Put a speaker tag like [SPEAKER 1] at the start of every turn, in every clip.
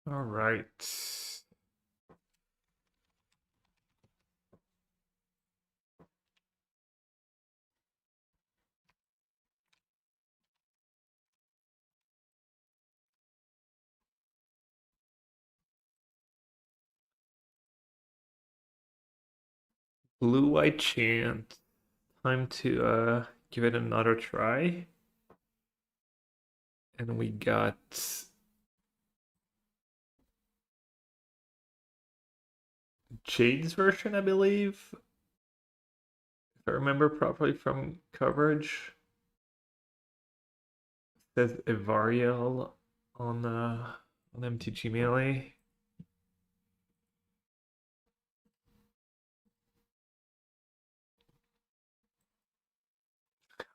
[SPEAKER 1] All right. Blue White Chant. Time to give it another try. And we got Jade's version, I believe. If I remember properly from coverage. It says Evariel on MTG Melee.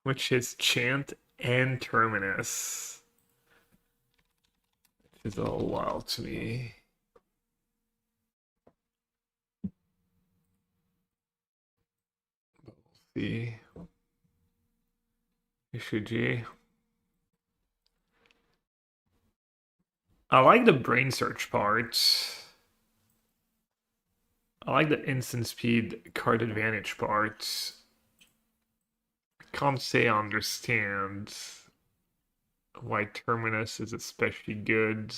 [SPEAKER 1] Which is Chant and Terminus. Which is a little wild to me. We'll see. Ishuji. I like the brain search part. I like the instant speed card advantage part. I can't say I understand why Terminus is especially good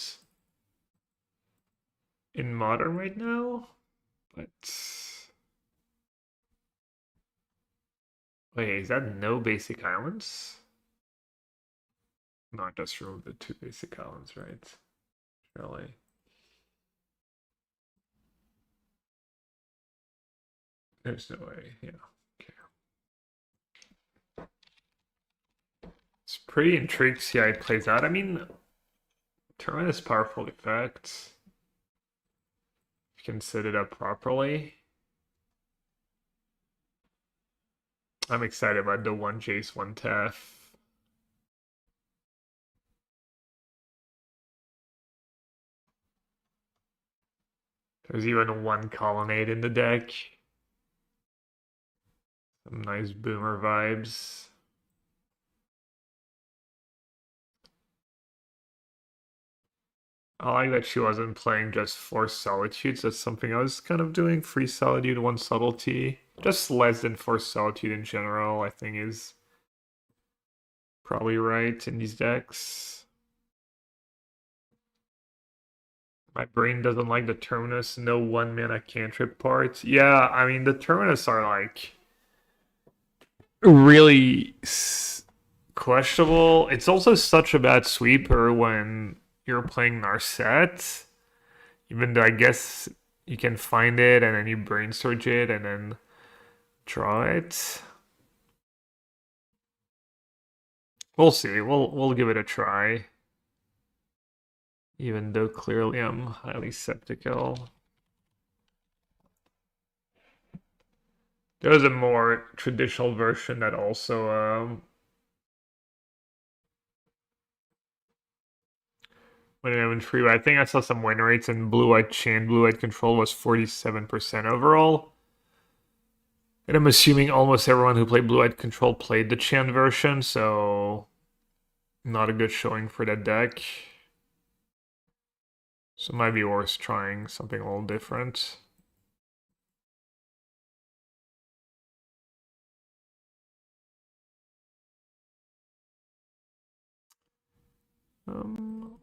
[SPEAKER 1] in Modern right now, but wait, is that no basic islands? No, I just removed the two basic islands, right? Really? There's no way, yeah. Okay. It's pretty intrigued to see how it plays out. I mean, Terminus powerful effect. You can set it up properly. I'm excited about the one Jace, one Tef. There's even one Colonnade in the deck. Some nice boomer vibes. I like that she wasn't playing just Forced Solitudes. That's something I was kind of doing. Free Solitude, one Subtlety. Just less than Forced Solitude in general, I think is probably right in these decks. My brain doesn't like the Terminus, no 1-mana cantrip part. Yeah, I mean, the Terminus are like really questionable. It's also such a bad sweeper when you're playing Narset. Even though I guess you can find it and then you brain search it and then draw it. We'll see. We'll give it a try. Even though clearly I'm highly skeptical. There was a more traditional version that also went in free, but I think I saw some win rates in Blue-White Chain. Blue-White Control was 47% overall. And I'm assuming almost everyone who played Blue-White Control played the Chan version, so not a good showing for that deck. So it might be worth trying something a little different. I'll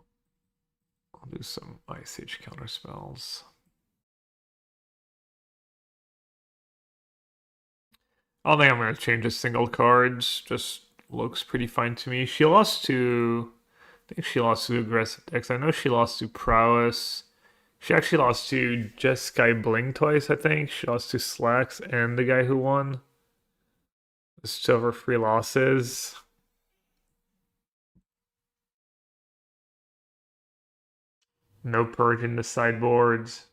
[SPEAKER 1] do some Ice Age counter spells. I don't think I'm going to change a single card. Just looks pretty fine to me. She lost to... I think she lost to aggressive decks. I know she lost to Prowess. She actually lost to Jeskai Bling twice, I think. She lost to Slacks and the guy who won. It's two of her free losses. No purge in the sideboards.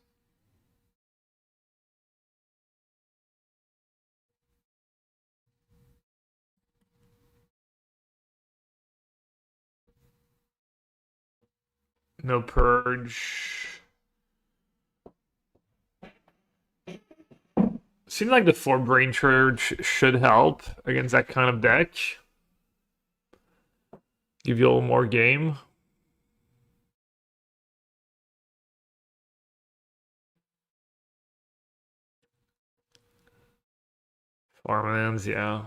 [SPEAKER 1] No purge. Seems like the 4 Brain Surge should help against that kind of deck. Give you a little more game. Farmlands, yeah.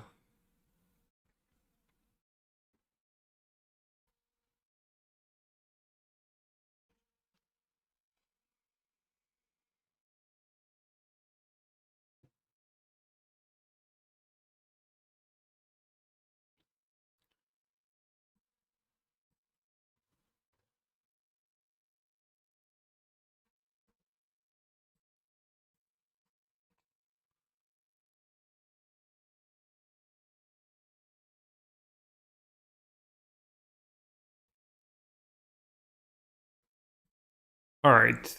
[SPEAKER 1] All right,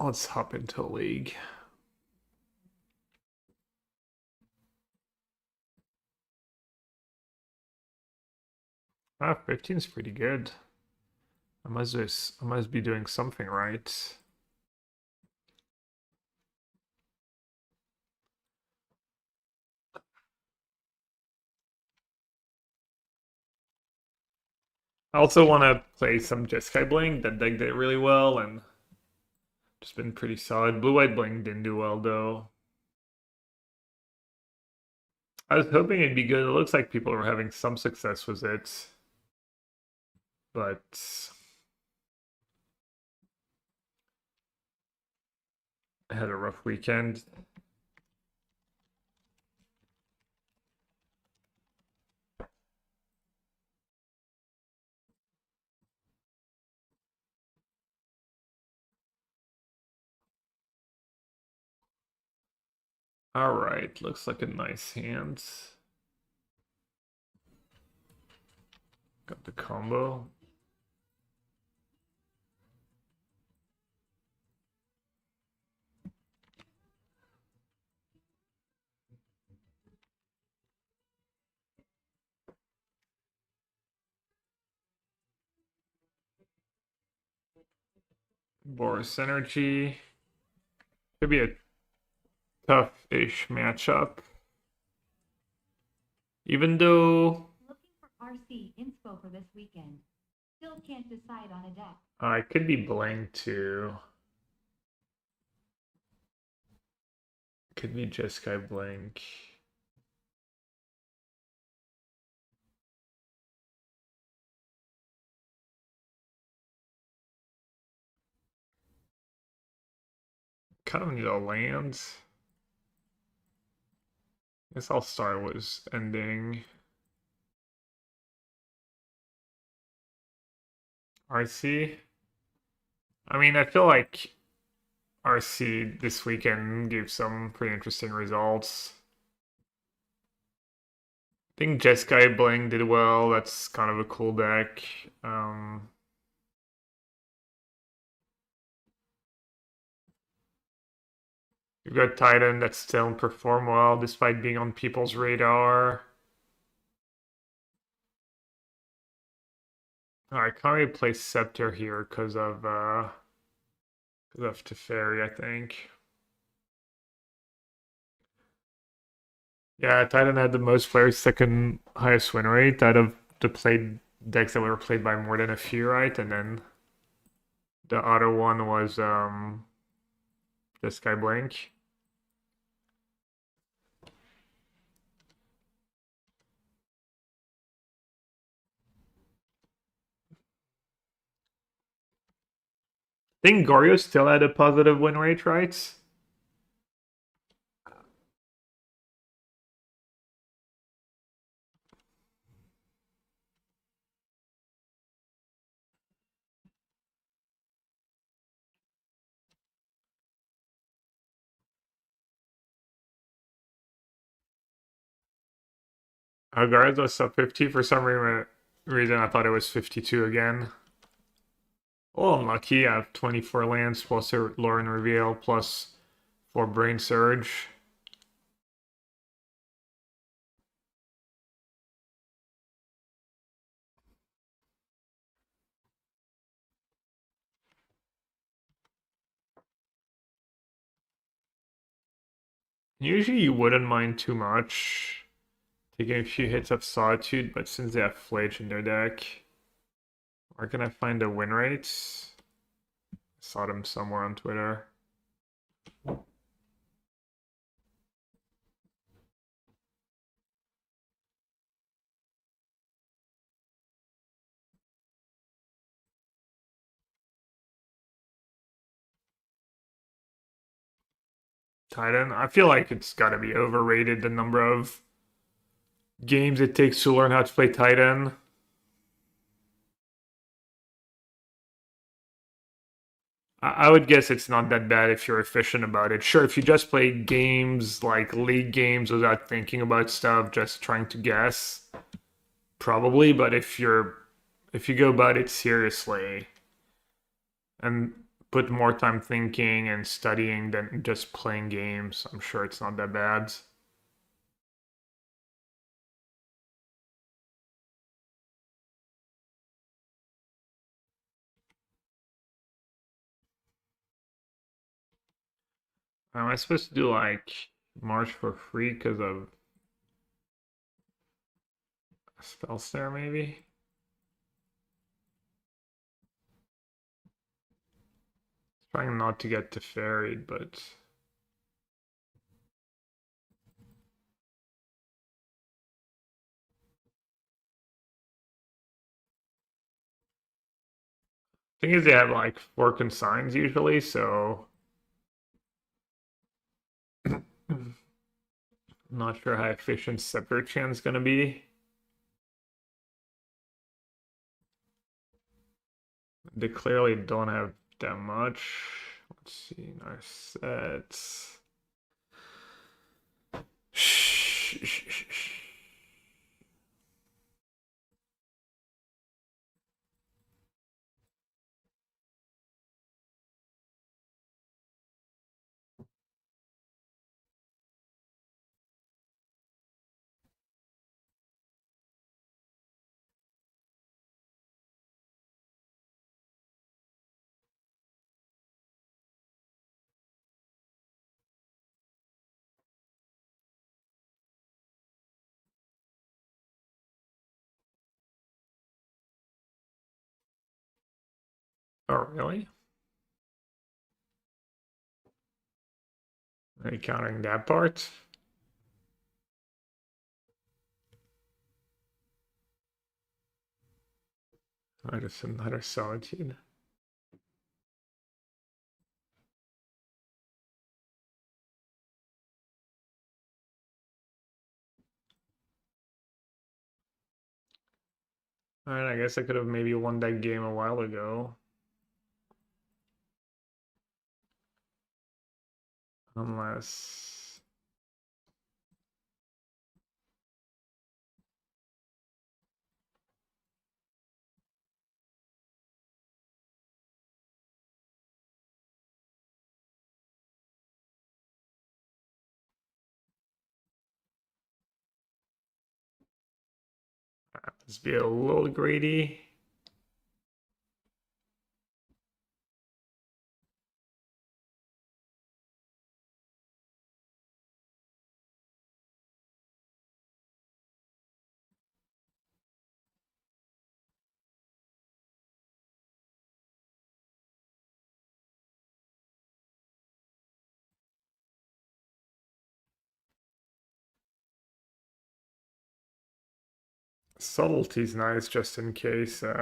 [SPEAKER 1] let's hop into League. Ah, 15 is pretty good. I must be doing something right. I also want to play some Jeskai Bling. That deck did really well and just been pretty solid. Blue-White Bling didn't do well though. I was hoping it'd be good. It looks like people are having some success with it. But I had a rough weekend. All right, looks like a nice hand. Got the combo. Boris Energy. Could be a tough-ish matchup. Even though
[SPEAKER 2] Looking for RC inspo for this weekend. Still can't decide on a deck.
[SPEAKER 1] I could be Bling too. Could be Jeskai Blink. Kind of need a land. Guess I'll start with ending. RC. I mean, I feel like RC this weekend gave some pretty interesting results. I think Jeskai Bling did well. That's kind of a cool deck. You've got Titan that still perform well despite being on people's radar. I can't really play Scepter here because of Teferi, I think. Yeah, Titan had the most players, second highest win rate out of the played decks that were played by more than a few, right? And then the other one was Sky Blink. I think Goryo still had a positive win rate, right? Garza was sub 50. For some reason, I thought it was 52 again. Oh, unlucky. I have 24 lands plus a Lauren Reveal plus 4 Brain Surge. Usually you wouldn't mind too much taking a few hits of Solitude, but since they have Flage in their deck, where can I find the win rates? I saw them somewhere on Twitter. Titan, I feel like it's got to be overrated the number of games it takes to learn how to play Titan. I would guess it's not that bad if you're efficient about it. Sure, if you just play games like league games without thinking about stuff, just trying to guess, probably. But if you go about it seriously and put more time thinking and studying than just playing games, I'm sure it's not that bad. Am I supposed to do like March for free because of Spell Snare, maybe? Trying not to get Teferied, but thing is they have like 4 consigns usually, so I'm not sure how efficient Scepter Chan's gonna be. They clearly don't have that much. Let's see, in our sets. Oh, really? Are you counting that part? I just another Solitude. Alright, I guess I could have maybe won that game a while ago. Unless... Let's be a little greedy. Subtlety's nice just in case. Just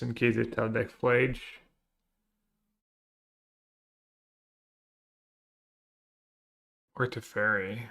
[SPEAKER 1] in case it tell deck flage. Or to fairy.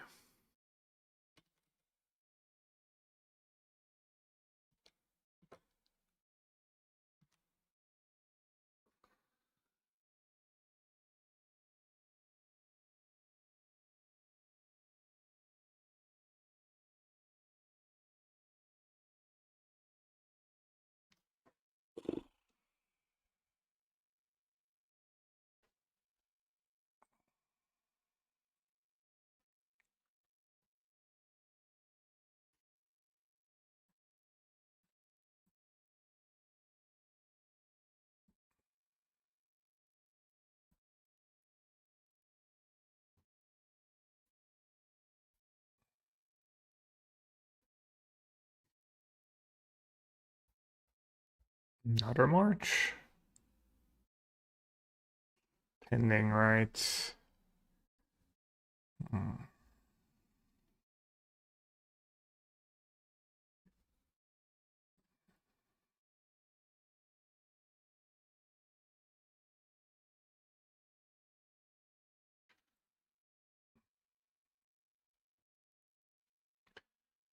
[SPEAKER 1] Another march. Pending, right?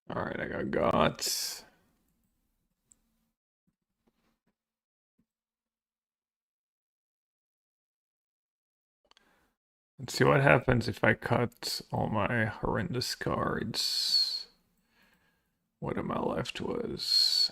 [SPEAKER 1] Alright, I got guts. Let's see what happens if I cut all my horrendous cards. What am I left was...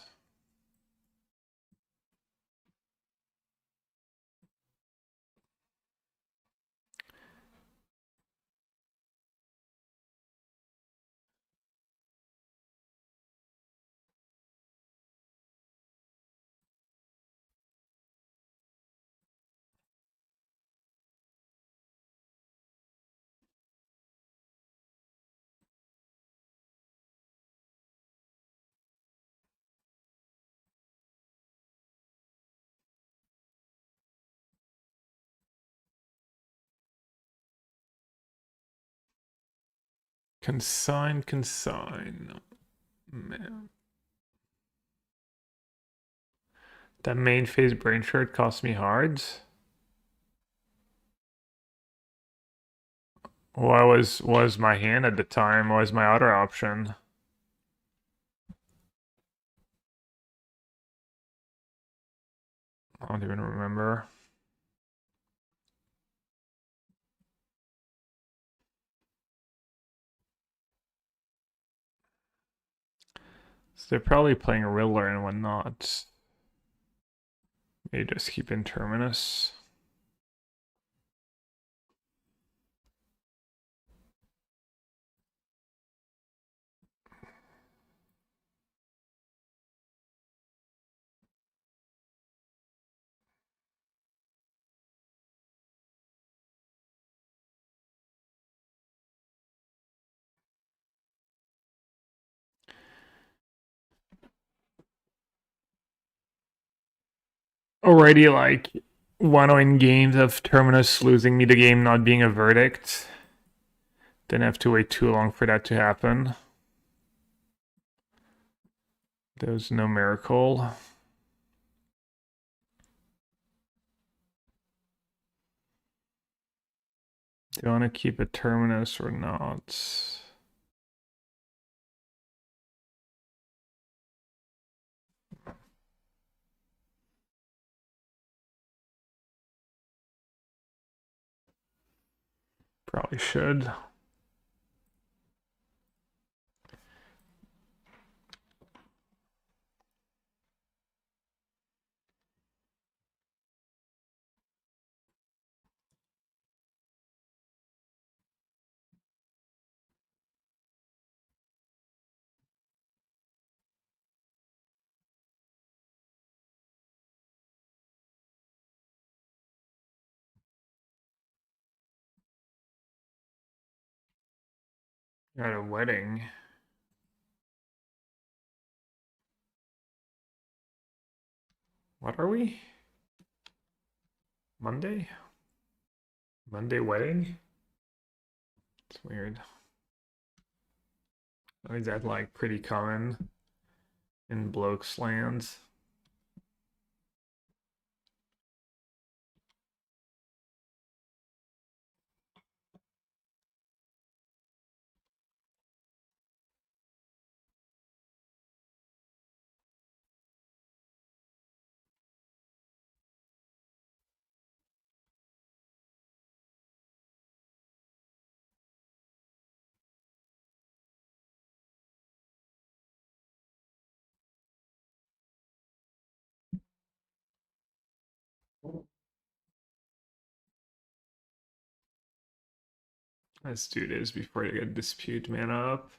[SPEAKER 1] Consign. Man. That main phase brain shard cost me hards. What was my hand at the time? What was my other option? I don't even remember. So they're probably playing a Riddler and whatnot. Maybe just keep in Terminus. Already like 1-0 games of Terminus losing me the game not being a verdict. Didn't have to wait too long for that to happen. There was no miracle. Do you want to keep a terminus or not? Probably should. At a wedding. What are we? Monday? Monday wedding? It's weird. Or is that like pretty common in blokes lands? Let's do this before you get dispute mana up.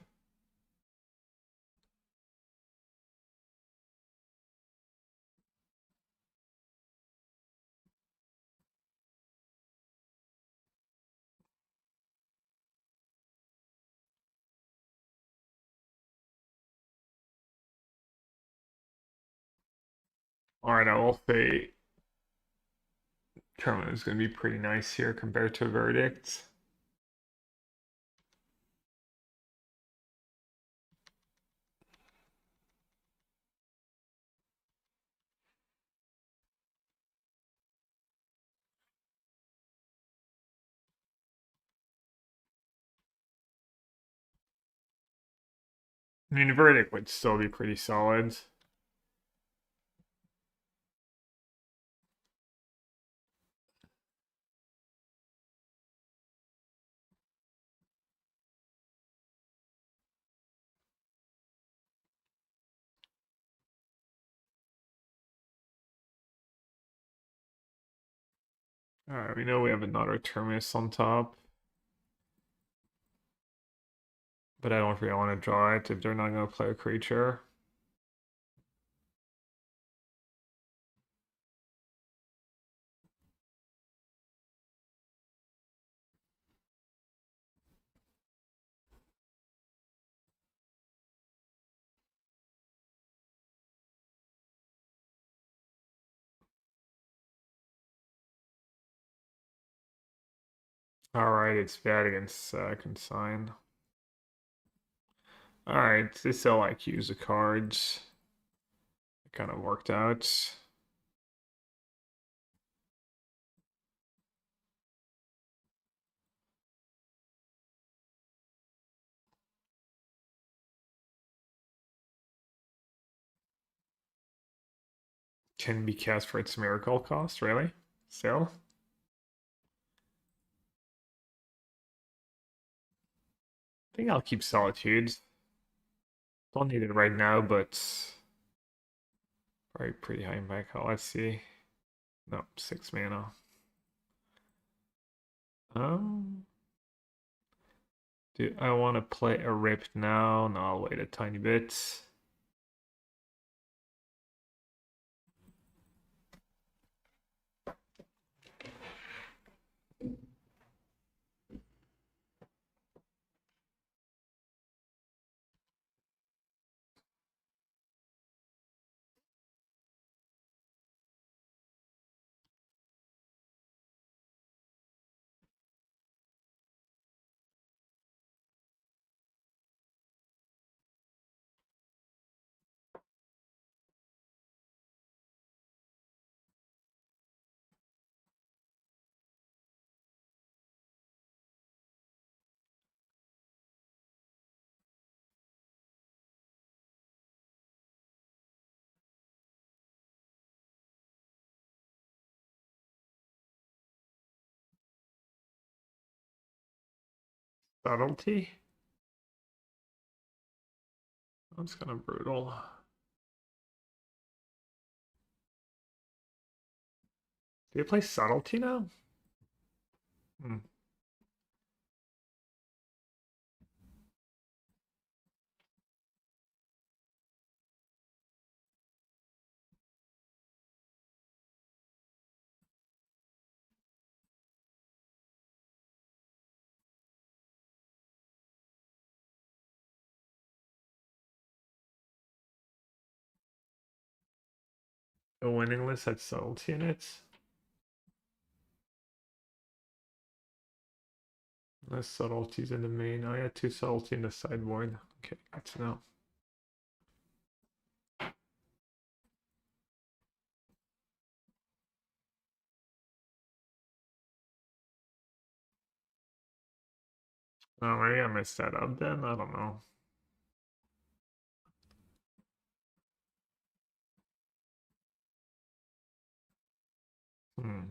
[SPEAKER 1] Alright, I will say Terminal is going to be pretty nice here compared to Verdict. I mean, Verdict would still be pretty solid. Alright, we know we have another Terminus on top. But I don't really want to draw it if they're not going to play a creature. Alright, it's bad against Consign. Alright, this will like use the cards. It kind of worked out. Can be cast for its miracle cost, really? Still? I think I'll keep Solitude. Don't need it right now, but probably pretty high impact. Let's see. No, 6 mana. Do I want to play a Rip now? No, I'll wait a tiny bit. Subtlety? That's kind of brutal. Do you play Subtlety now? Hmm. A winning list had Subtlety in it? Less subtleties in the main. Oh yeah, 2 subtlety in the sideboard. Okay, good to know. Oh, maybe I messed that up then? I don't know. Hmm.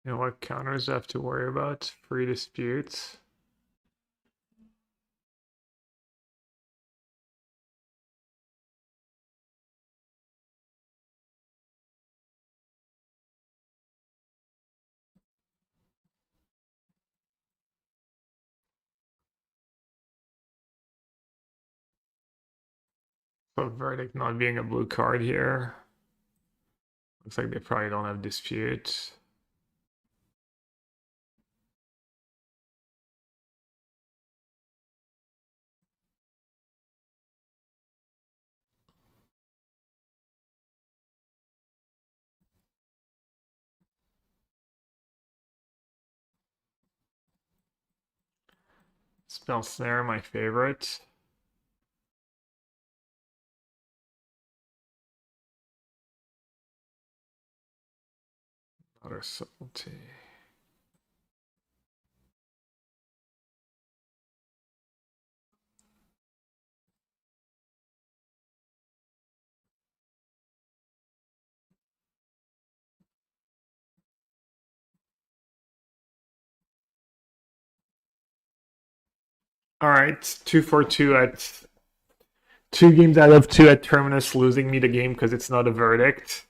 [SPEAKER 1] You know what counters I have to worry about? Free disputes. So verdict not being a blue card here. Looks like they probably don't have dispute. Spell Snare, my favorite. Other subtlety. All right, 2-4-2 at 2 games out of 2 at Terminus, losing me the game because it's not a verdict.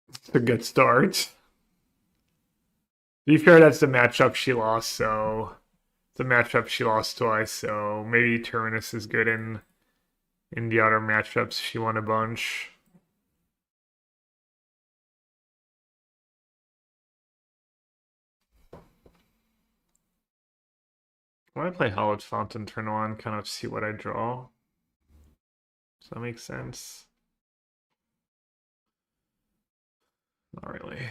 [SPEAKER 1] It's a good start. To be fair, that's the matchup she lost, so it's a matchup she lost twice, so maybe Terminus is good in the other matchups she won a bunch. When I play Hallowed Fountain turn 1, kind of see what I draw. Does that make sense? Not really.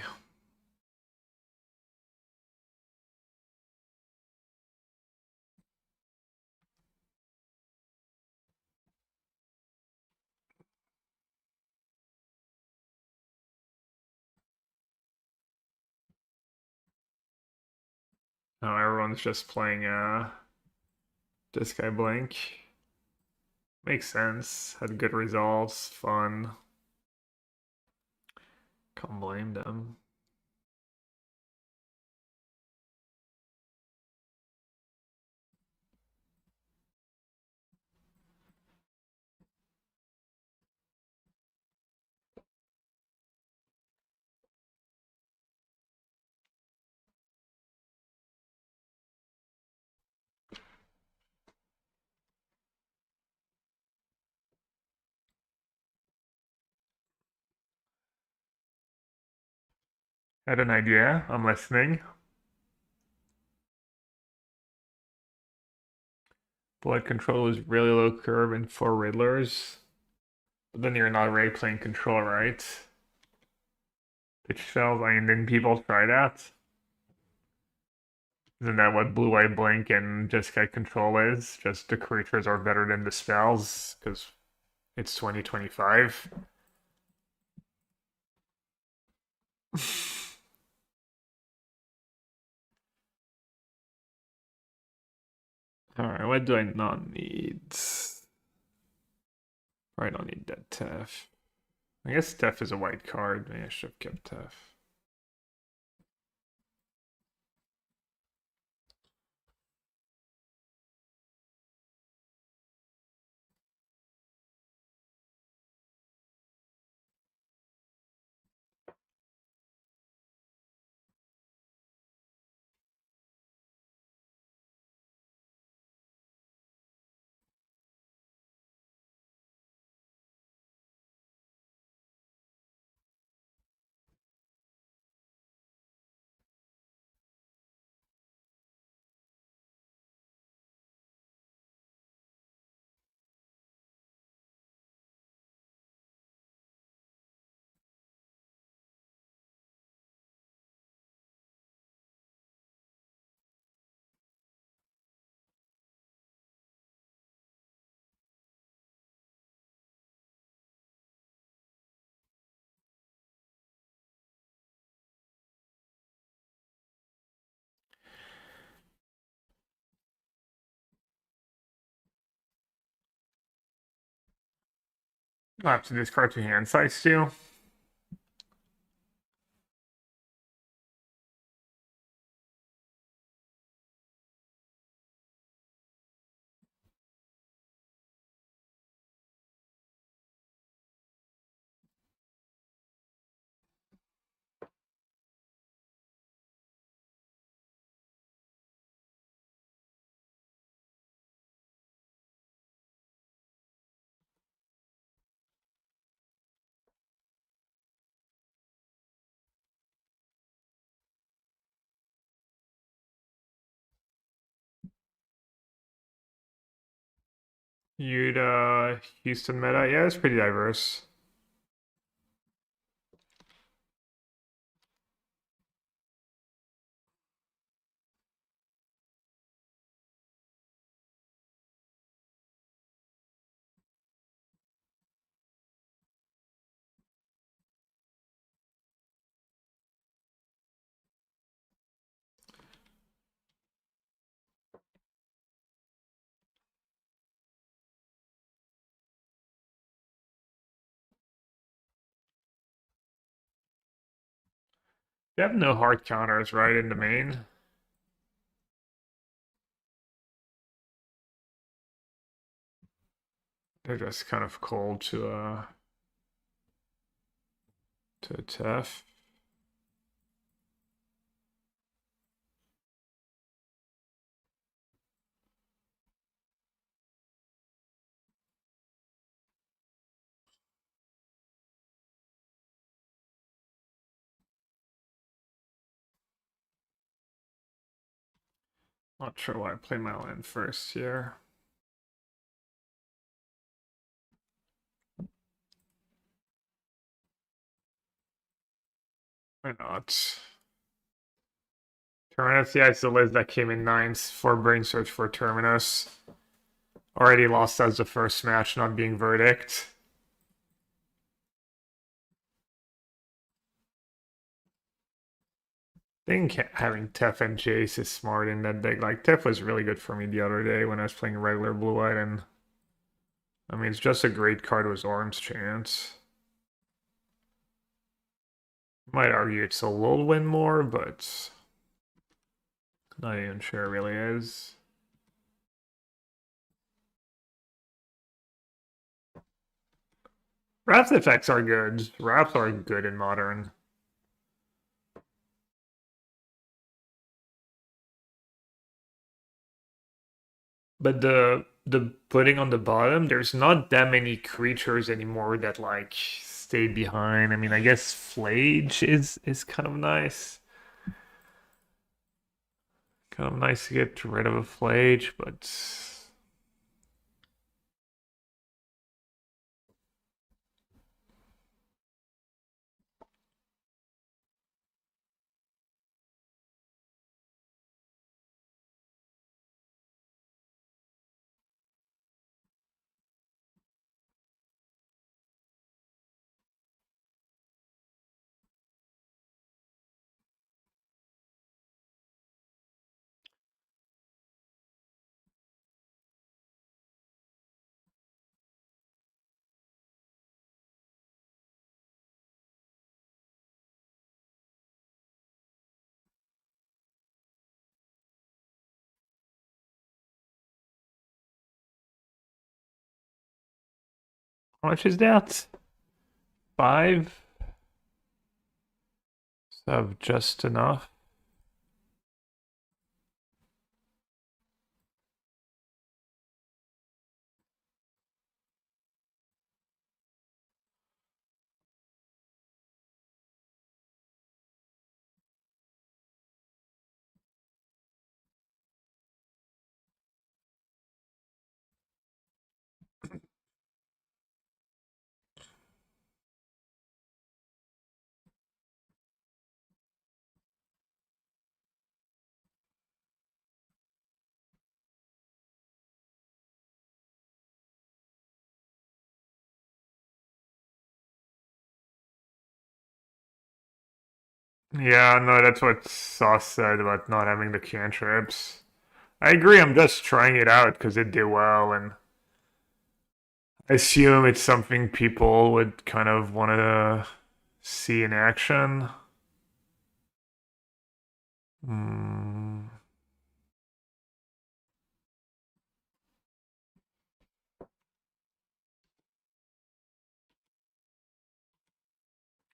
[SPEAKER 1] Oh, everyone's just playing this guy Blink. Makes sense. Had good results, fun. Can't blame them. Had an idea. I'm listening. Blood control is really low curve and 4 Riddlers. But then you're not really playing control, right? Pitch shells, I mean, didn't people try that? Isn't that what Blue Eye Blink and Jeskai Control is? Just the creatures are better than the spells, because it's 2025. Alright, what do I not need? I don't need that Tef. I guess Tef is a white card. Maybe I should have kept Tef. I'll have to discard 2 hand size too. You'd Houston meta, yeah, it's pretty diverse. They have no hard counters, right, in the main. They're just kind of cold to Tef. Not sure why I play my land first here. Why not? Terminus, yeah, it's the list that came in 9th for Brain Search for Terminus. Already lost as the first match, not being Verdict. I think having Tef and Jace is smart in that deck. Like, Tef was really good for me the other day when I was playing regular Blue-White, and I mean, it's just a great card with Orange Chance. Might argue it's a little win more, but not even sure it really is. Wrath effects are good. Wraths are good in Modern. But the putting on the bottom, there's not that many creatures anymore that like stay behind. I mean, I guess Flage is kind of nice. Kind of nice to get rid of a Flage, but How much is that? 5? So I have just enough. Yeah, no, that's what Sauce said about not having the cantrips. I agree, I'm just trying it out because it did well, and I assume it's something people would kind of want to see in action. Hmm.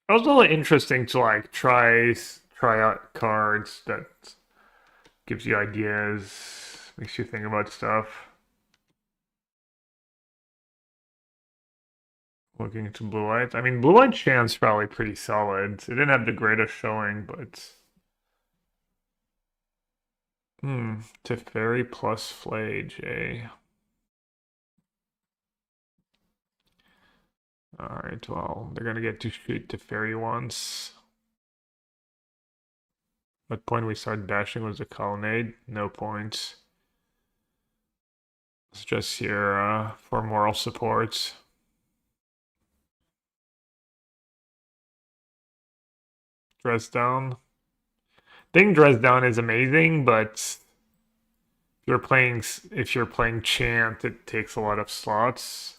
[SPEAKER 1] It was really interesting to like try out cards that gives you ideas, makes you think about stuff. Looking into blue white. I mean, blue white chance probably pretty solid. It didn't have the greatest showing, but Teferi plus Flage, eh? Alright, well, they're gonna get to shoot Teferi once. What point we started dashing was a colonnade? No point. It's just here for moral support. Dress down. I think dress down is amazing, but if you're playing chant, it takes a lot of slots.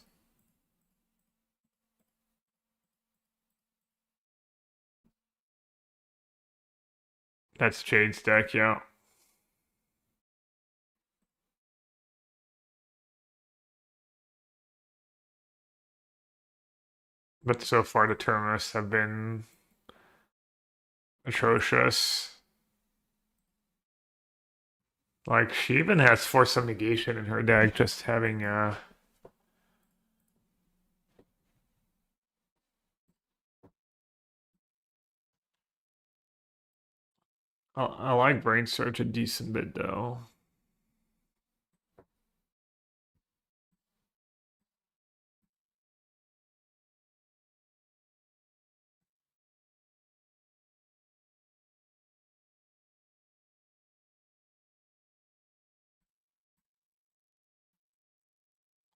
[SPEAKER 1] That's Jade's deck, yeah. But so far the tournaments have been atrocious. Like she even has Force of Negation in her deck, just having I like Brain Surge a decent bit though.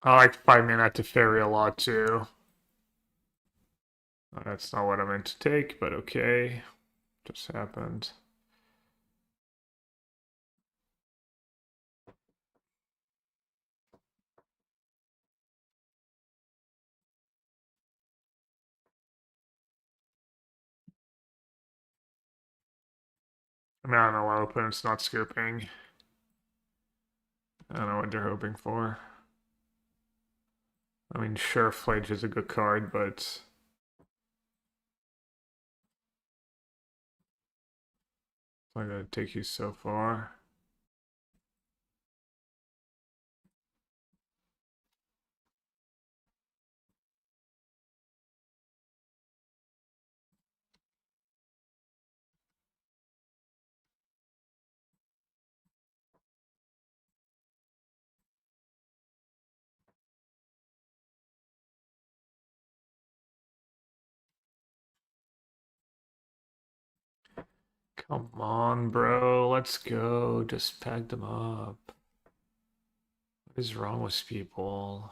[SPEAKER 1] I like 5 mana to Fairy a lot too. That's not what I meant to take, but okay. Just happened. I mean, I don't know why opponent's not scooping. I don't know what they're hoping for. I mean, sure, Flage is a good card, but it's not gonna take you so far. Come on, bro. Let's go. Just pack them up. What is wrong with people?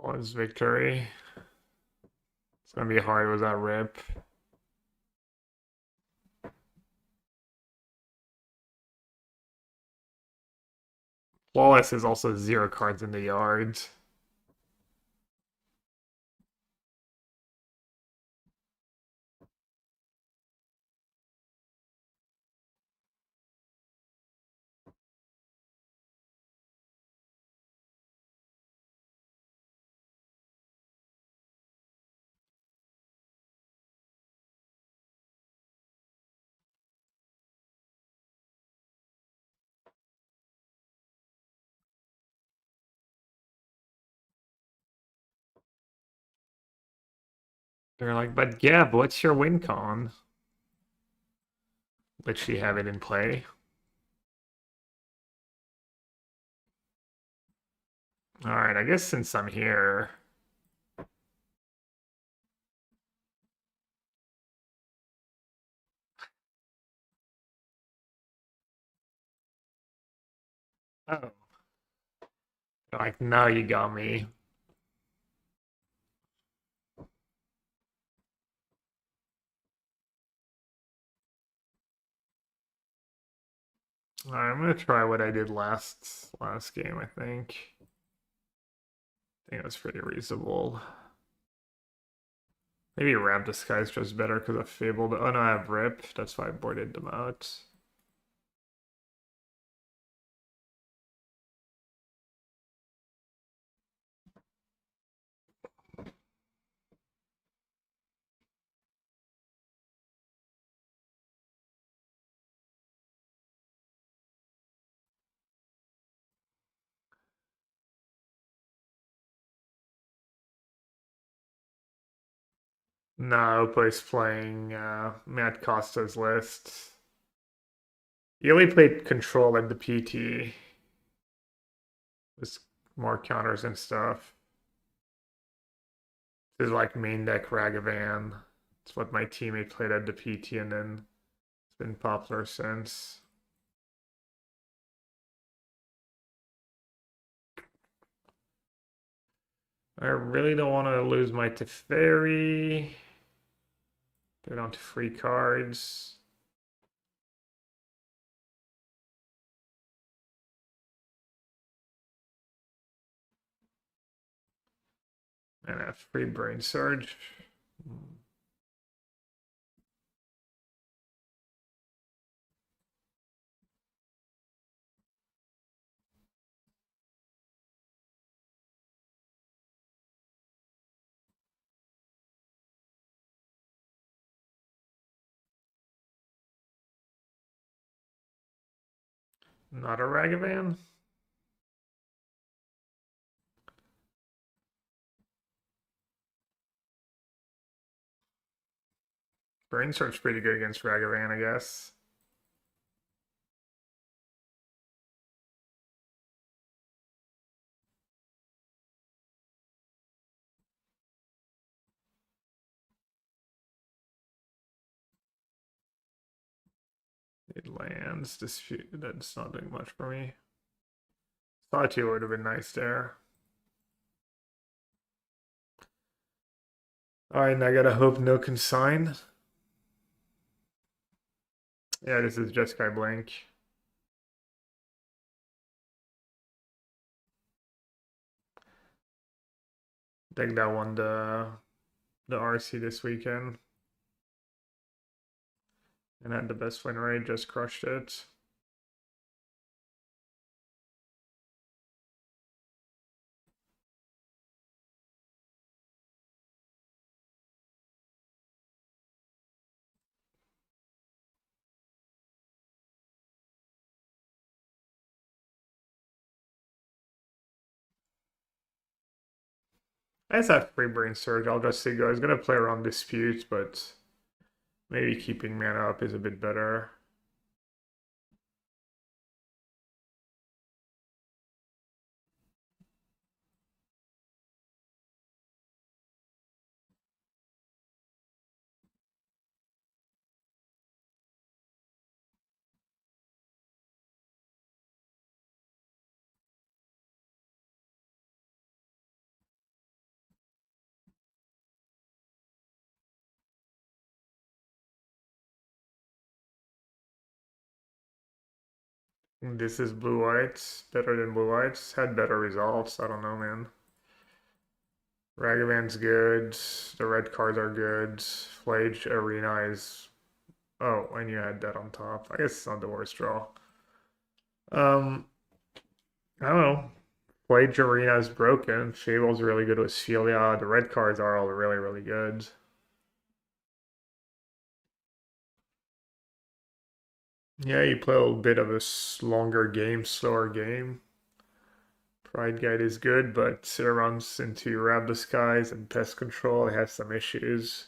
[SPEAKER 1] What is victory? It's gonna be hard with that rip. Flawless is also 0 cards in the yard. They're like, but Gab, what's your win con? Literally have it in play. Alright, I guess since I'm here. Oh. Like, now you got me. Alright, I'm gonna try what I did last game, I think. I think it was pretty reasonable. Maybe Ramp Disguise just better because I fabled. Oh no, I have Rip. That's why I boarded them out. No, Opo's playing Matt Costa's list. He only played Control and the PT. With more counters and stuff. This is like main deck Ragavan. It's what my teammate played at the PT and then it's been popular since. I really don't want to lose my Teferi. Go down to free cards. And a free Brain Surge. Not a Ragavan. Brain Surge pretty good against Ragavan, I guess. It lands. Dispute. That's not doing much for me. Thought you would have been nice there. Alright, and I gotta hope no consign. Yeah, this is just Sky Blank. I think that won the RC this weekend. And had the best win rate, just crushed it. I just have free Brain Surge. I'll just say, guys, gonna play around Dispute, but maybe keeping mana up is a bit better. This is blue whites, better than blue whites. Had better results. I don't know, man. Ragavan's good. The red cards are good. Flage Arena is. Oh, and you had that on top. I guess it's not the worst draw. Um, I don't know. Flage Arena is broken. Fable's really good with Celia. The red cards are all really, really good. Yeah, you play a little bit of a longer game, slower game. Pride Guide is good, but it runs into Rab Skies and Pest Control. It has some issues.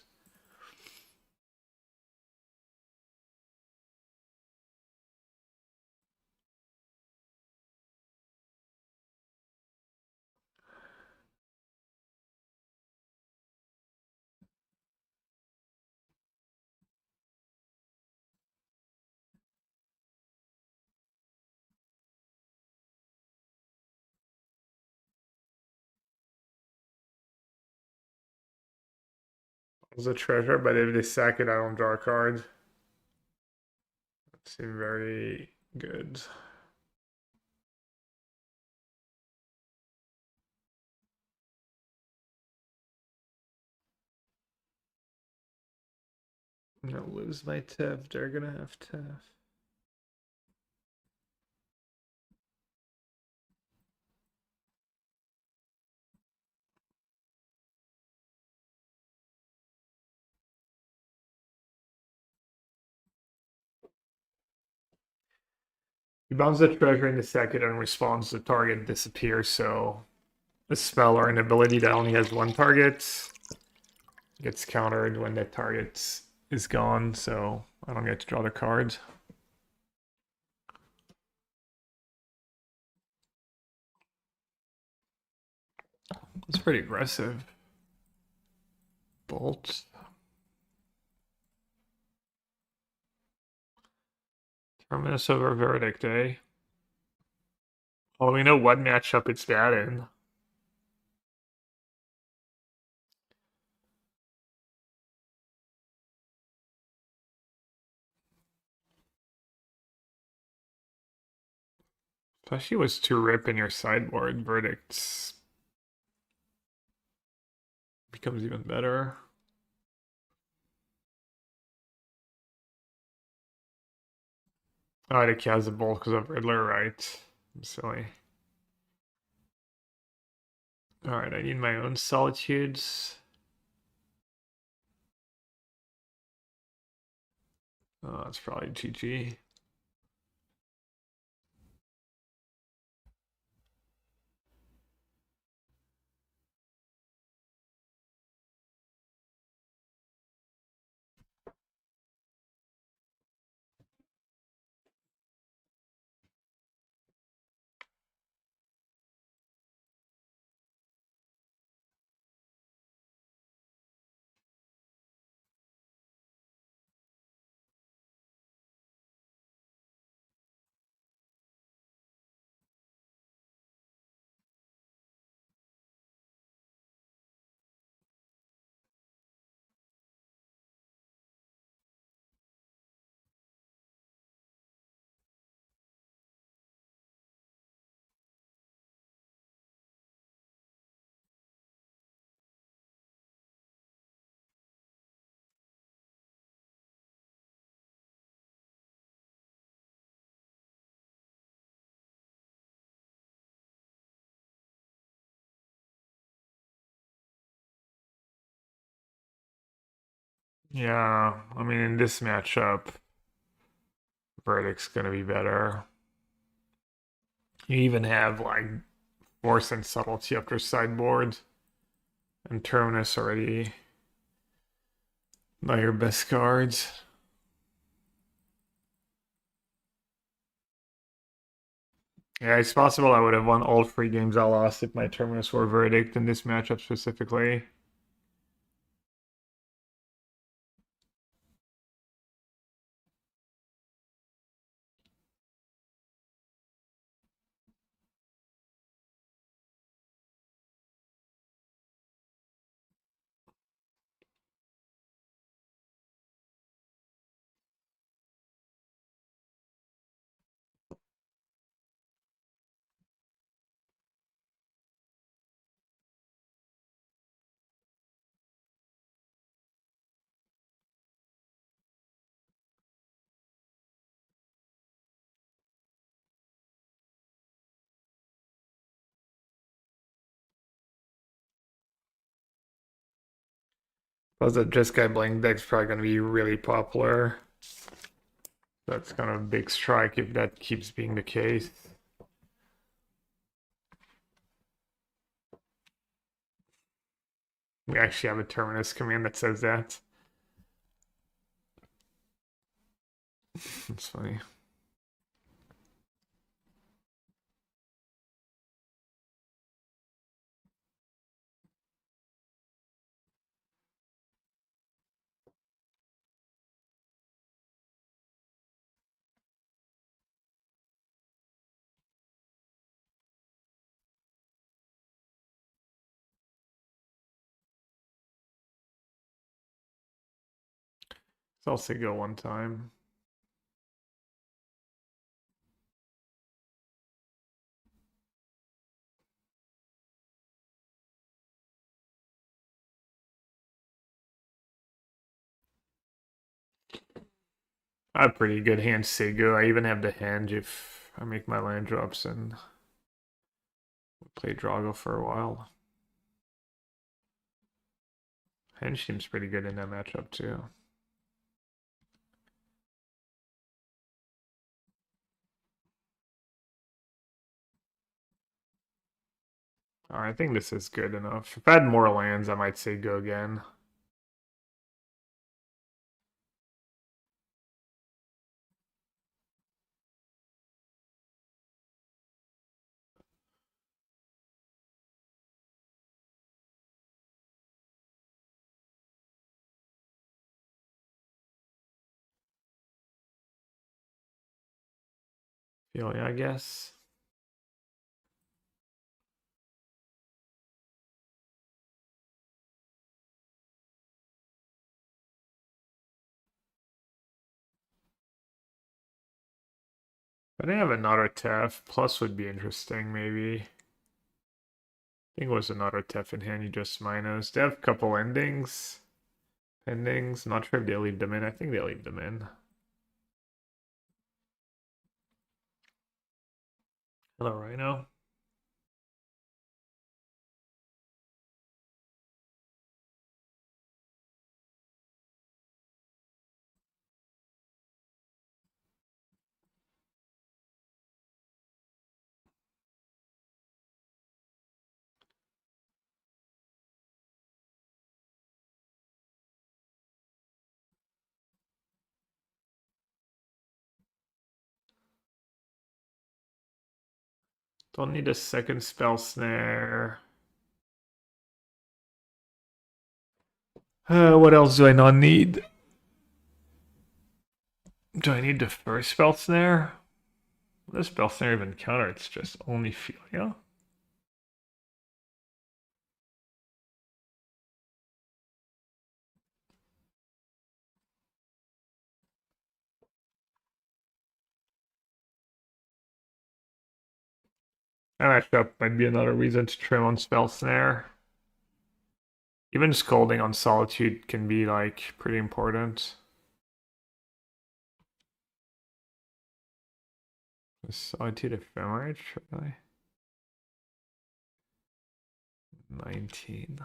[SPEAKER 1] It's a treasure, but if they sack it, I don't draw a card. That seems very good. I'm gonna lose my TIF. They're gonna have TIF. He bounds the treasure in the second and responds the target disappears, so a spell or an ability that only has one target gets countered when that target is gone, so I don't get to draw the card. It's pretty aggressive. Bolt. Terminus over Verdict, eh? Well, we know what matchup it's bad in. Especially was to rip in your sideboard. Verdicts becomes even better. Oh, I had a Bolt because of Riddler, right? I'm silly. Alright, I need my own solitudes. Oh, that's probably GG. Yeah, I mean, in this matchup, Verdict's gonna be better. You even have like Force and Subtlety after sideboard, and Terminus already not your best cards. Yeah, it's possible I would have won all 3 games I lost if my Terminus were Verdict in this matchup specifically. Plus, the Jeskai Blink deck's probably going to be really popular. That's kind of a big strike if that keeps being the case. We actually have a Terminus command that says that. It's funny. So I'll say go one time. I have pretty good hand Seigo. I even have the hand if I make my land drops and play Drago for a while. Hand seems pretty good in that matchup too. Alright, I think this is good enough. If I had more lands, I might say go again. Feeling, I guess. But I have another Tef. Plus would be interesting, maybe. I think it was another Tef in hand you just minus. They have a couple endings. Endings. Not sure if they leave them in. I think they leave them in. Hello, Rhino. Don't need a second spell snare. What else do I not need? Do I need the first spell snare? This spell snare even counter, it's just only Filia. That matchup might be another reason to trim on spell snare. Even scolding on solitude can be like pretty important. Solitude ephemerate, really? 19.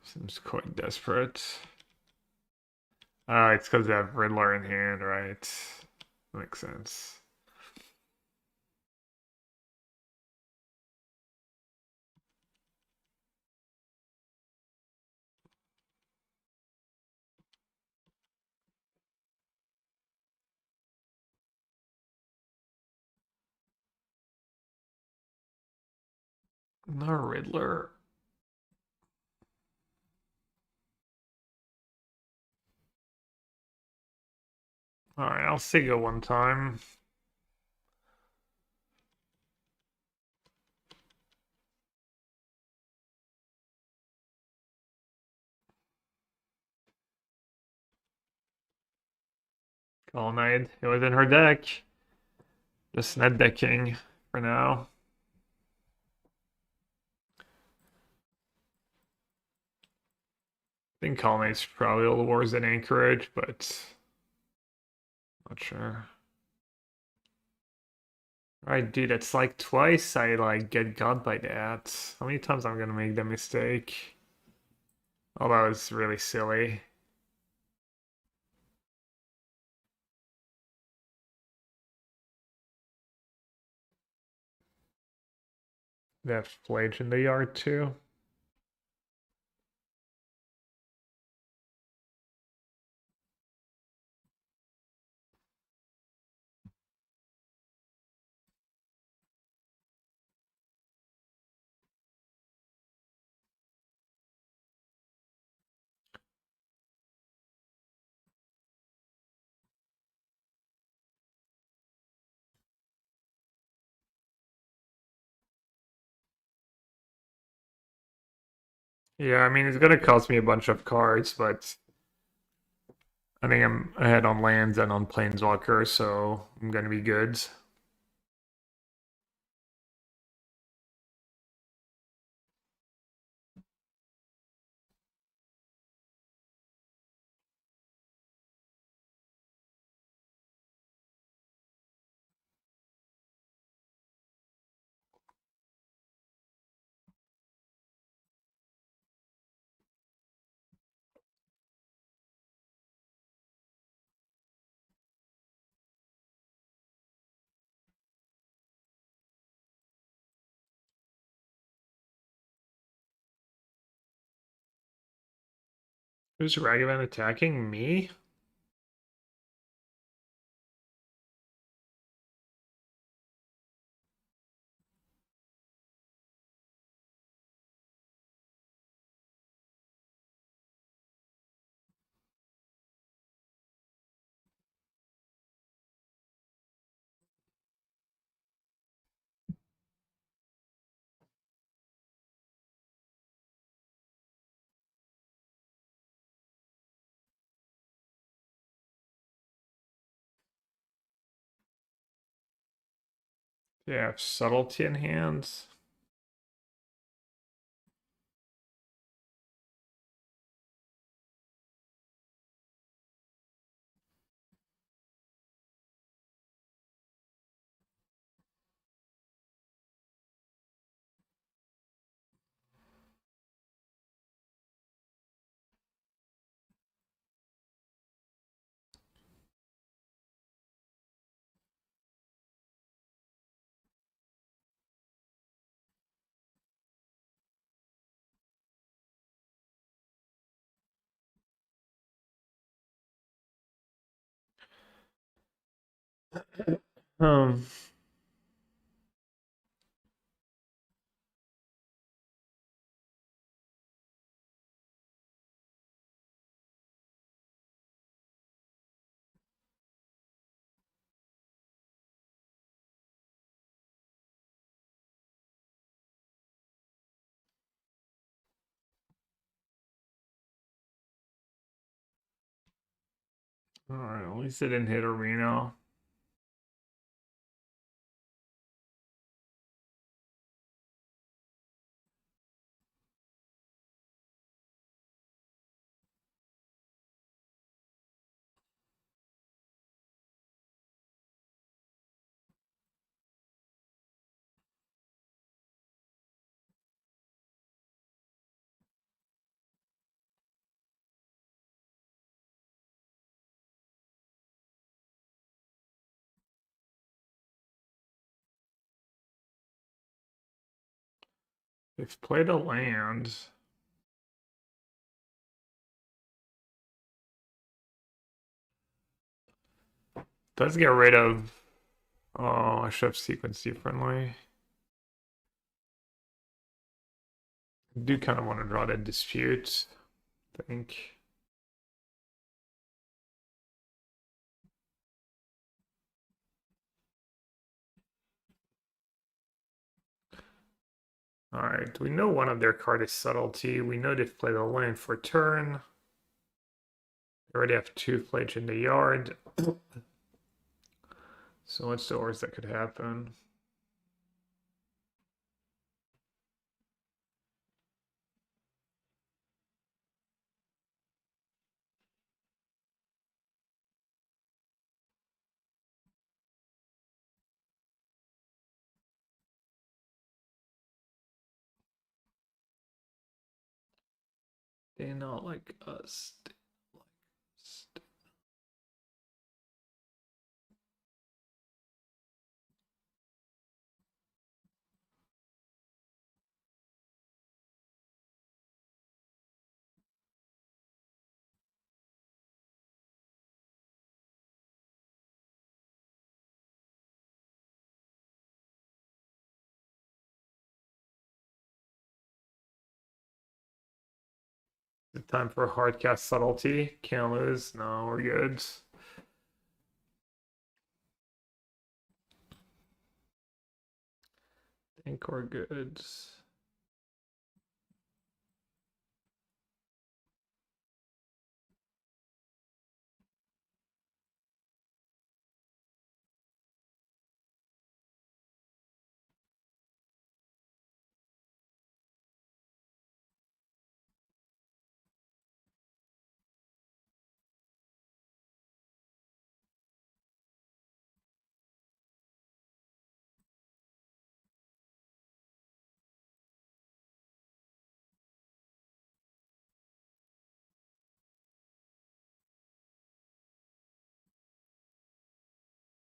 [SPEAKER 1] Seems quite desperate. It's because they have Riddler in hand, right? Makes sense. No Riddler. Alright, I'll see you one time. Call Knight. It was in her deck. Just net decking for now. I think Call Knight's probably a little worse than Anchorage, but not sure. Right, dude, it's like twice I like get got by that. How many times I'm gonna make the mistake? Oh, that was really silly. They have flage in the yard too. Yeah, I mean it's gonna cost me a bunch of cards, but I think I'm ahead on lands and on Planeswalker, so I'm gonna be good. Who's Ragavan attacking me? Yeah, subtlety in hands. Um, Alright, at least it didn't hit Arena. They've played a land. Does get rid of. Oh, I should have sequenced differently. I do kind of want to draw that dispute, I think. Alright, we know one of their card is subtlety. We know they've played a land for turn. They already have two flage in the yard. So what's the worst that could happen? They not like us. They not like us. Is it time for hardcast subtlety? Can't lose. No, we're good. Think we're good.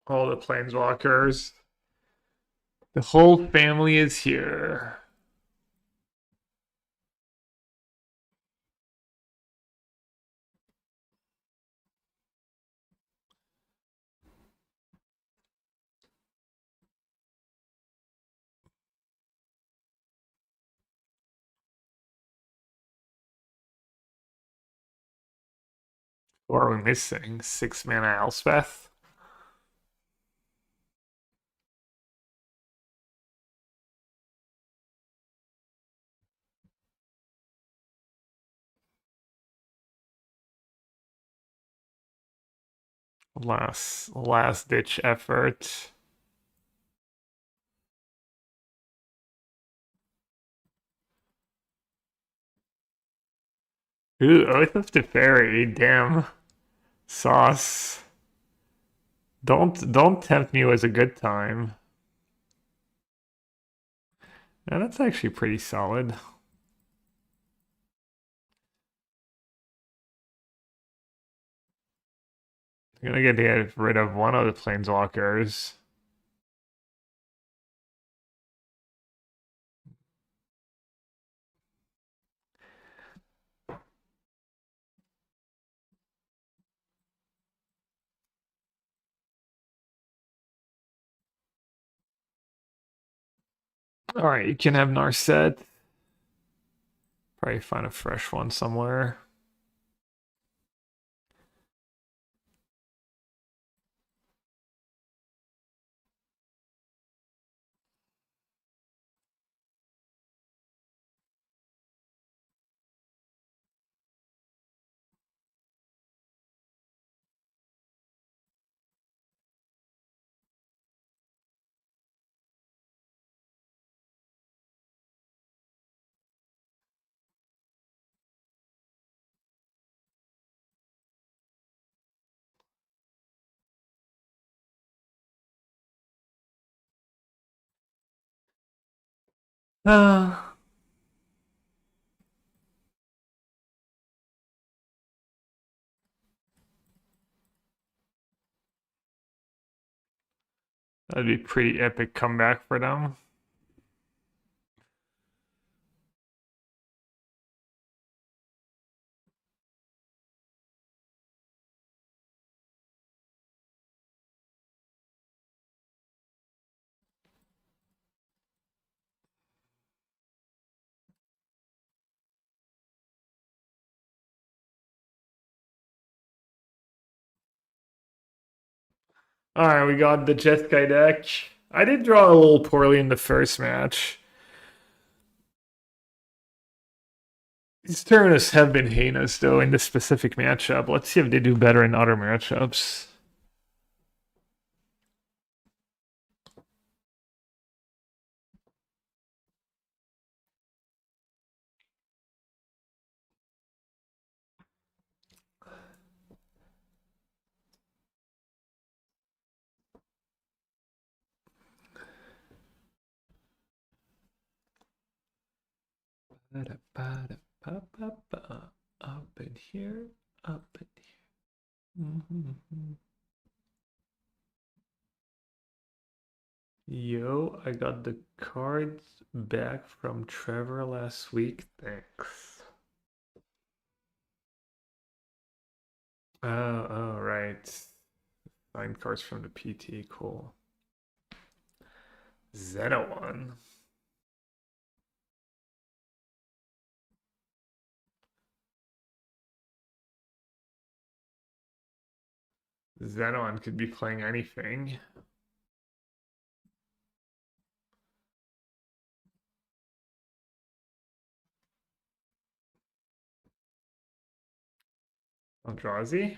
[SPEAKER 1] All the planeswalkers. The whole family is here. What are we missing? 6 mana Elspeth? Last ditch effort. Ooh, Oath of Teferi, damn. Sauce. Don't tempt me with a good time. Yeah, that's actually pretty solid. I'm gonna get rid of one of the planeswalkers. Alright, you can have Narset. Probably find a fresh one somewhere. Uh, that'd be pretty epic comeback for them. Alright, we got the Jeskai deck. I did draw a little poorly in the first match. These Tyrannus have been heinous, though, in this specific matchup. Let's see if they do better in other matchups. Ba-da-ba-da-ba-ba-ba. here, up in here. Mhm. Yo, I got the cards back from Trevor last week. Thanks. Oh, right. Signed cards from the PT. Cool. Xenoon. Xenoon could be playing anything. Eldrazi?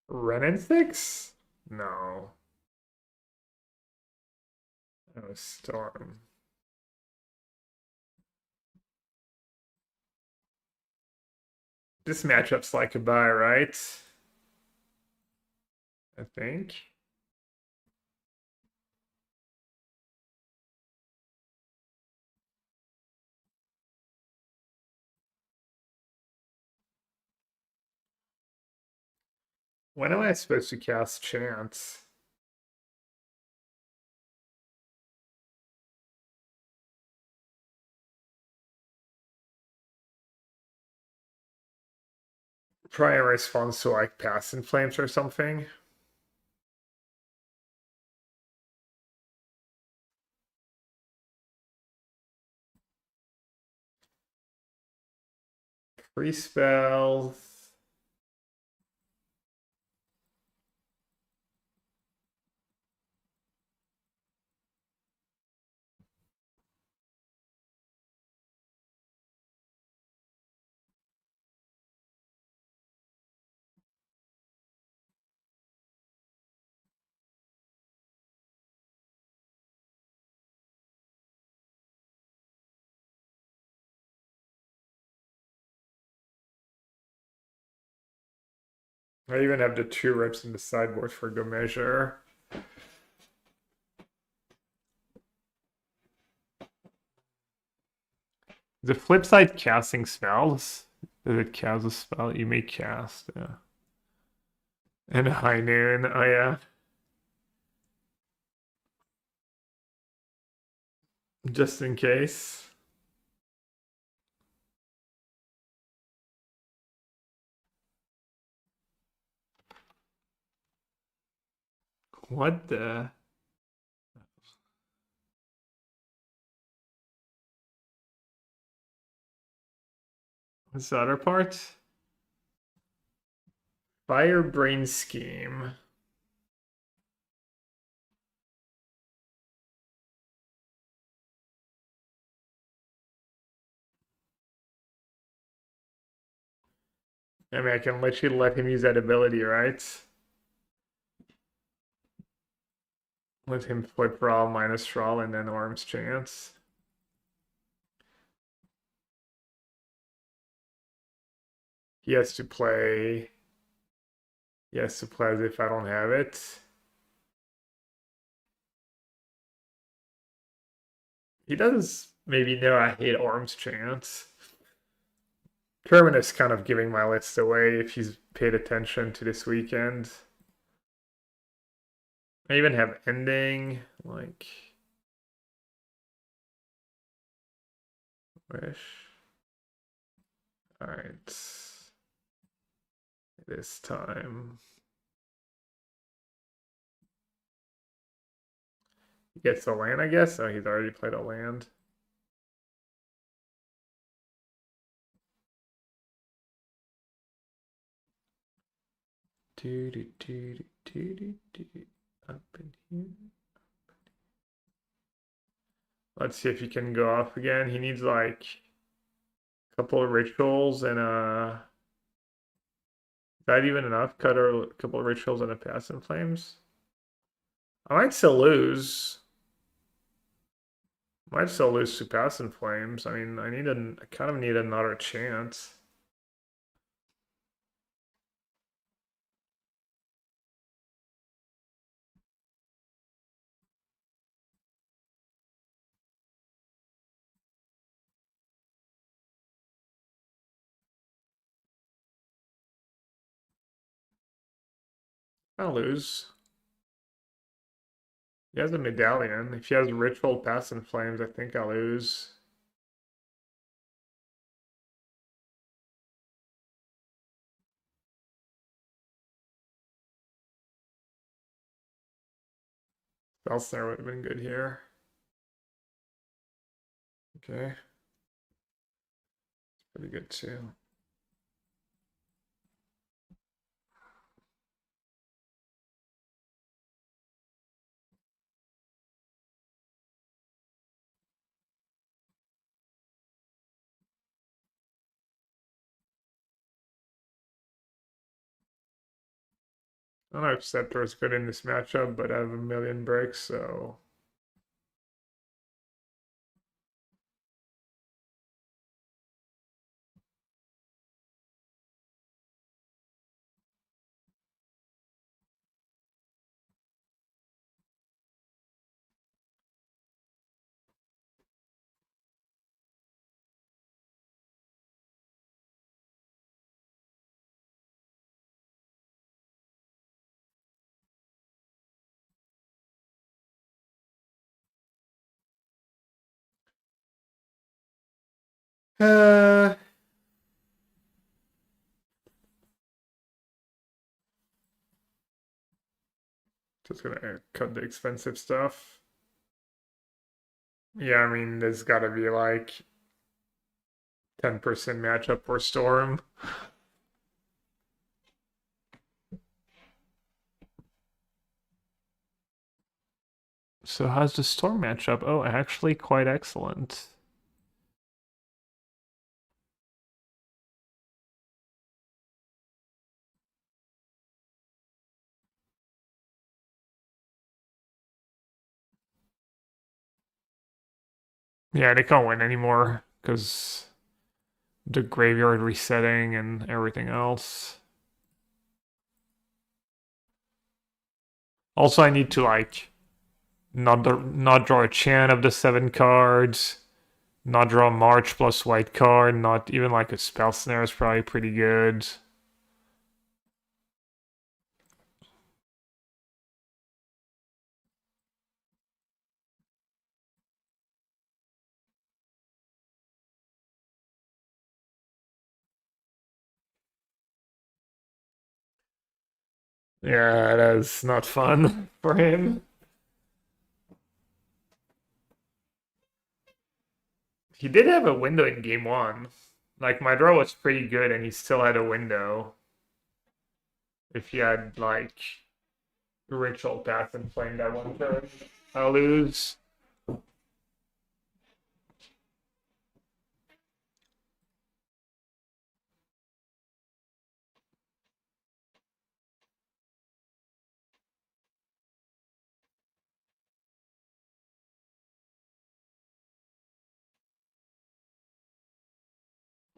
[SPEAKER 1] Renin 6? No. Oh, Storm. This matchup's like a buy, right? I think. When am I supposed to cast Chance? Probably in response to like Past in Flames or something. Free spells. I even have the 2 rips in the sideboard for good measure. The flip side, casting spells. Does it cast a spell you may cast? Yeah. And High Noon. Oh yeah. Just in case. What the? What's the other part? Firebrain Scheme. I mean, I can literally let him use that ability, right? Let him flip Raw minus Raw and then Orm's Chance. He has to play. He has to play as if I don't have it. He does maybe know I hate Orm's Chance. Terminus kind of giving my list away if he's paid attention to this weekend. I even have Ending, like Wish. Alright. This time. He gets the land, I guess. Oh, he's already played a land. Up in here. Let's see if he can go off again. He needs like a couple of rituals and is that even enough? Cut a couple of rituals and a Past in Flames. I might still lose. Might still lose to Past in Flames. I mean, I kind of need another chance. I'll lose. He has a medallion. If he has Ritual Pass and Flames, I think I'll lose. Spellsnare would have been good here. Okay. Pretty good too. I don't know if Scepter is good in this matchup, but I have a million breaks, so. Uh, just gonna cut the expensive stuff. Yeah, I mean, there's gotta be like 10% matchup for Storm. So how's the Storm matchup? Oh, actually quite excellent. Yeah, they can't win anymore because the graveyard resetting and everything else. Also, I need to like not draw a chant of the 7 cards, not draw a March plus white card, not even like a spell snare is probably pretty good. Yeah, that's not fun for him. He did have a window in game one. Like my draw was pretty good and he still had a window. If he had like Ritual Path and Flame that one turn, I'll lose.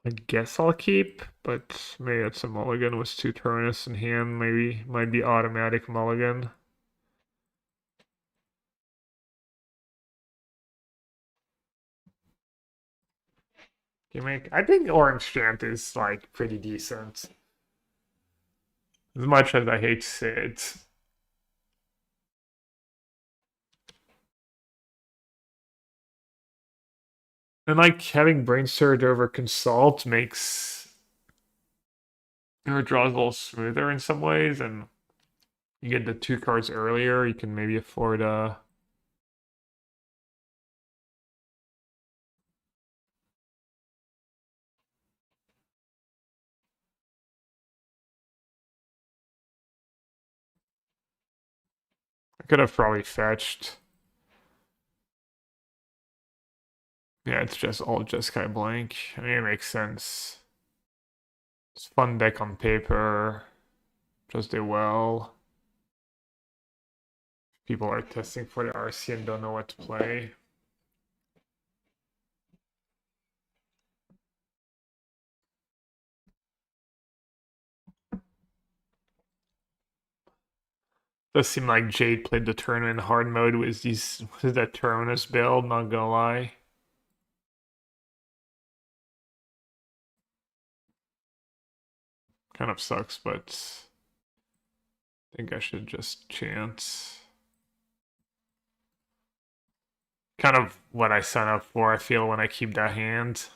[SPEAKER 1] I guess I'll keep, but maybe it's a mulligan with 2 Tyrannus in hand. Maybe might be automatic mulligan. I think Orange Chant is like pretty decent. As much as I hate to say it. And like having Brain Surge over Consult makes your draws a little smoother in some ways, and you get the 2 cards earlier, you can maybe afford I could have probably fetched. Yeah, it's just all Jeskai blank. I mean, it makes sense. It's fun deck on paper. Just did well. People are testing for the RC and don't know what to play. Does seem like Jade played the tournament in hard mode with that Tyrannus build, not gonna lie. Kind of sucks, but I think I should just chance. Kind of what I sign up for, I feel, when I keep that hand.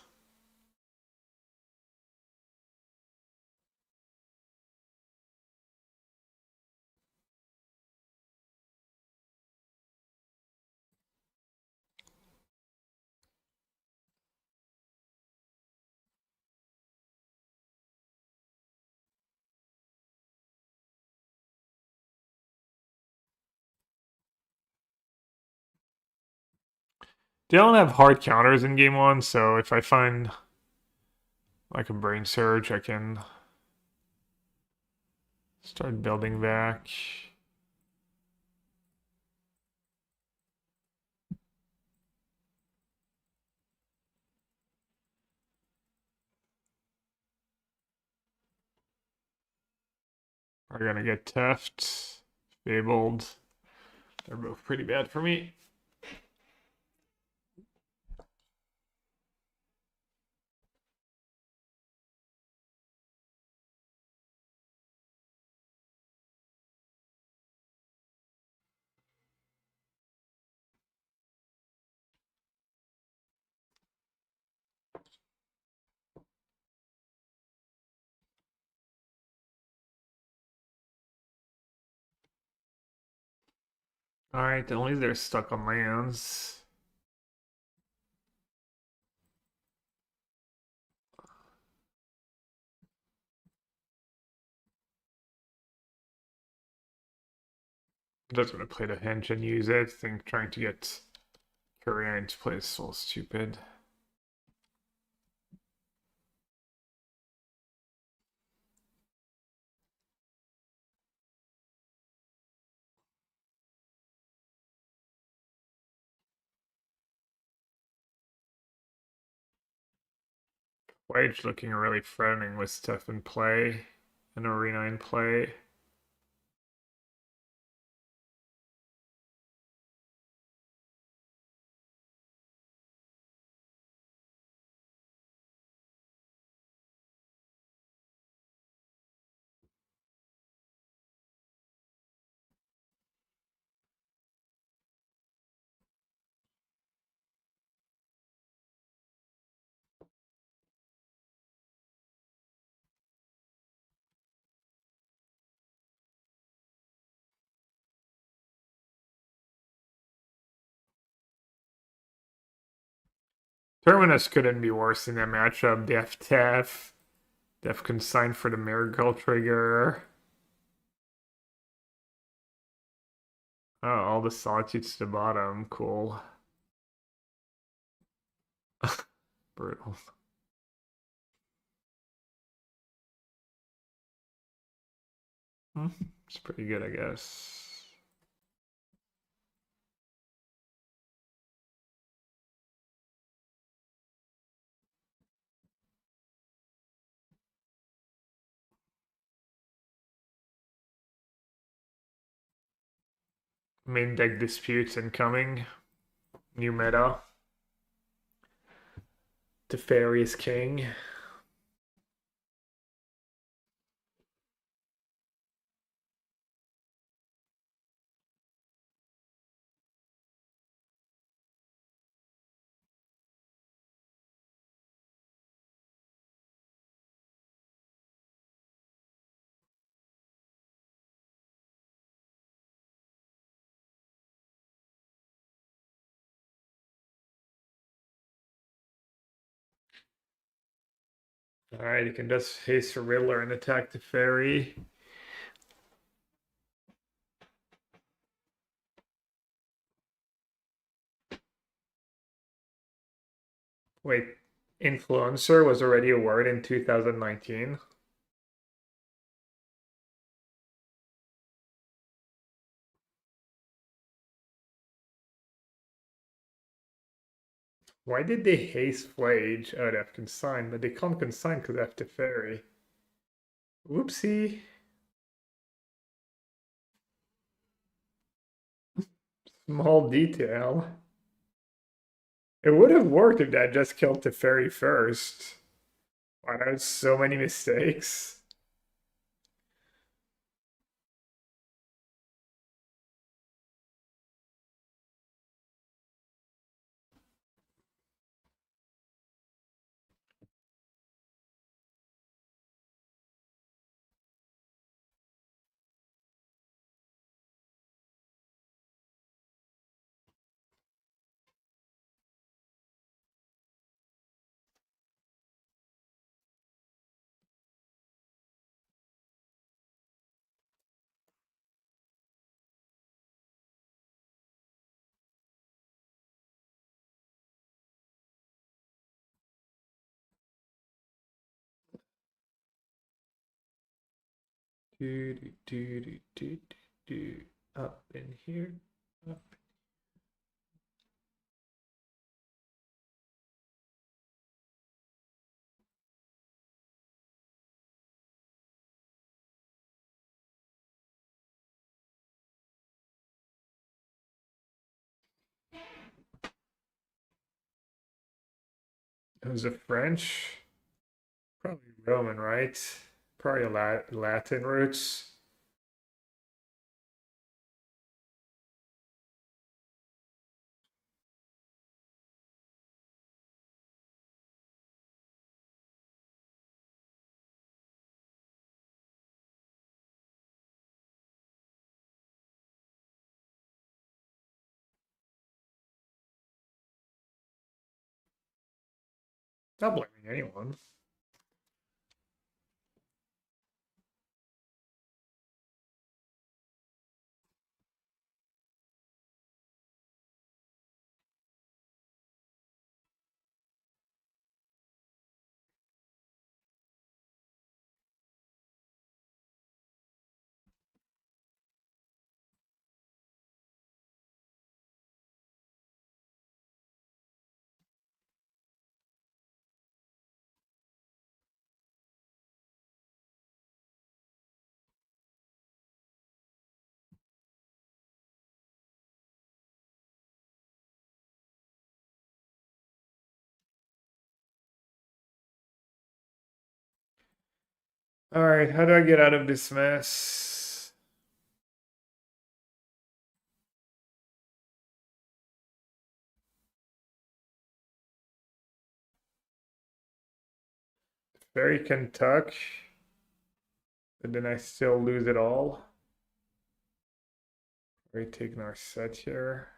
[SPEAKER 1] They don't have hard counters in game one, so if I find like a brain surge, I can start building back. Are gonna get Teft, Fabled. They're both pretty bad for me. Alright, at least they're stuck on lands. I'm just gonna play the Henge and use it. I think trying to get Korean to play is so stupid. Wage looking really threatening with stuff in play, and Arena in play. Terminus couldn't be worse in that matchup. Def Tef. Def consign for the Miracle trigger. Oh, all the solitudes to the bottom. Cool. Brutal. It's pretty good, I guess. Main deck disputes incoming. New meta. Teferi is king. Alright, you can just haste a Riddler and attack Teferi. Wait, influencer was already a word in 2019? Why did they haste Flage? Oh, they have consign, but they can't consign because they have Teferi. Whoopsie. Small detail. It would have worked if that just killed Teferi first. Wow, that was so many mistakes. Do, do, do, do, do, do. Up in here. Up. It was a French, probably Roman, right? Probably Latin roots. Not blaming anyone. All right, how do I get out of this mess? Fairy can tuck, but then I still lose it all. We're taking our set here.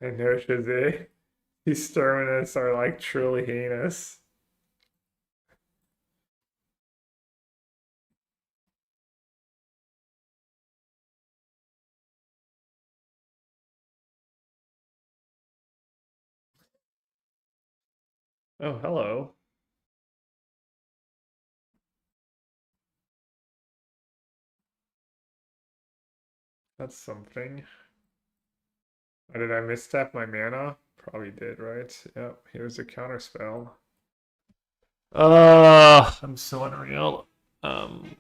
[SPEAKER 1] I know Shazay. These Terminus are like truly heinous. Oh, hello. That's something. Oh, did I misstep my mana? Probably did, right? Yep, here's a counter spell. I'm so unreal. Um,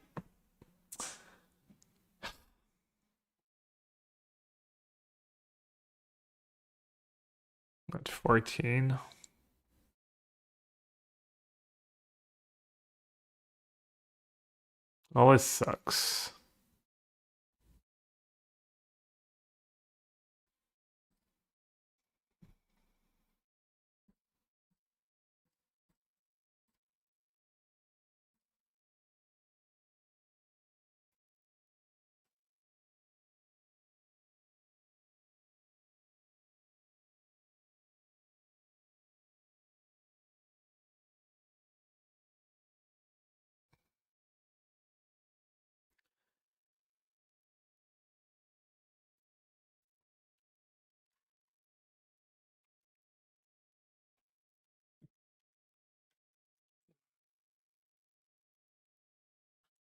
[SPEAKER 1] at 14. Oh, this sucks.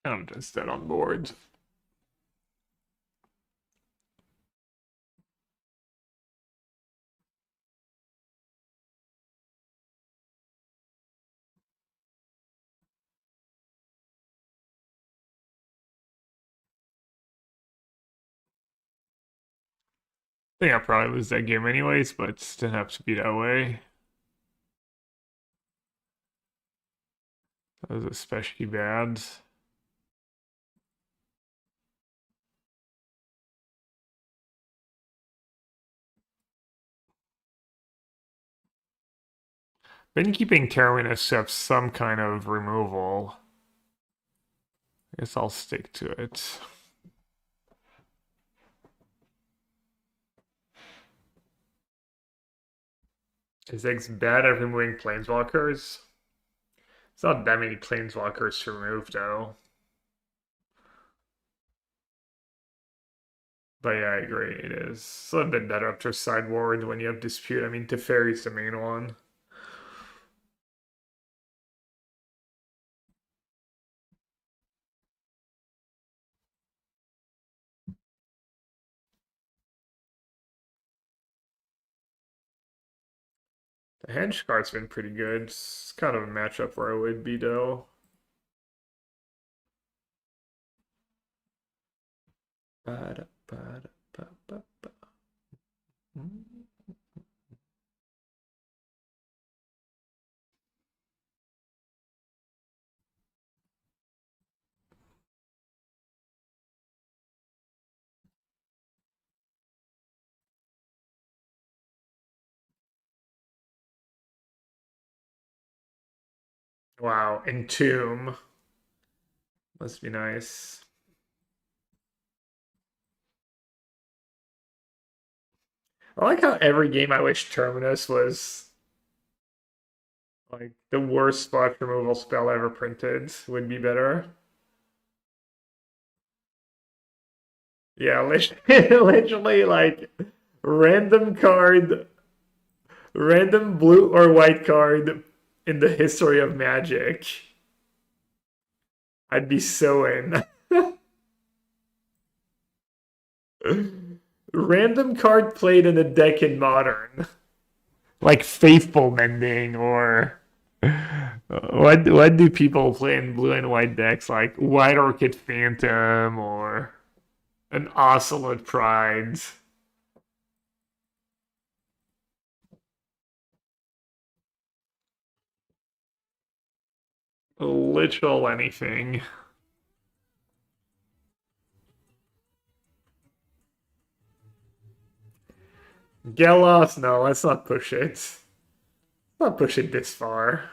[SPEAKER 1] I'm just dead on board. I think I'll probably lose that game anyways, but it didn't have to be that way. That was especially bad. Been keeping Terminus have some kind of removal. I guess I'll stick to it. Is X bad at removing planeswalkers? It's not that many planeswalkers to remove though. But yeah, I agree. It is. It's a little bit better after sideboard when you have dispute. I mean, Teferi's the main one. The hedge card's been pretty good. It's kind of a matchup where I would be though. Ba-da, ba-da, ba-ba-ba. Wow, Entomb. Must be nice. I like how every game I wish Terminus was like the worst spot removal spell ever printed would be better. Yeah, literally like random card, random blue or white card in the history of Magic. I'd be so in. Random card played in a deck in Modern, like Faithful Mending or what do people play in blue and white decks like White Orchid Phantom or an Ocelot Pride? Literal anything. Gelos, no, let's not push it. Let's not push it this far.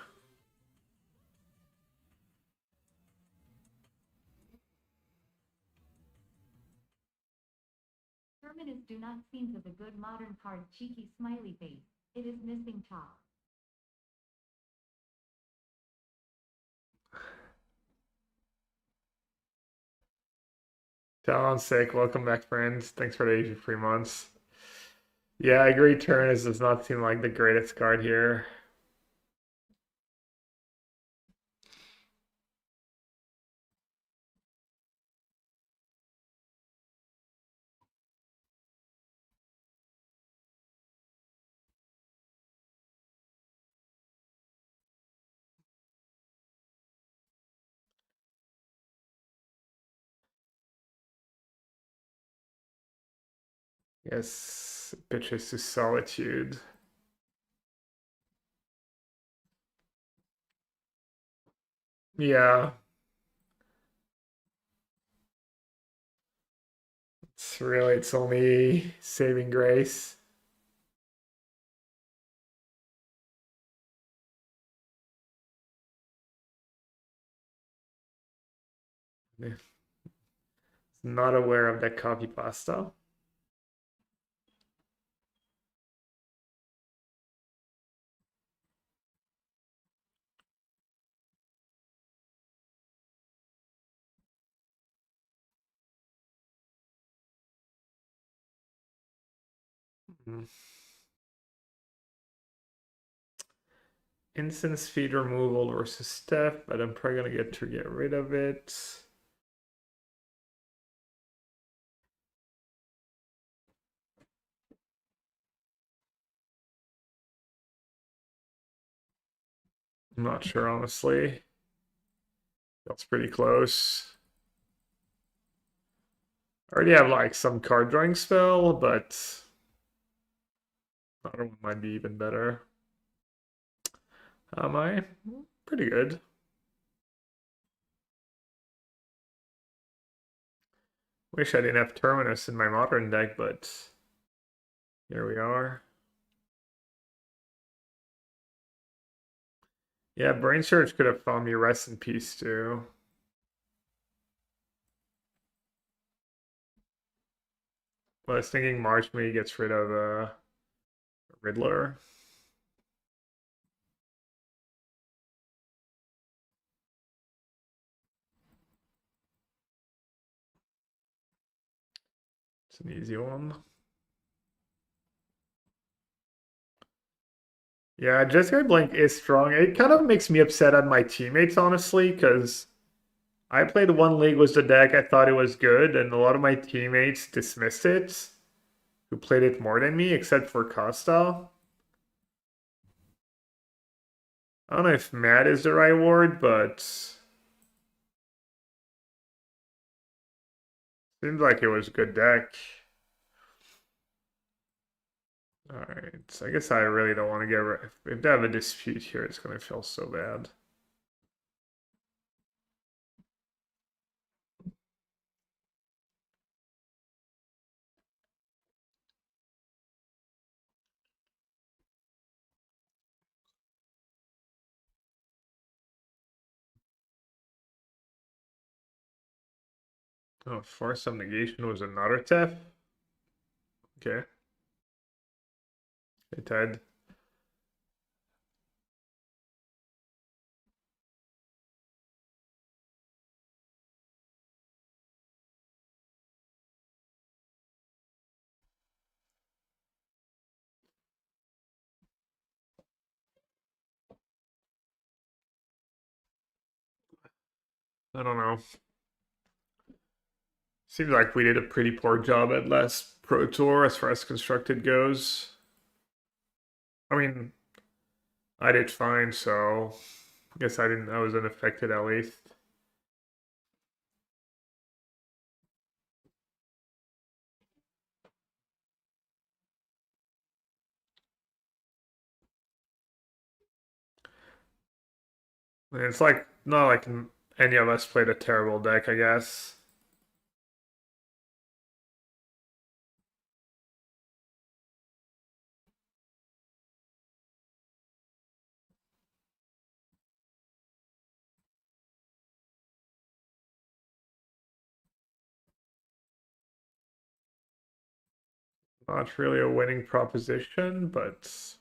[SPEAKER 2] Terminus do not seem of a good modern card cheeky smiley face. It is missing top.
[SPEAKER 1] Talon's sick. Welcome back, friends. Thanks for the 83 months. Yeah, I agree. Turnus does not seem like the greatest card here. Yes, Pitches to Solitude. Yeah, it's only saving grace. Not aware of that copy pasta. Mm. Instance feed removal versus step, but I'm probably gonna get to get rid of it. I'm not sure, honestly. That's pretty close. I already have like some card drawing spell, but another one might be even better. Am I? Pretty good. Wish I didn't have Terminus in my modern deck, but here we are. Yeah, Brain Surge could have found me Rest in Peace too. But I was thinking March maybe gets rid of Riddler. It's an easy one. Yeah, Jeskai Blank is strong. It kind of makes me upset at my teammates, honestly, because I played one league with the deck. I thought it was good, and a lot of my teammates dismissed it, who played it more than me, except for Costa. I don't know if mad is the right word, but seems like it was a good deck. Alright, so I guess I really don't want to get... If they have a dispute here, it's going to feel so bad. Oh, Force of Negation was another TEF? Okay. Hey, Ted. I don't know. Seems like we did a pretty poor job at last Pro Tour as far as constructed goes. I mean, I did fine, so I guess I was unaffected at least. And it's like, not like any of us played a terrible deck, I guess. Not really a winning proposition, but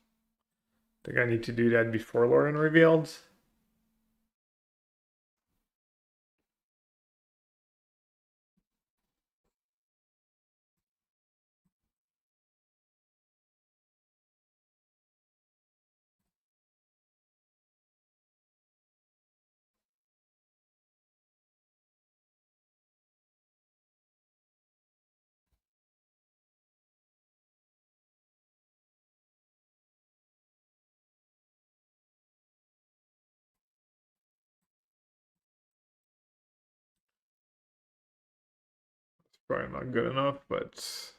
[SPEAKER 1] I think I need to do that before Lauren revealed. Probably not good enough, but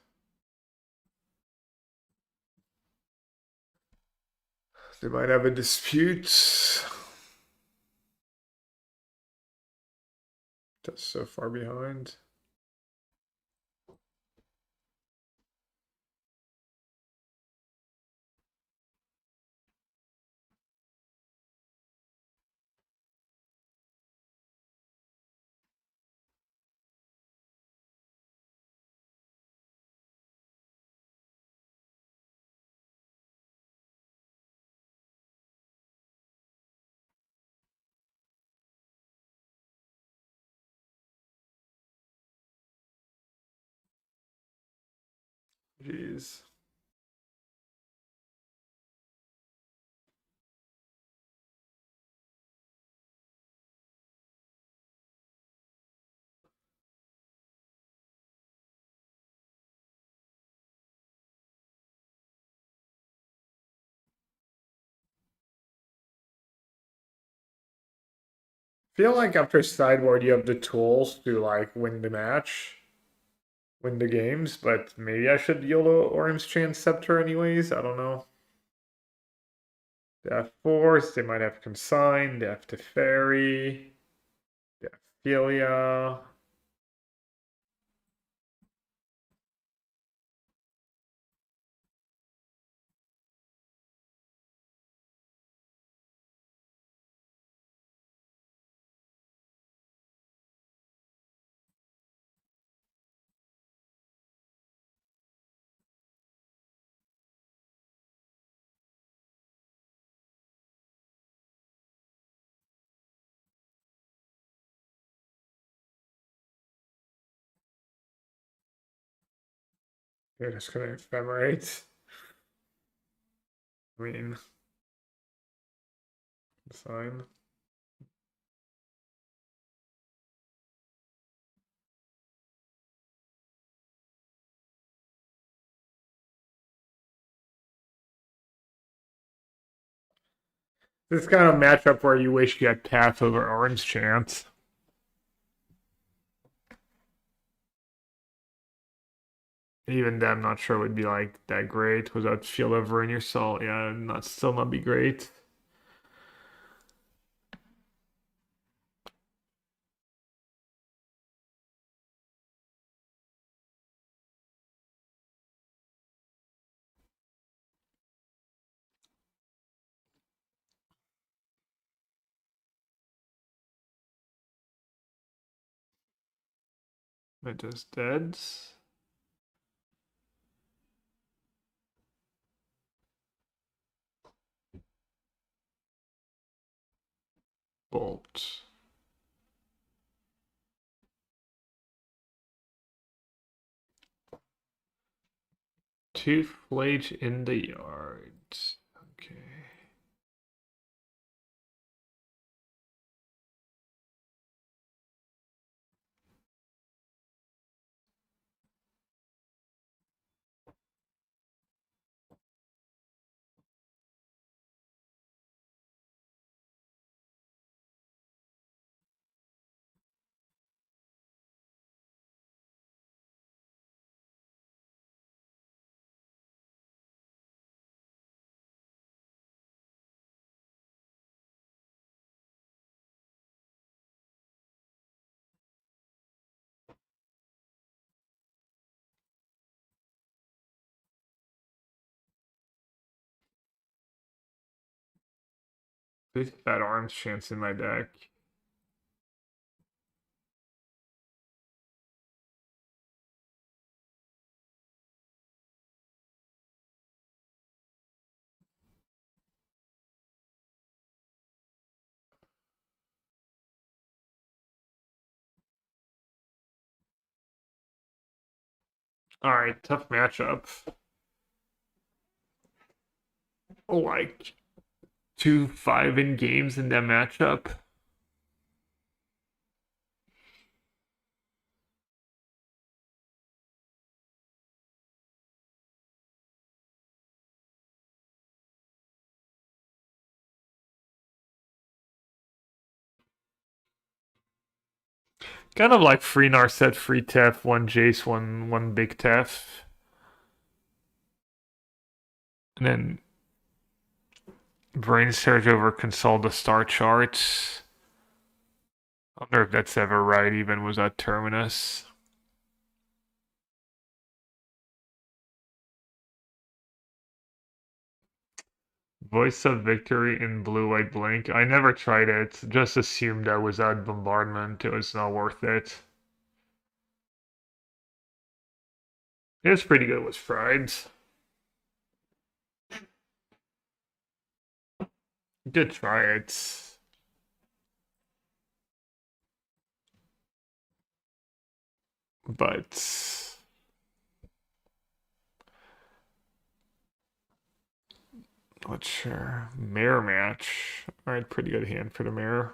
[SPEAKER 1] they might have a dispute. Just so far behind. Jeez. Feel like after sideboard you have the tools to like win the match, win the games, but maybe I should YOLO Orim's Chance Scepter anyways. I don't know. They have Force, they might have Consign, they have Teferi, they have Philia. You're just gonna ephemerate. I mean, it's fine. This kind of matchup where you wish you had path over orange chance. Even then, I'm not sure it would be like that great without field over in your salt. Yeah, not still not be great. It just dead. Bolt. Two flage in the yard. Okay. Big fat orange chance in my deck. Alright, tough matchup. Oh, like 2-5 in games in that matchup. Kind of like free Narset, free Tef, one Jace, one big Tef. And then Brain Surge over Console the star charts. I wonder if that's ever right, even was that Terminus. Voice of Victory in Blue White Blink. I never tried it. Just assumed that was at Bombardment. It was not worth it. It was pretty good with Fried. Did try it. But not sure. Mirror match. Alright, pretty good hand for the mirror.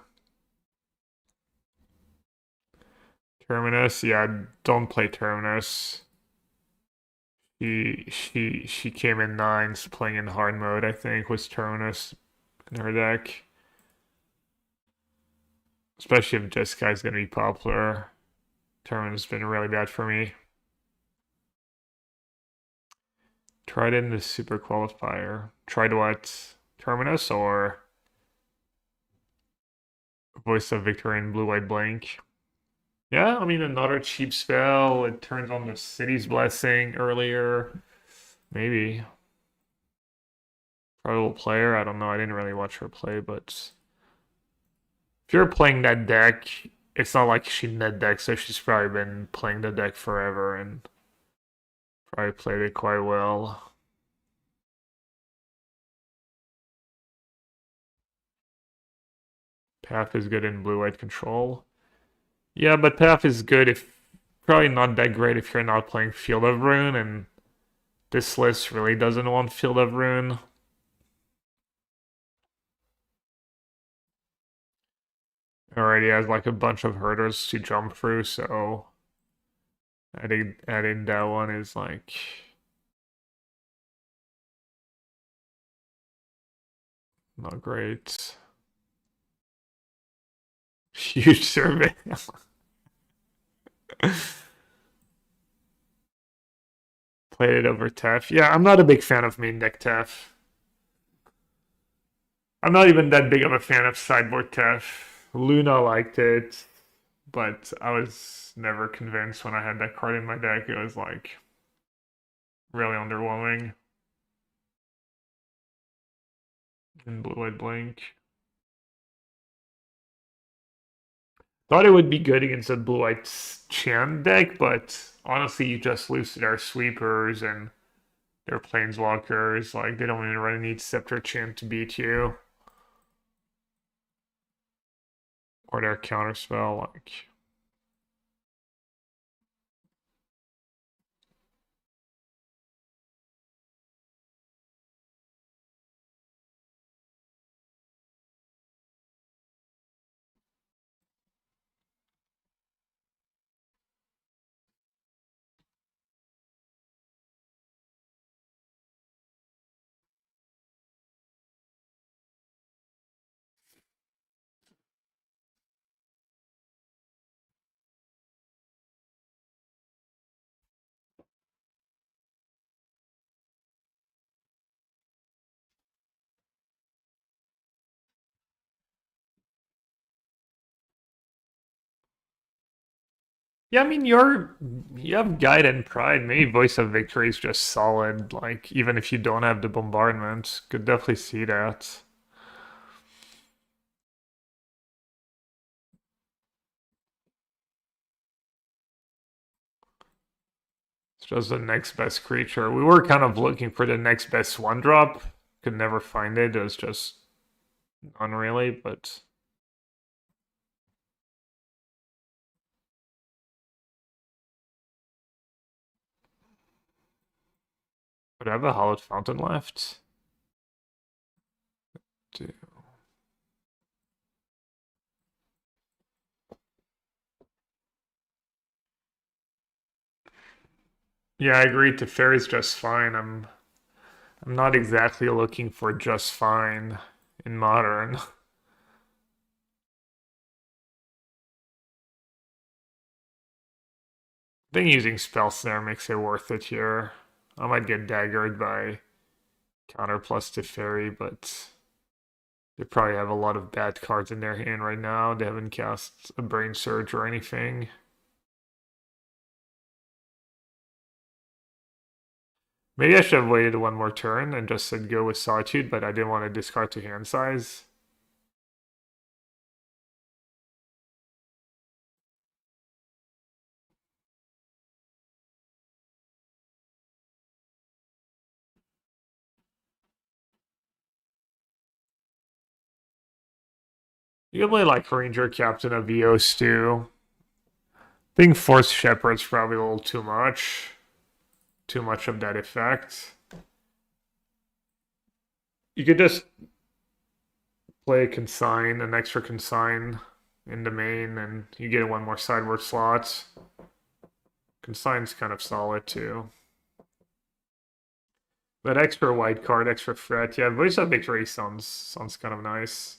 [SPEAKER 1] Terminus, yeah, don't play Terminus. She came in nines playing in hard mode, I think, was Terminus in her deck. Especially if Jeskai gonna be popular. Terminus has been really bad for me. Tried it in the super qualifier. Tried what? Terminus or Voice of Victory in Blue White Blank? Yeah, I mean another cheap spell. It turns on the City's Blessing earlier. Maybe. Probable player. I don't know. I didn't really watch her play, but if you're playing that deck, it's not like she net deck, so she's probably been playing the deck forever and probably played it quite well. Path is good in blue-white control. Yeah, but Path is good if probably not that great if you're not playing Field of Rune, and This list really doesn't want Field of Ruin. Already has like a bunch of hurdles to jump through, so adding that one is like not great. Huge survey. Played it over Tef. Yeah, I'm not a big fan of main deck Tef. I'm not even that big of a fan of sideboard Tef. Luna liked it, but I was never convinced when I had that card in my deck. It was like really underwhelming. In Blue-White Blink. Thought it would be good against a Blue-White Chan deck, but honestly, you just lose to their sweepers and their planeswalkers. Like, they don't even really need Scepter Chan to beat you. Or their counterspell, like. Yeah, I mean, you have Guide and Pride. Maybe Voice of Victory is just solid. Like, even if you don't have the bombardment, could definitely see that. It's just the next best creature. We were kind of looking for the next best one drop. Could never find it. It was just unreally, but would I have a Hallowed Fountain left? Do- Yeah, I agree. Teferi's just fine. I'm not exactly looking for just fine in modern. I think using Spell Snare makes it worth it here. I might get daggered by Counter plus Teferi, but they probably have a lot of bad cards in their hand right now. They haven't cast a Brain Surge or anything. Maybe I should have waited one more turn and just said go with Solitude, but I didn't want to discard to hand size. You can play like Ranger Captain of Eos too. I think Force Shepherd's probably a little too much. Too much of that effect. You could just play a consign, an extra consign in the main, and you get one more sideboard slot. Consign's kind of solid too. That extra white card, extra threat. Yeah, Voice of Victory sounds kind of nice.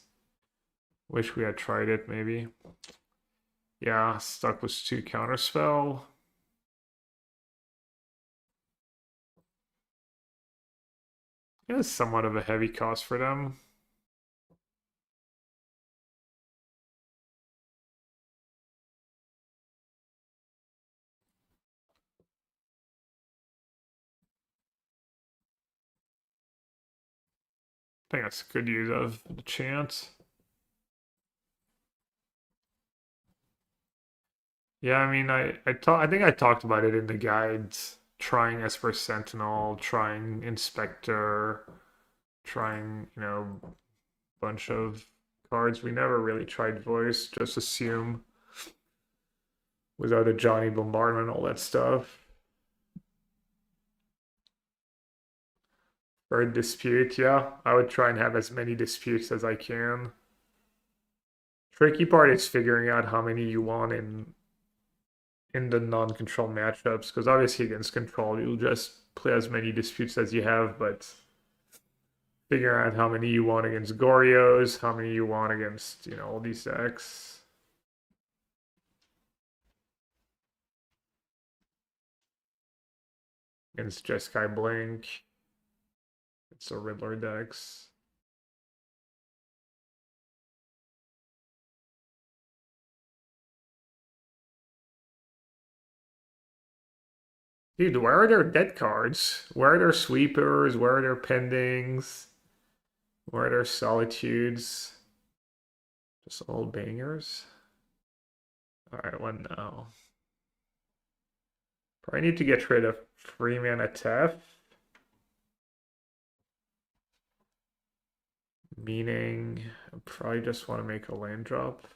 [SPEAKER 1] Wish we had tried it maybe. Yeah, stuck with 2 counterspell. It is somewhat of a heavy cost for them. I think that's a good use of the chance. Yeah, I mean, I think I talked about it in the guides. Trying Esper Sentinel, trying Inspector, trying, bunch of cards. We never really tried Voice, just assume without a Johnny Bombardment, all that stuff. For a dispute, yeah. I would try and have as many disputes as I can. Tricky part is figuring out how many you want in the non-control matchups, because obviously against control you'll just play as many disputes as you have, but figuring out how many you want against Gorios, how many you want against, you know, all these decks. Against Jeskai Blink. It's a Riddler decks. Dude, where are their dead cards? Where are their sweepers? Where are their pendings? Where are their solitudes? Just all bangers. Alright, what now? Probably need to get rid of free mana Tef. Meaning, I probably just want to make a land drop.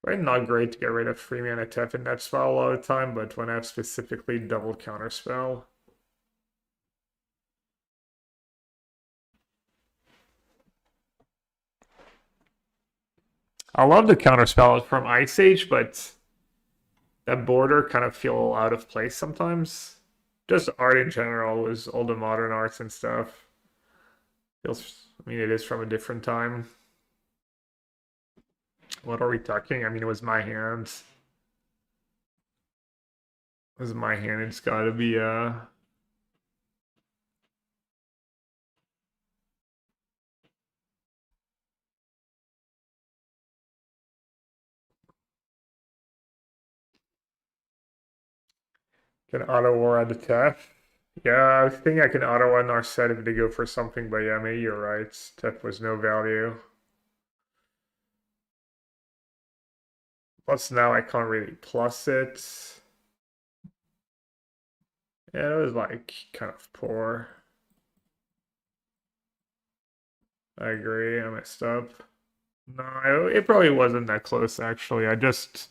[SPEAKER 1] Right, not great to get rid of free mana Tef in that spell a lot of the time, but when I have specifically double counterspell. I love the counterspell from Ice Age, but that border kind of feel out of place sometimes. Just art in general is all the modern arts and stuff. Feels, I mean, it is from a different time. What are we talking? I mean, it was my hand. It was my hand. It's got to be can auto war at the Tef. Yeah, I was thinking I can auto on our set if they go for something, but yeah, maybe you're right. Tef was no value. Plus now I can't really plus it. Yeah, it was like kind of poor. I agree, I messed up. No, it probably wasn't that close actually. I just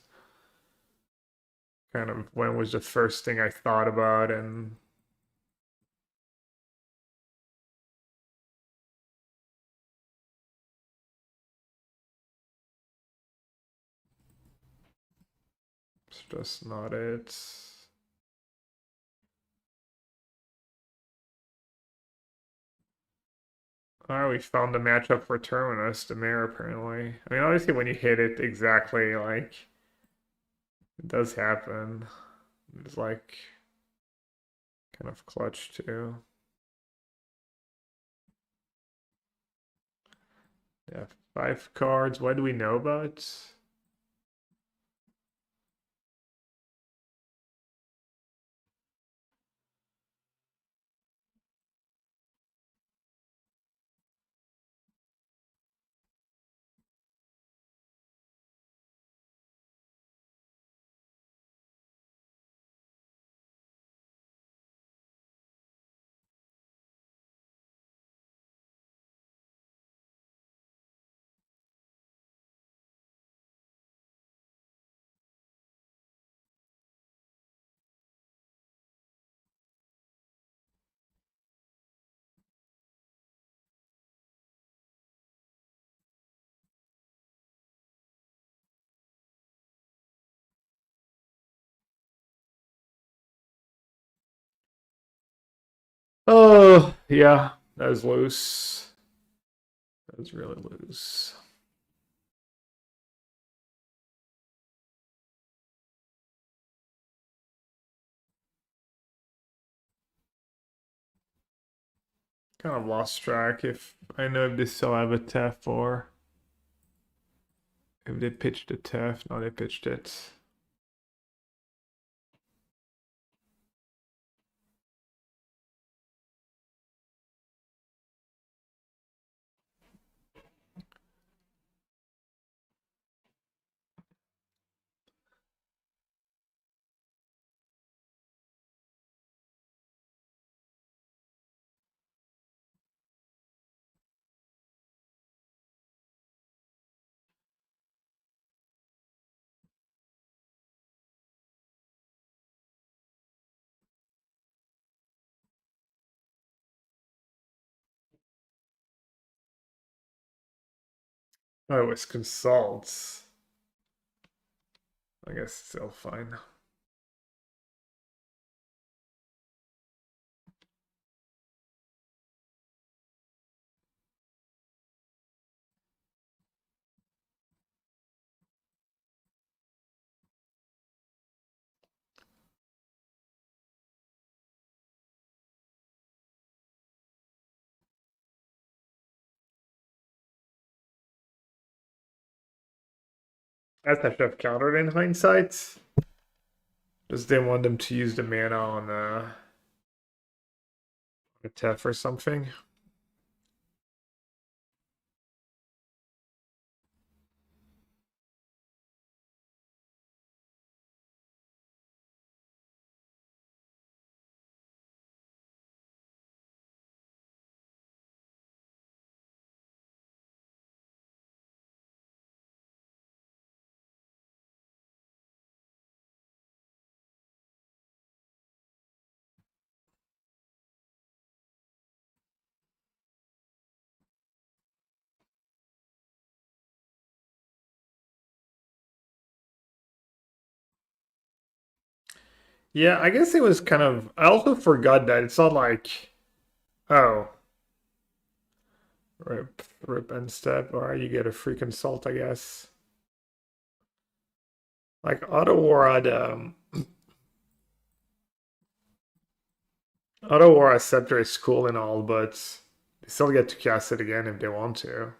[SPEAKER 1] kind of when was the first thing I thought about and it's just not it. Oh, we found the matchup for Terminus, the Mare apparently. I mean, obviously when you hit it exactly, like, it does happen. It's like, kind of clutch too. Yeah, 5 cards. What do we know about? Oh, yeah, that was loose. That was really loose. Kind of lost track if I know if they still have a TEF or if they pitched a TEF. No, they pitched it. Oh, it was consults. I guess still fine. As I should have countered in hindsight. Just didn't want them to use the mana on a Tef or something. Yeah, I guess it was kind of. I also forgot that it's not like, oh, rip end step, or you get a free consult, I guess. Like Auto War had Auto War Scepter is cool and all, but they still get to cast it again if they want to.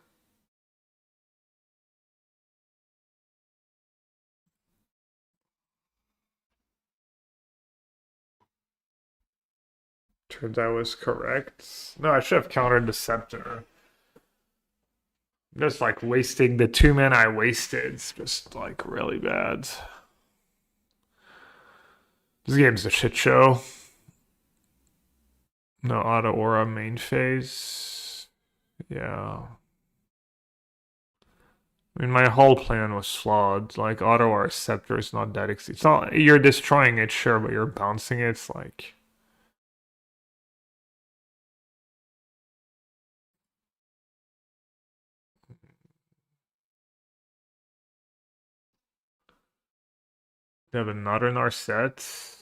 [SPEAKER 1] Turns out I was correct. No, I should have countered the Scepter. Just like wasting the 2 mana I wasted. It's just like really bad. This game's a shit show. No auto aura main phase. Yeah. I mean, my whole plan was flawed. Like, auto aura scepter is not that It's not, you're destroying it, sure, but you're bouncing it. It's like. They have another Narset.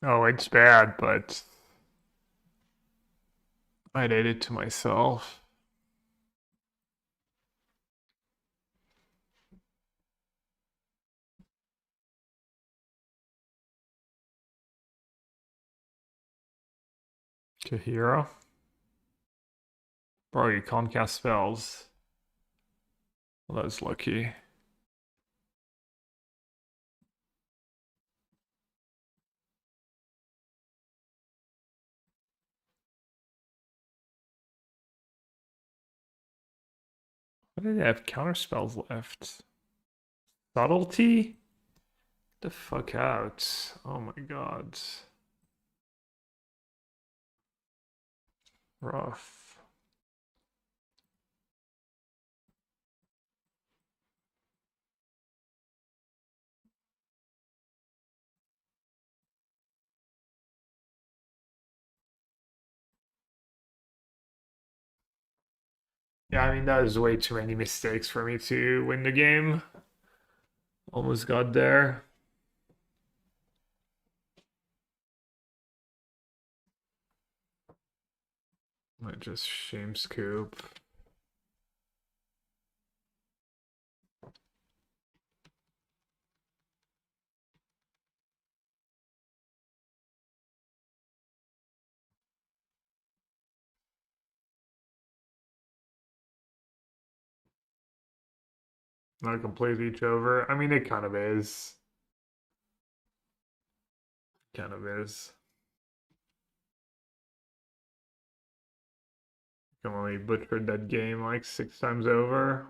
[SPEAKER 1] Oh, it's bad, but I did it to myself. Kahira? Bro, you can't cast spells. Well, that's lucky. What did they have counter spells left? Subtlety? The fuck out. Oh my god. Rough. Yeah, I mean, that was way too many mistakes for me to win the game. Almost got there. I just shame scoop. not completely each over. I mean, it kind of is. Kind of is. Only butchered that game like 6 times over.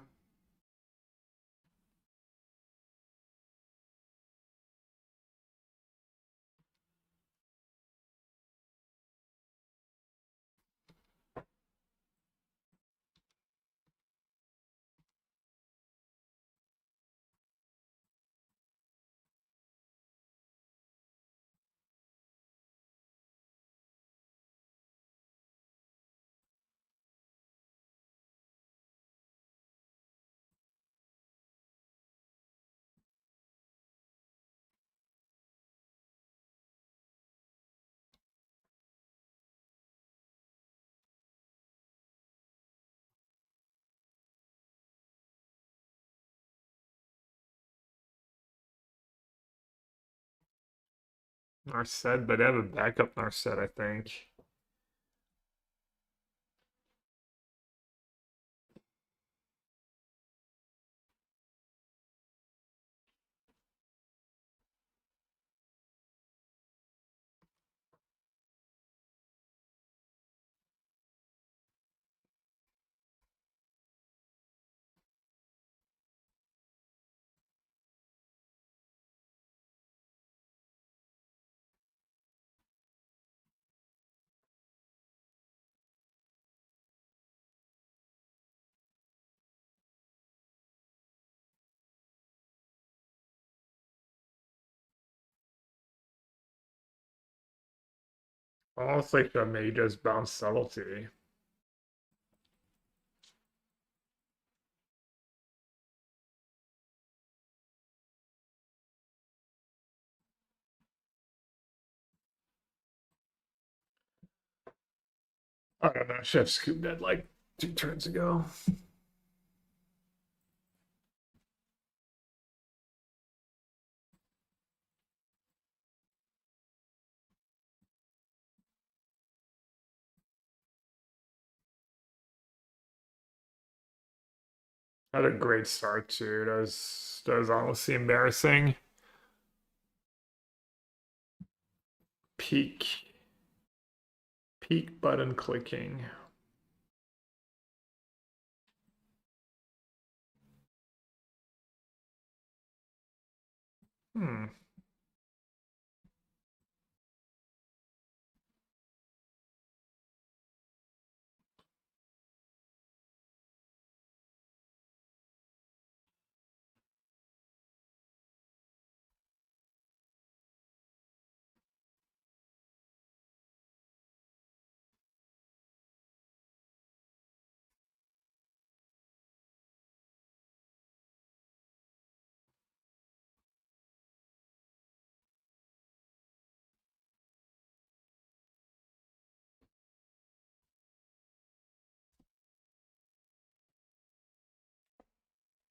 [SPEAKER 1] Narset, but I have a backup Narset, I think. Honestly, should maybe just bounce subtlety. I don't know. Should have scooped that like 2 turns ago. Had a great start too. That was honestly embarrassing. Peak button clicking. Hmm.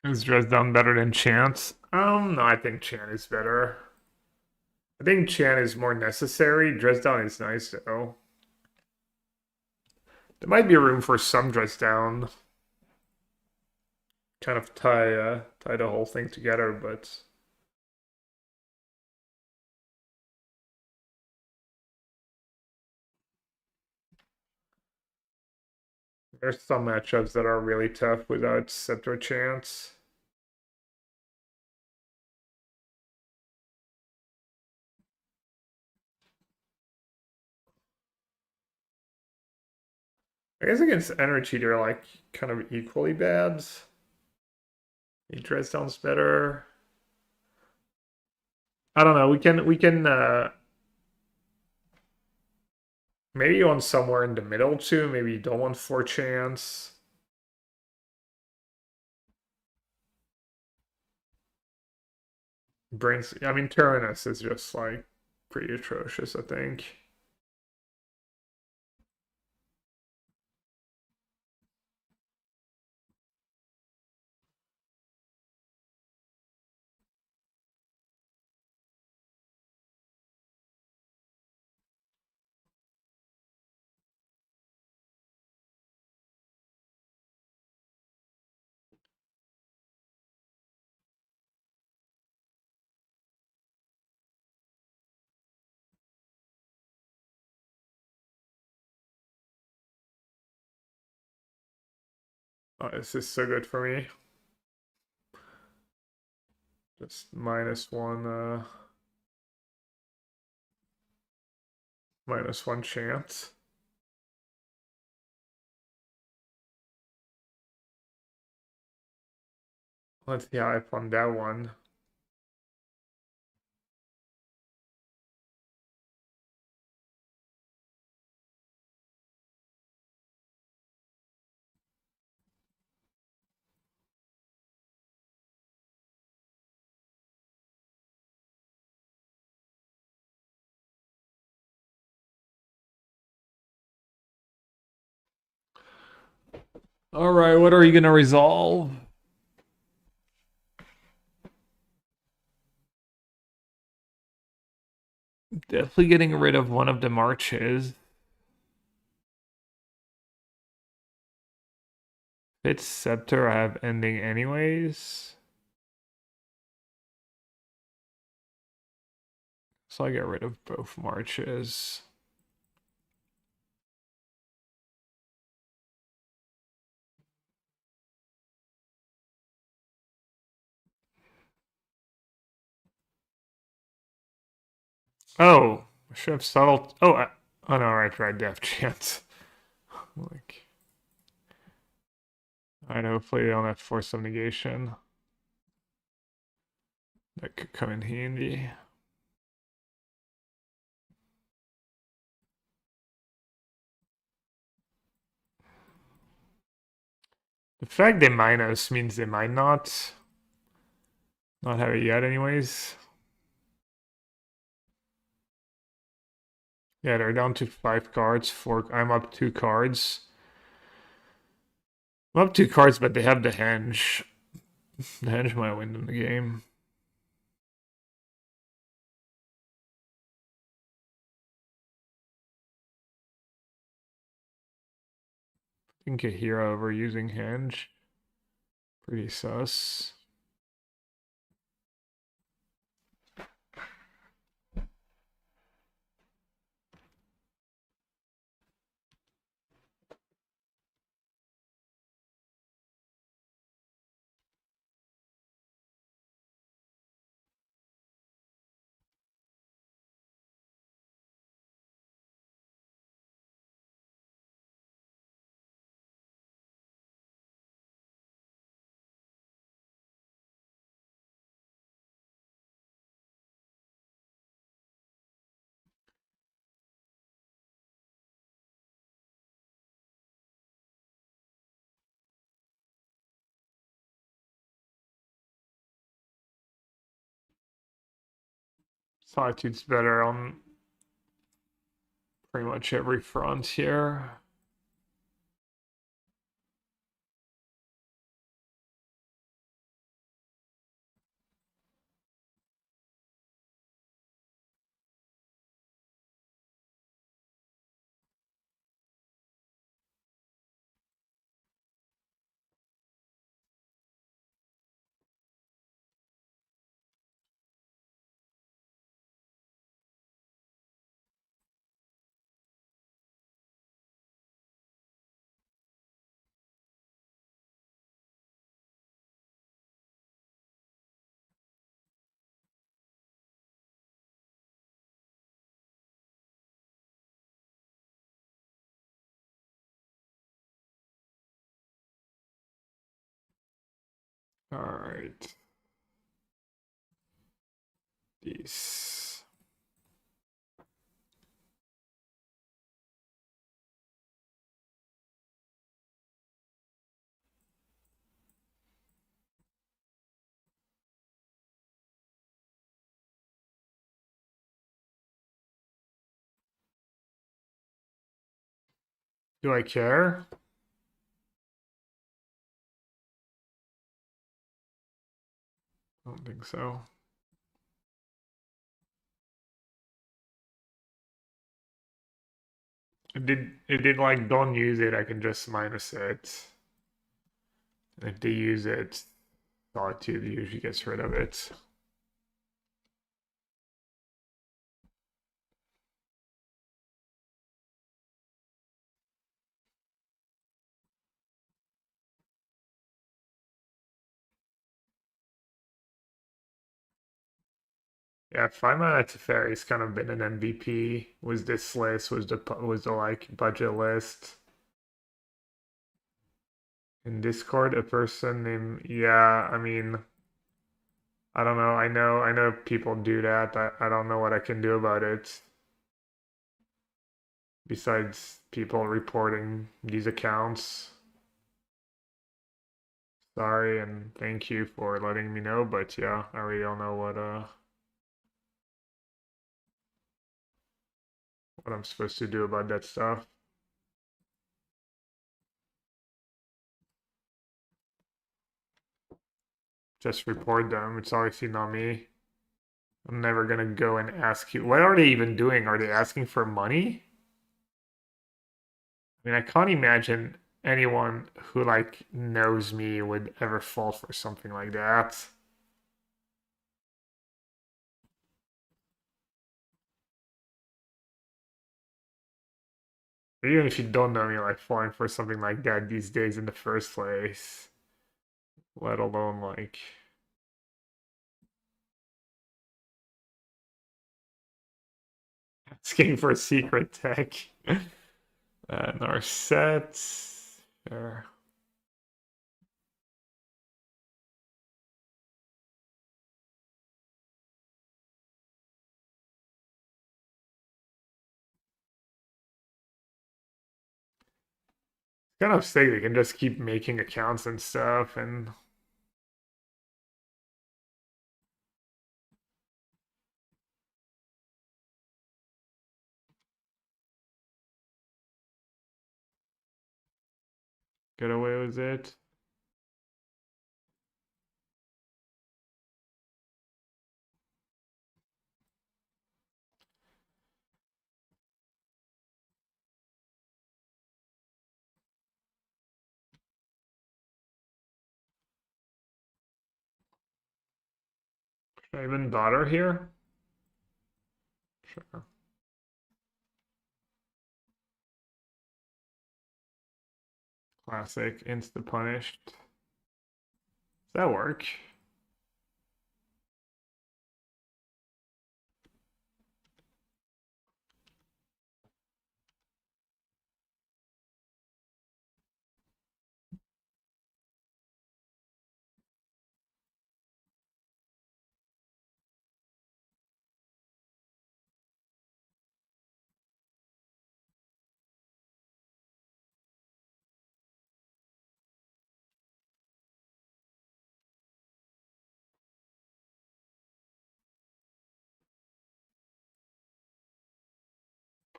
[SPEAKER 1] Is Dress Down better than Chance? No, I think Chan is better. I think Chan is more necessary. Dress Down is nice though. There might be room for some Dress Down. Kind of tie the whole thing together, but there's some matchups that are really tough without Scepter Chance. I guess against Energy they're like kind of equally bad. Dress Down's better. I don't know. We can maybe you want somewhere in the middle too. Maybe you don't want 4 chance. Brains. I mean, Tyrannus is just like pretty atrocious. I think. Oh, this is so good for me. Just -1 chance. Let's see hype on that one. All right, what are you gonna resolve? Definitely getting rid of one of the marches. Fitz Scepter I have ending anyways. So I get rid of both marches. Oh, I should have subtle. Oh no, right, death chance. Like, I'd hopefully on that force of negation. That could come in handy. The fact they minus means they might not have it yet anyways. Yeah, they're down to 5 cards. I'm up 2 cards. I'm up 2 cards, but they have the henge. The henge might win them the game. I think a hero over using henge. Pretty sus. Solitude's better on pretty much every front here. All right. These. Do I care? I don't think so. It did like don't use it, I can just minus it. And if they use it, Solitude usually gets rid of it. Yeah, Five Nights at Freddy's kind of been an MVP. Was this list? Was the like budget list in Discord? A person named yeah. I mean, I don't know. I know people do that. I don't know what I can do about it. Besides people reporting these accounts. Sorry and thank you for letting me know, but yeah, I really don't know what I'm supposed to do about that stuff. Just report them. It's obviously not me. I'm never gonna go and ask you. What are they even doing? Are they asking for money? I mean, I can't imagine anyone who like knows me would ever fall for something like that. Even if you don't know me, like falling for something like that these days in the first place, let alone like asking for secret tech. Narset. Sure. Kind of sick. They can just keep making accounts and stuff and get away with it. Should I even bother here? Sure. Classic. Insta punished. Does that work?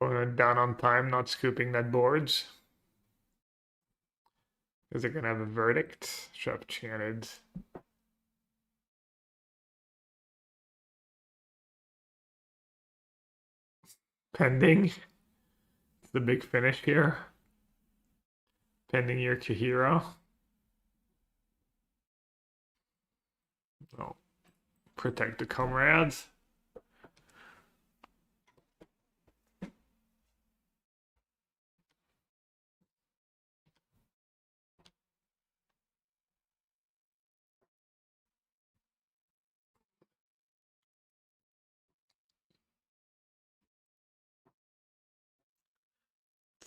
[SPEAKER 1] Opponent down on time, not scooping that boards. Is it gonna have a verdict? Should have chanted. Pending. It's the big finish here. Pending your Chihiro. Oh, protect the comrades.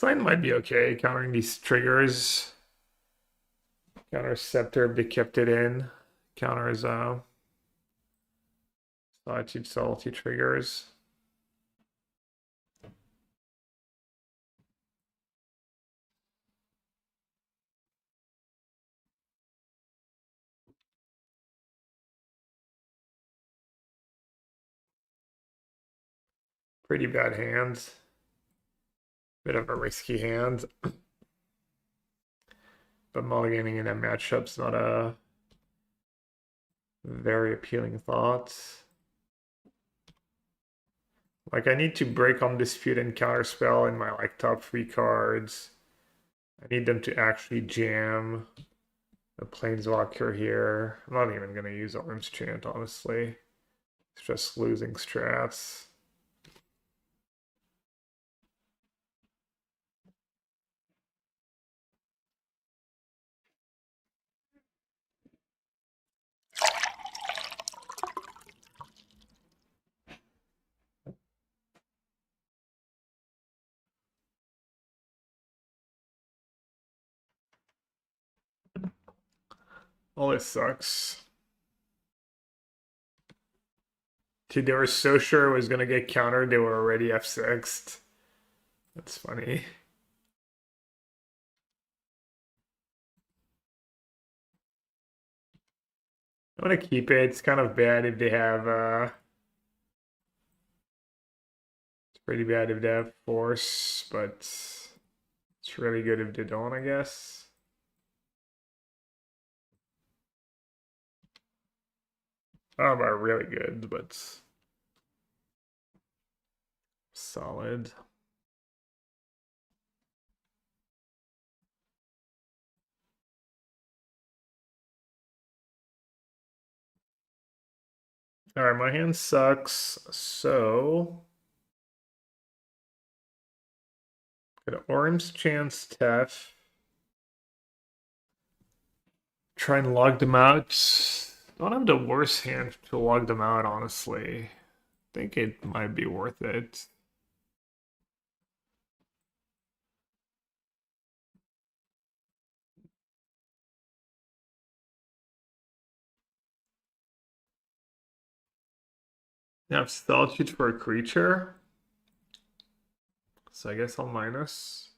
[SPEAKER 1] Sign might be okay, countering these triggers. Counter Scepter if they kept it in. Counters Solitude Salty triggers. Pretty bad hands. Bit of a risky hand. But mulliganing in that matchup's not a very appealing thought. Like I need to break Undisputed and Counterspell in my like top 3 cards. I need them to actually jam a Planeswalker here. I'm not even gonna use Arms Chant, honestly. It's just losing strats. All this sucks. Dude, they were so sure it was gonna get countered, they were already F6'd. That's funny. I want to keep it. It's kind of bad if they have it's pretty bad if they have force, but it's really good if they don't, I guess. I don't know about really good, but solid. All right, my hand sucks, so got Orm's Chance Tef. Try and log them out. Don't have the worst hand to log them out, honestly. Think it might be worth it. I have Solitude for a creature. So I guess I'll minus.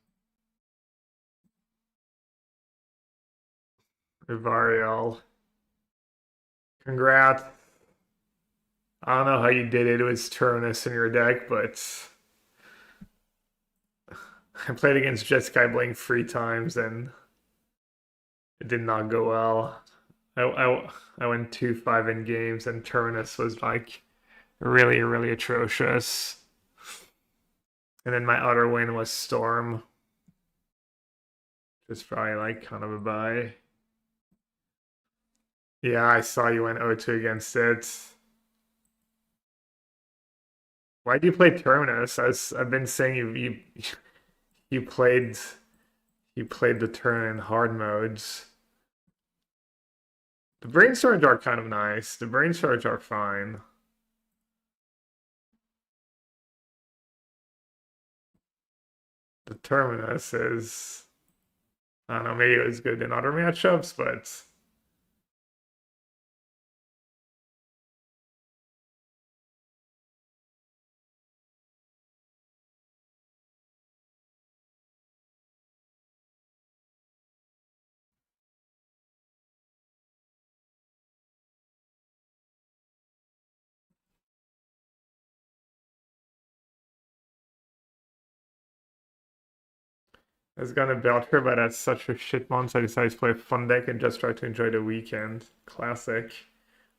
[SPEAKER 1] Rivariel. Congrats. I don't know how you did it with Turnus in your deck, but I played against Jeskai Blink 3 times and it did not go well. I went 2-5 in games and Turnus was like really, really atrocious. And then my other win was Storm. Just probably like kind of a buy. Yeah, I saw you went 0-2 against it. Why do you play Terminus? I've been saying you played the turn in hard modes. The brainstorms are kind of nice. The brainstorms are fine. The Terminus is, I don't know, maybe it was good in other matchups, but I was gonna belt her, but that's such a shit month. So I decided to play a fun deck and just try to enjoy the weekend. Classic.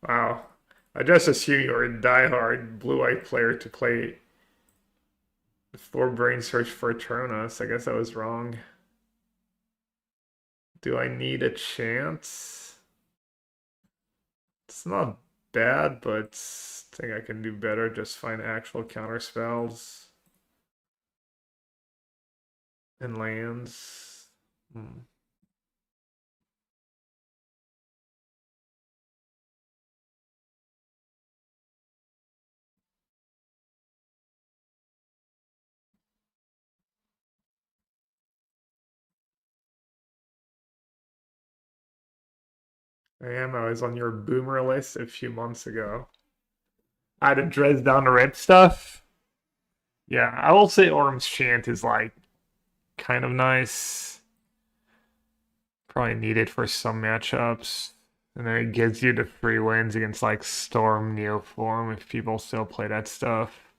[SPEAKER 1] Wow. I just assumed you were a diehard blue-white player to play 4 brain search for Turnus. I guess I was wrong. Do I need a chance? It's not bad, but I think I can do better. Just find actual counter spells and lands. I was on your boomer list a few months ago. I had to dress down the red stuff. Yeah, I will say Orm's Chant is like kind of nice. Probably needed for some matchups. And then it gives you the free wins against like Storm, Neoform if people still play that stuff.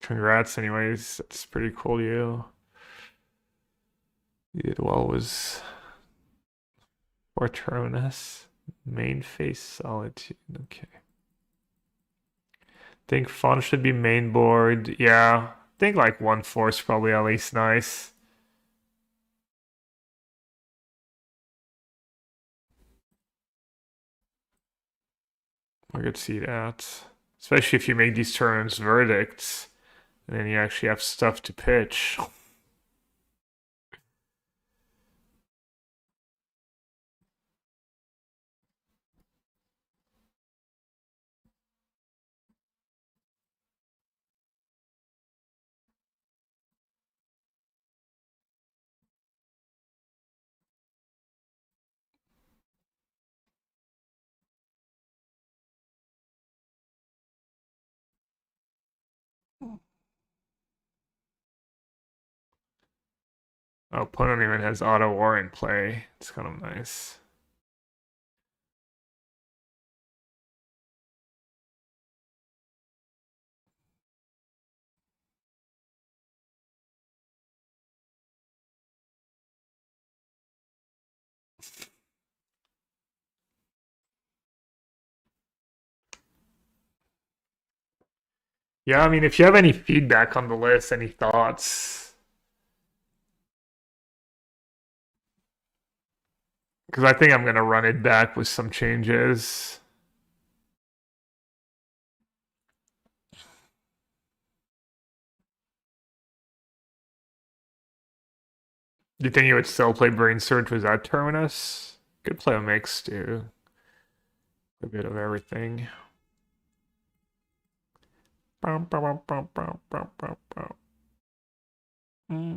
[SPEAKER 1] Congrats, anyways. That's pretty cool, you did well. Was Fortronus. Main face Solitude. Okay. Think fun should be main board. Yeah. Think like 1/4 probably at least nice. I could see that. Especially if you make these turns verdicts. And then you actually have stuff to pitch. Oh, opponent even has auto war in play. It's kind of nice. Yeah, I mean, if you have any feedback on the list, any thoughts? Because I think I'm going to run it back with some changes. Do you think you would still play Brain Surge without Terminus? Could play a mix too. A bit of everything.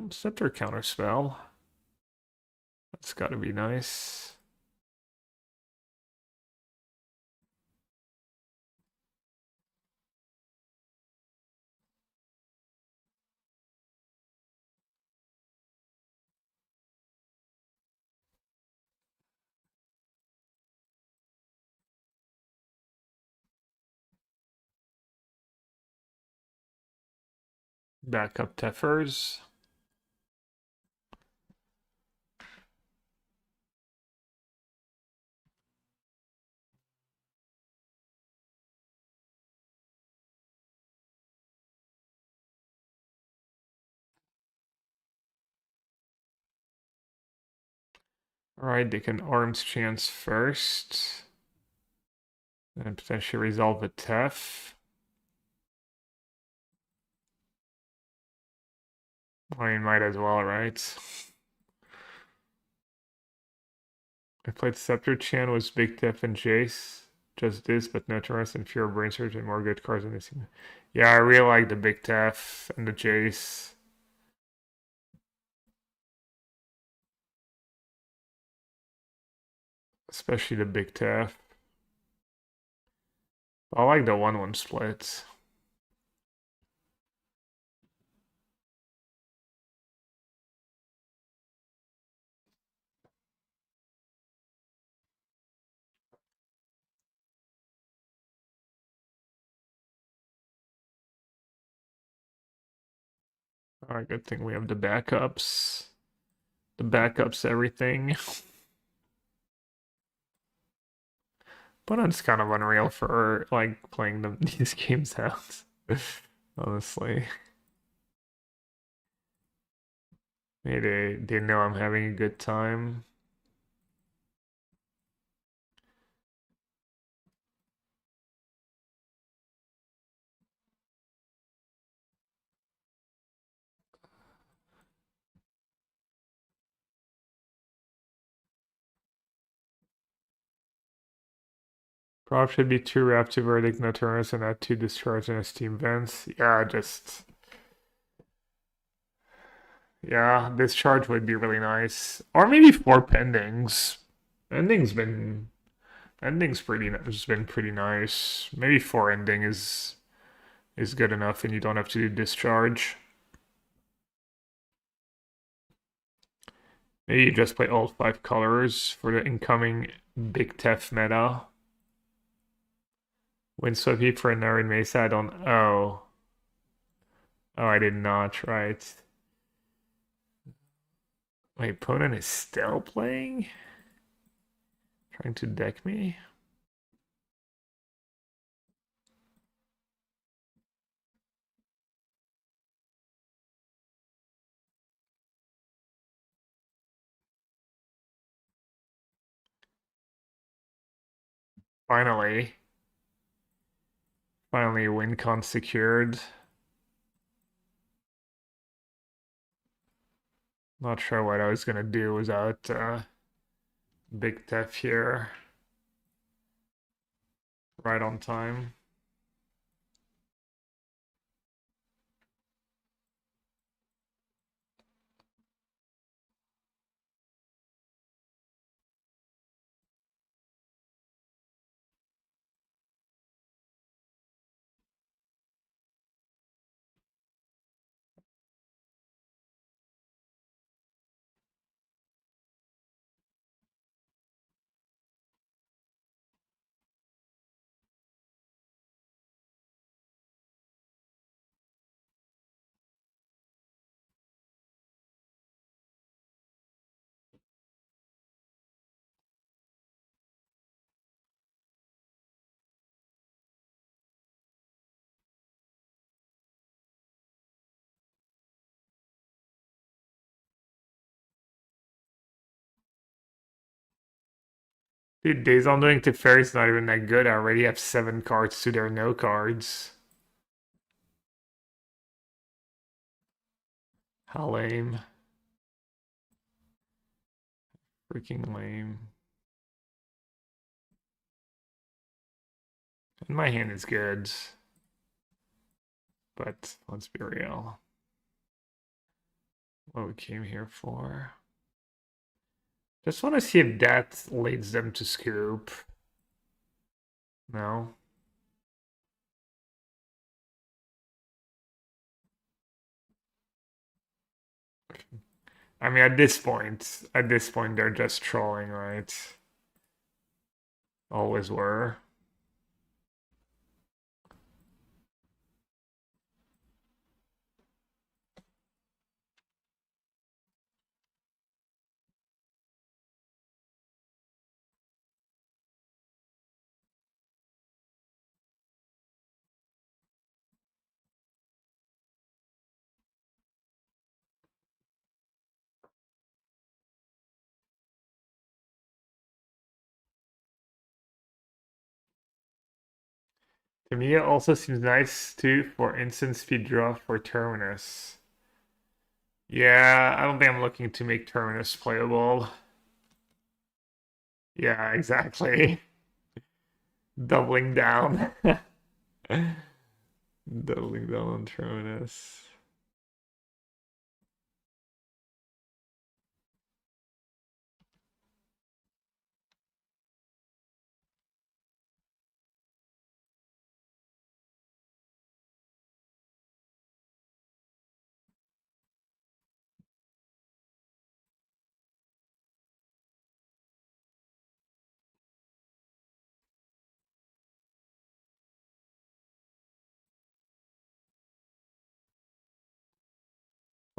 [SPEAKER 1] Scepter counterspell. That's got to be nice. Backup Teffers. Alright, they can Arms Chance first. And potentially resolve a Teff. I mean, might as well, right? I played Scepter Chan was Big Teff and Jace. Just this, but no Taurus and fewer Brain Surge and more good cards in this. Yeah, I really like the Big Teff and the Jace. Especially the Big Teff. I like the 1-1 splits. Alright, good thing we have the backups. The backups, everything. But it's kind of unreal for like playing these games out. Honestly. Maybe they know I'm having a good time. Prop should be 2 Wrap to Verdict Notorious and add 2 Discharge and Steam Vents. Yeah, just. Yeah, Discharge would be really nice. Or maybe 4 Pendings. Ending's been. Ending's pretty. Has been pretty nice. Maybe 4 Ending is good enough and you don't have to do Discharge. Maybe you just play all 5 colors for the incoming Big Tef meta. Win Swippy for Narin Mesa, I don't. Oh. Oh, I did not, right. My opponent is still playing? Trying to deck me? Finally. Finally, win con secured. Not sure what I was gonna do without Big Tef here. Right on time. Dude, Days on doing Teferi's not even that good. I already have 7 cards to their no cards. How lame. Freaking lame. And my hand is good. But let's be real. What we came here for. Just want to see if that leads them to scoop. No. I mean, at this point, they're just trolling, right? Always were. To me, it also seems nice too for instant speed draw for Terminus. Yeah, I don't think I'm looking to make Terminus playable. Yeah, exactly. Doubling down. Doubling down on Terminus.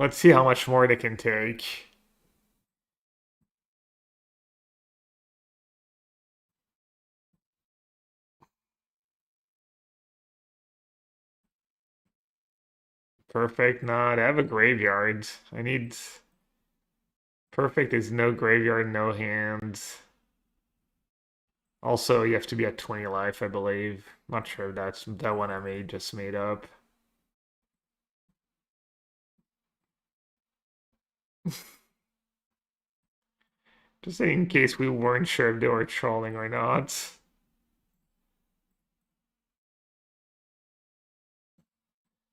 [SPEAKER 1] Let's see how much more they can take. Perfect. Nah, they have a graveyard. I need... Perfect is no graveyard, no hands. Also, you have to be at 20 life, I believe. Not sure if that's that one I just made up. Just in case we weren't sure if they were trolling or not.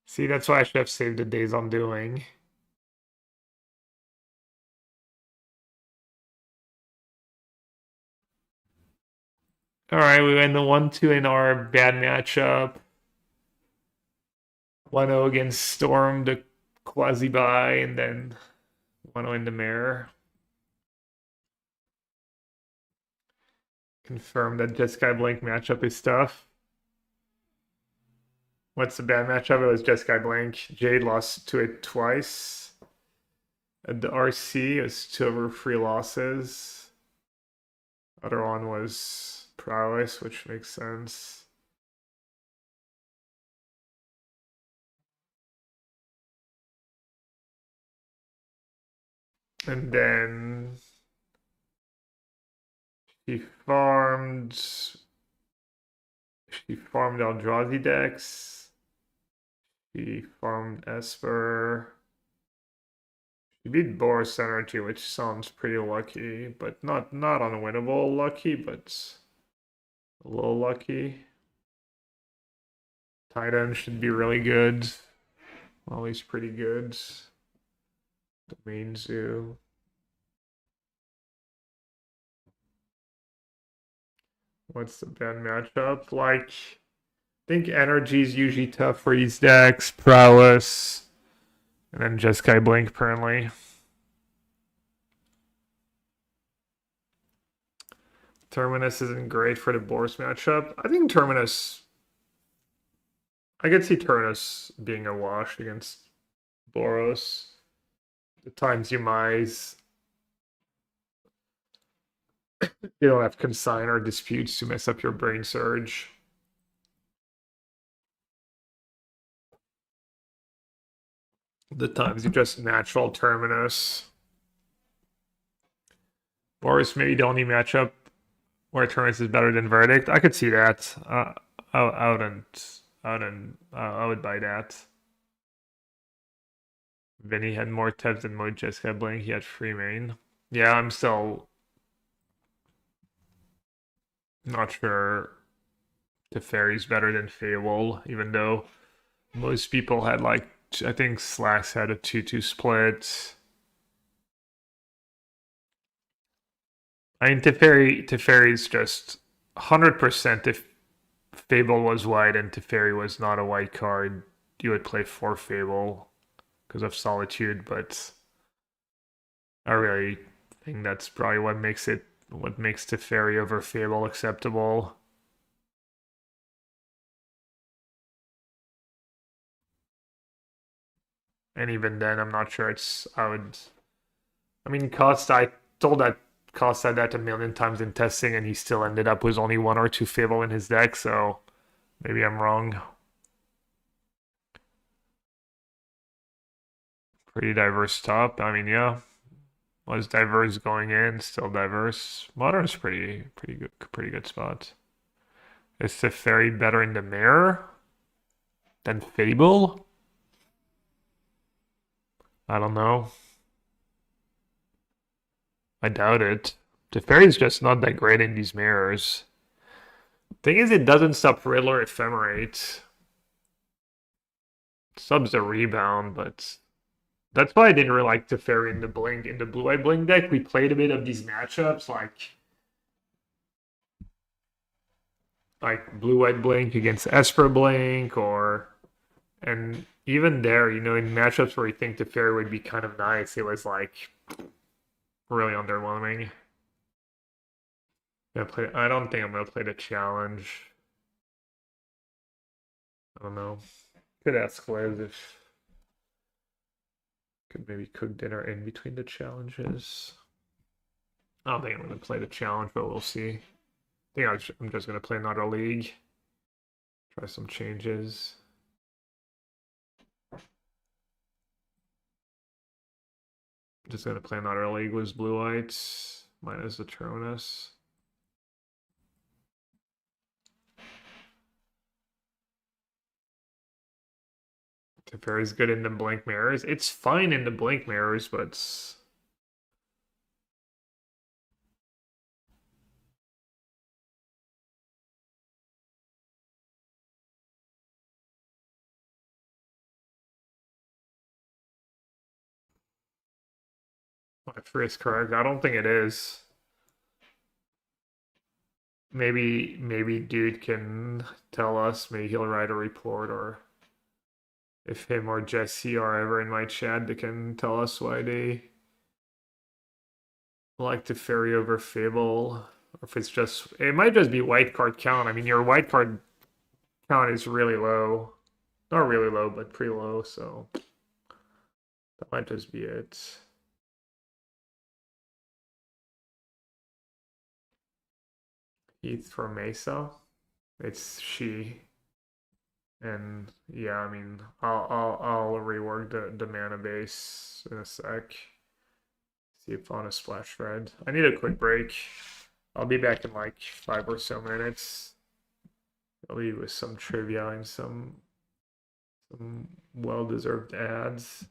[SPEAKER 1] See, that's why I should have saved the Days on Doing. Alright, we win the 1-2 in our bad matchup. 1-0 against Storm, the quasi-bye, and then 1-0 in the mirror. Confirm that Jeskai Blink matchup is tough. What's the bad matchup? It was Jeskai Blink. Jade lost to it twice. At the RC, it was 2 over 3 losses. Other one was Prowess, which makes sense. And then she farmed Eldrazi decks. She farmed Esper. She beat Boros Energy, which sounds pretty lucky, but not unwinnable lucky, but a little lucky. Titan should be really good. Well, at least pretty good. The main zoo. What's the bad matchup? Like, I think energy is usually tough for these decks. Prowess. And then Jeskai Blink, apparently. Terminus isn't great for the Boros matchup. I think Terminus... I could see Terminus being a wash against Boros. The times you mize... You don't have consign or disputes to mess up your brain surge. The times you just natural Terminus. Boros maybe the only matchup where Turns is better than Verdict. I could see that. I wouldn't. I would buy that. Vinny had more tabs than Mojess had Blink. He had free main. Yeah, I'm still not sure Teferi's better than Fable, even though most people had like, I think Slacks had a 2-2 split. I mean, Teferi's just 100% if Fable was white and Teferi was not a white card, you would play for Fable because of Solitude, but I really think that's probably what makes Teferi over Fable acceptable. And even then, I'm not sure I mean, I told that Cost said that a million times in testing, and he still ended up with only 1 or 2 Fable in his deck, so maybe I'm wrong. Pretty diverse top. I mean, yeah, was diverse going in, still diverse. Modern's pretty good spot. Is Teferi better in the mirror than Fable? I don't know. I doubt it. Teferi's just not that great in these mirrors. Thing is, it doesn't stop Riddler Ephemerate. Subs a rebound, but that's why I didn't really like Teferi in the Blink. In the Blue-Eye Blink deck, we played a bit of these matchups, like Blue-White Blink against Esper Blink, and even there, in matchups where you think Teferi would be kind of nice, it was like really underwhelming. I don't think I'm gonna play the challenge. I don't know. Could ask Liz if could maybe cook dinner in between the challenges. I don't think I'm gonna play the challenge, but we'll see. I think I'm just gonna play another league. Try some changes. Just gonna play another league with blue whites minus the Tronus. Teferi's good in the blank mirrors. It's fine in the blank mirrors, but if is correct, I don't think it is. Maybe dude can tell us. Maybe he'll write a report, or if him or Jesse are ever in my chat, they can tell us why they like Teferi over Fable. Or if it might just be white card count. I mean, your white card count is really low. Not really low, but pretty low, so that might just be it. Heath from Mesa. It's she. And yeah, I mean, I'll rework the mana base in a sec. See if on a splash red. I need a quick break. I'll be back in like 5 or so minutes. I'll leave with some trivia and some well-deserved ads.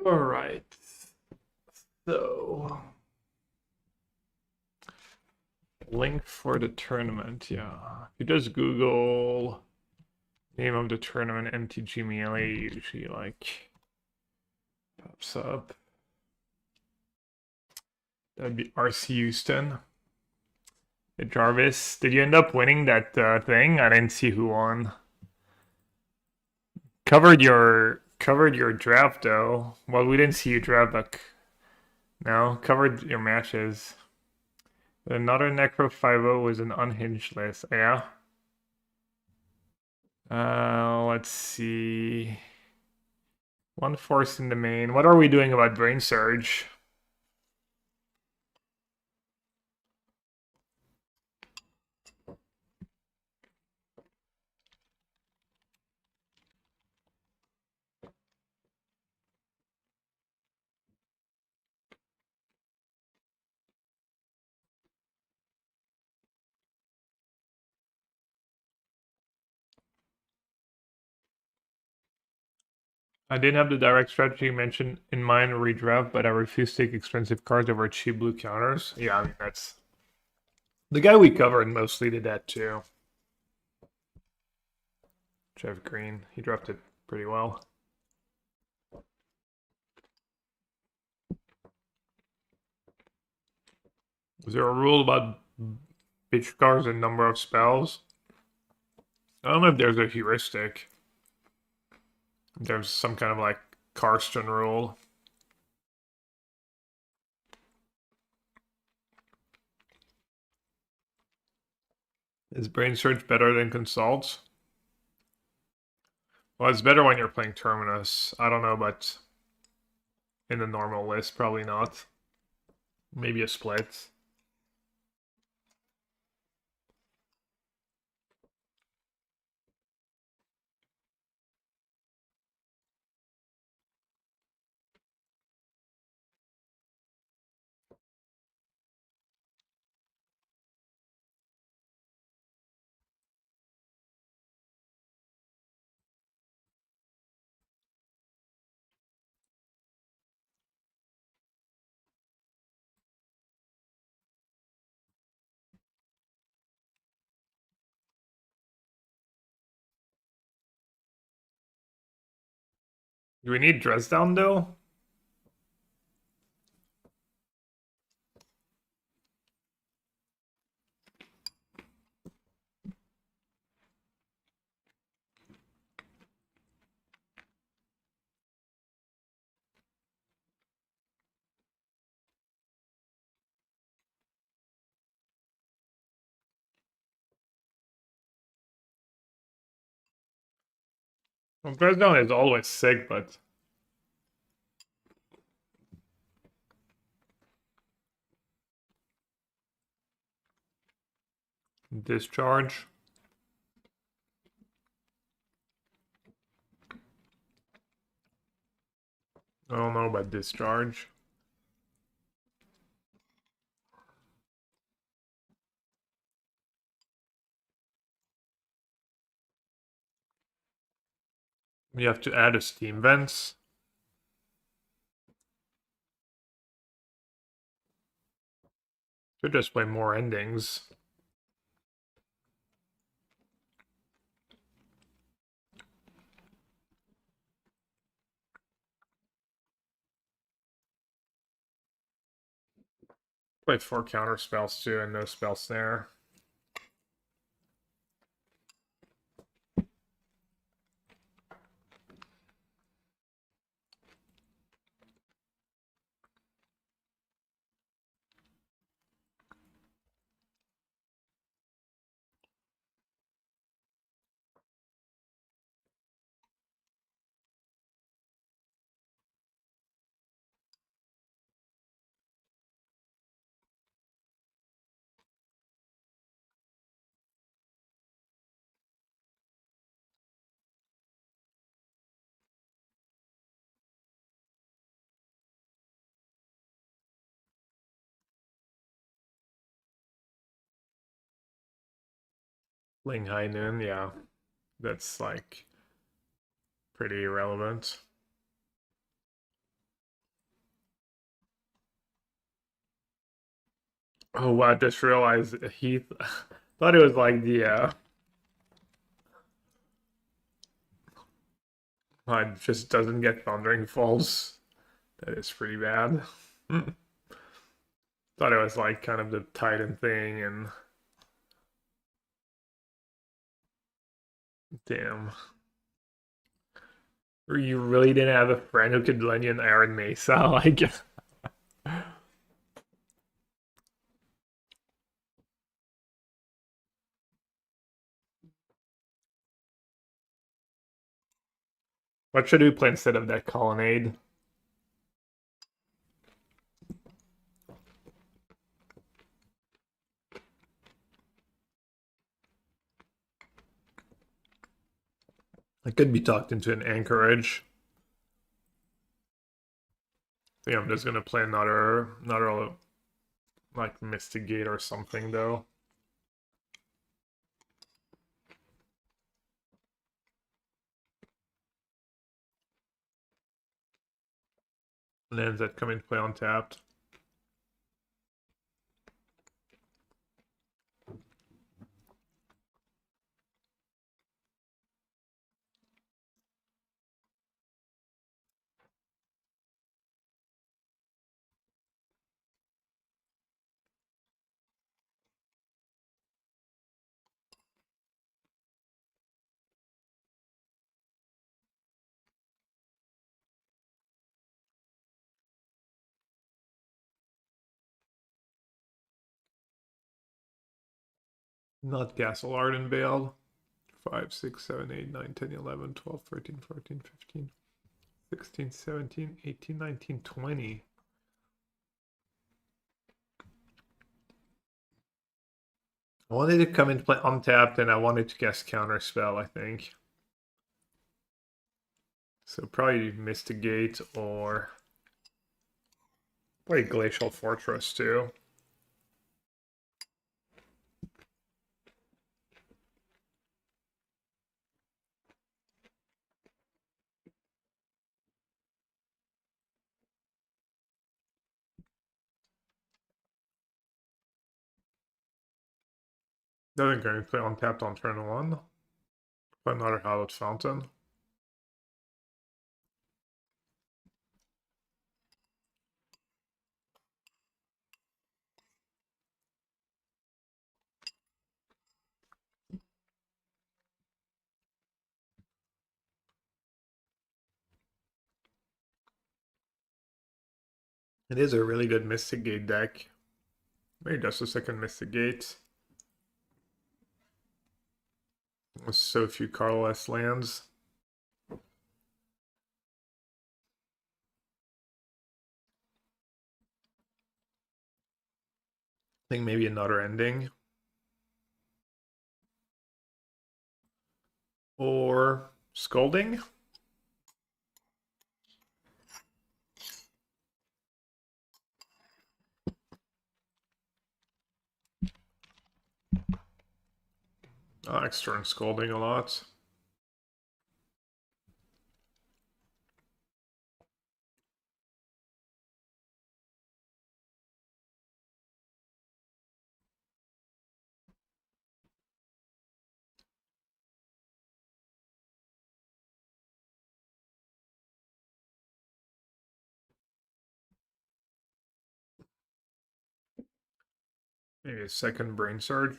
[SPEAKER 1] All right. So, link for the tournament. Yeah. If you just Google name of the tournament, MTG Melee, usually like pops up. That'd be RC Houston. Hey, Jarvis, did you end up winning that thing? I didn't see who won. Covered your draft though. Well, we didn't see you draft, but no, covered your matches. Another Necro 5-0 was an unhinged list. Yeah. Let's see. One force in the main. What are we doing about Brain Surge? I didn't have the direct strategy mentioned in mind redraft, but I refuse to take expensive cards over cheap blue counters. Yeah, I mean that's the guy we covered mostly did that too. Jeff Green, he drafted pretty well. Is there a rule about bitch cards and number of spells? I don't know if there's a heuristic. There's some kind of like Karsten rule. Is Brain Surge better than Consult? Well, it's better when you're playing Terminus. I don't know, but in the normal list, probably not. Maybe a split. Do we need Dresdown though? Well, Dresdown is always sick, but Discharge. I don't know about Discharge. You have to add a Steam Vents. Should just play more endings. Play 4 counter spells too, and no spell snare. Ling Hai Nun, yeah. That's like pretty irrelevant. Oh, I just realized he thought it was like the it just doesn't get Thundering Falls. That is pretty bad. Thought it was like kind of the Titan thing, and damn. You really didn't have a friend who could lend you an Iron Mesa? Like, what should we play instead of that Colonnade? I could be talked into an Anchorage. I think I'm just gonna play another like Mystic Gate or something though. Lands that come into play untapped. Not Castle Ardenvale. 5, 6, 7, 8, 9, 10, 11, 12, 13, 14, 15, 16, 17, 18, 19, 20. I wanted to come into play untapped and I wanted to cast Counterspell, I think. So probably Mystic Gate or play Glacial Fortress too. Doesn't going to play untapped on turn 1. Play another Hallowed Fountain. It is a really good Mystic Gate deck. Maybe just a second Mystic Gate. With so few colorless lands. I think maybe another ending. Or Scolding. I like Stern Scolding a lot. Maybe a second Brain Surge.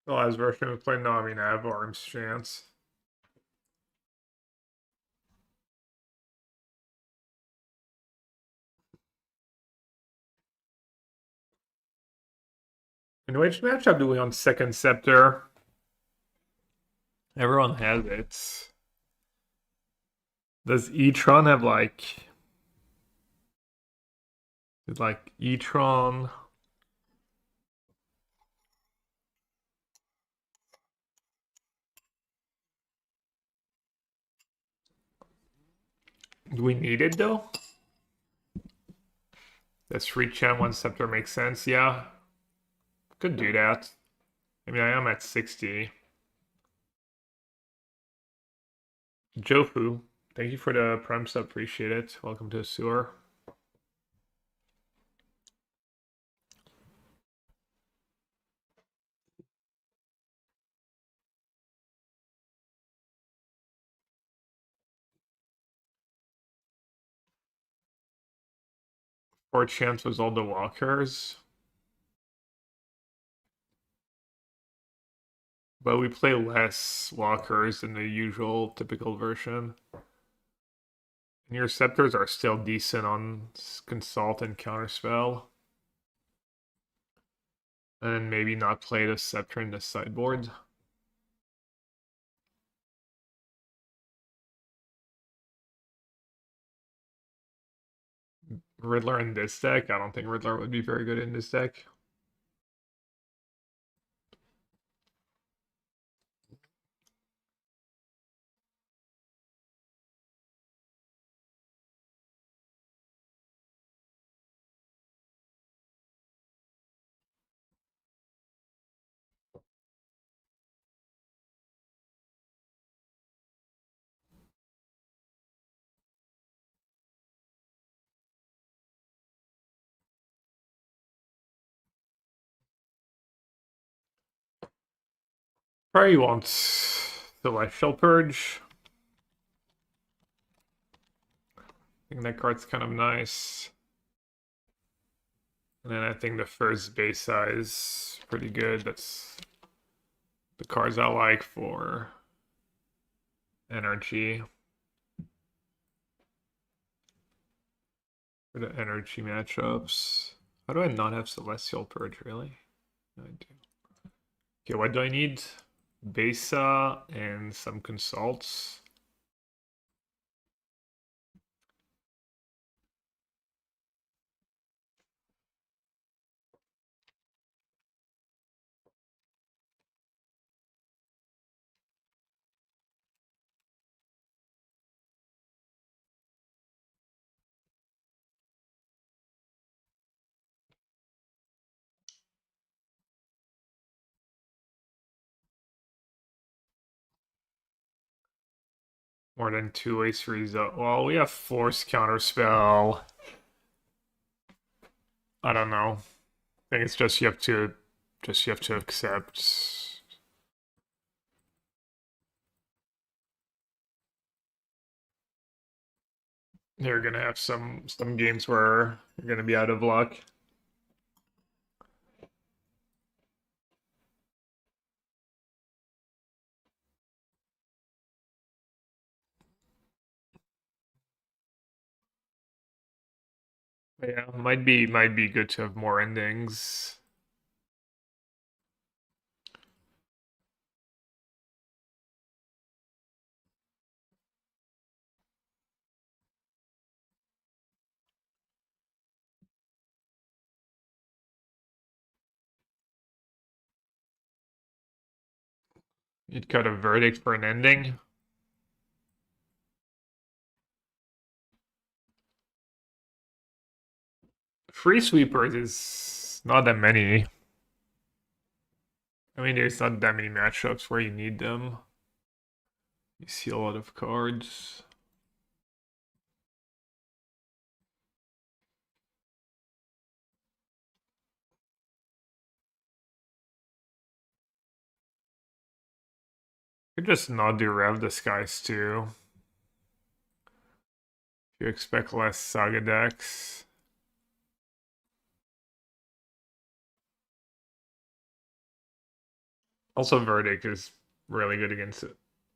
[SPEAKER 1] The last version we played, no, I mean I have Arms Chance. In which matchup do we on second Scepter? Everyone has it. Does E-Tron have like E-Tron? Do we need it though? Does 3 champ 1 scepter make sense? Yeah. Could do that. I mean, I am at 60. Jofu, thank you for the prime sub. Appreciate it. Welcome to the sewer. Four champs was all the walkers. But we play less walkers than the usual typical version. And your scepters are still decent on consult and counterspell. And maybe not play the scepter in the sideboard. Riddler in this deck? I don't think Riddler would be very good in this deck. Probably wants Celestial Purge. I think that card's kind of nice. And then I think the first base size pretty good. That's the cards I like for energy. For the energy matchups. How do I not have Celestial Purge, really? No, I do. Okay, what do I need? Besa and some consults. More than 2 ways result. Well, we have Force Counterspell. I don't know. I think it's just you have to accept. You're gonna have some games where you're gonna be out of luck. But yeah, might be good to have more endings. You'd cut a verdict for an ending. Free sweepers is not that many. I mean, there's not that many matchups where you need them. You see a lot of cards. You could just not do Rev Disguise too. If you expect less Saga decks. Also, Verdict is really good against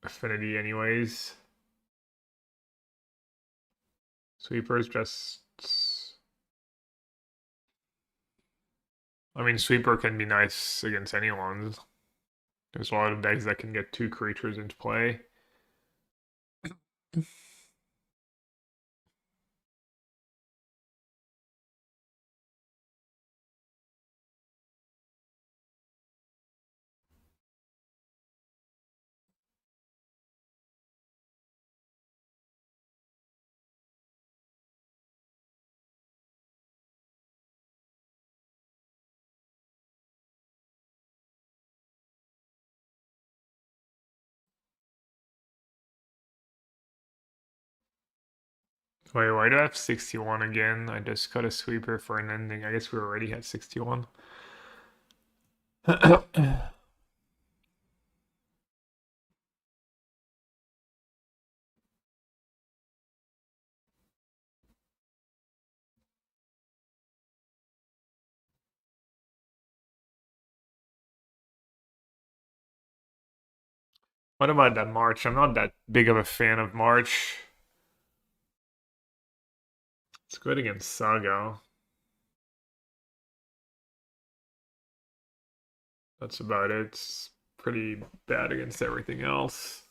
[SPEAKER 1] Affinity anyways. Sweepers just... I mean, Sweeper can be nice against anyone. There's a lot of decks that can get 2 creatures into play. Wait, why do I have 61 again? I just got a sweeper for an ending. I guess we already had 61. What about that March? I'm not that big of a fan of March. It's good against Saga. That's about it. It's pretty bad against everything else.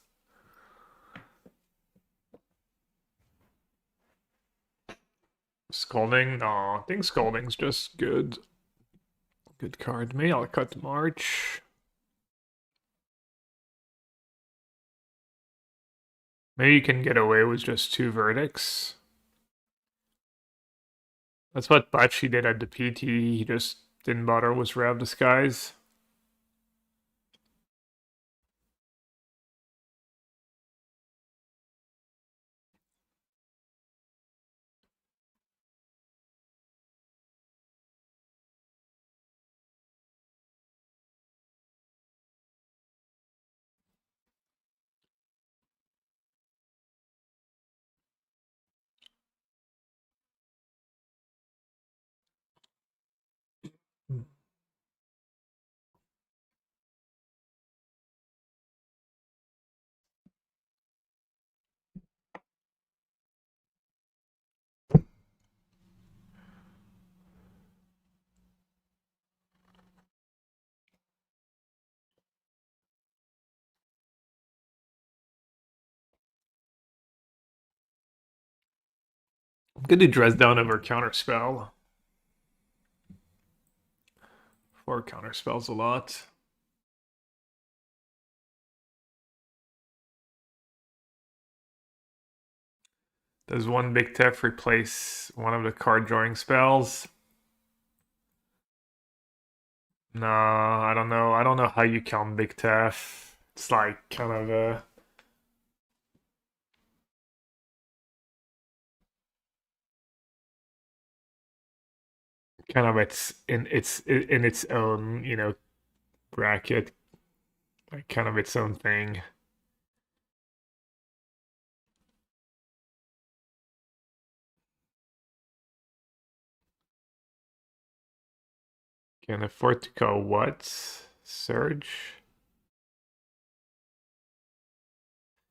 [SPEAKER 1] Scolding? No, I think Scolding's just good. Good card. Maybe I'll cut March. Maybe you can get away with just 2 verdicts. That's what Bachi did at the PT. He just didn't bother with Rev Disguise. I'm gonna dress down over Counterspell. 4 Counterspells a lot. Does one Big Tef replace one of the card drawing spells? No, I don't know. I don't know how you count Big Tef. It's like kind of a in its own, bracket, like kind of its own thing. Can afford to go what? Surge?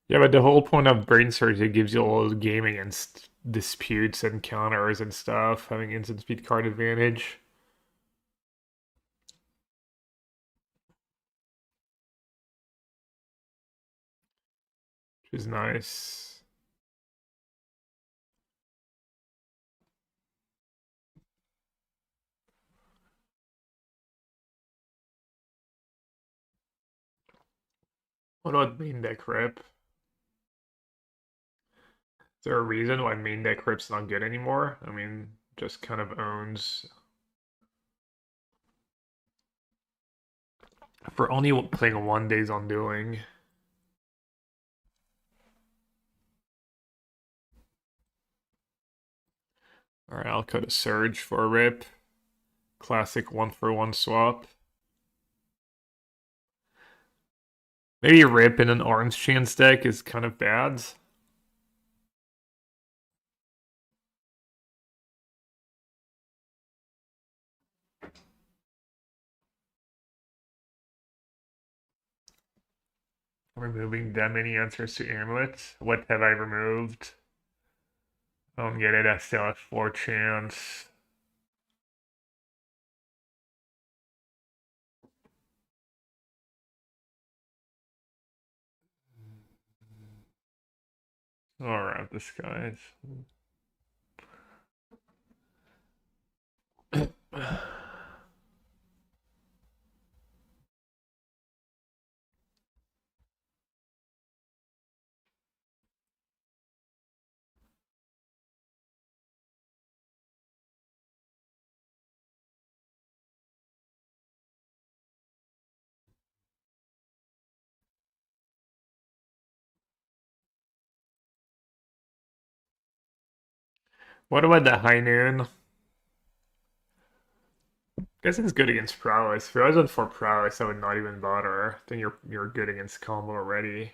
[SPEAKER 1] Yeah, but the whole point of Brain Surge, it gives you all the game against disputes and counters and stuff, having instant speed card advantage. Which is nice. What about main deck rip? Is there a reason why main deck rip's not good anymore? I mean, just kind of owns. For only playing 1 day's undoing. Alright, I'll cut a Surge for a rip. Classic 1-for-1 swap. Maybe a rip in an orange chance deck is kind of bad. Removing that many answers to Amulet. What have I removed? I don't get it. I still have 4 chance. Alright, this guy's. What about the high noon? Guess it's good against prowess. If I was on for prowess, I would not even bother. I think you're good against combo already.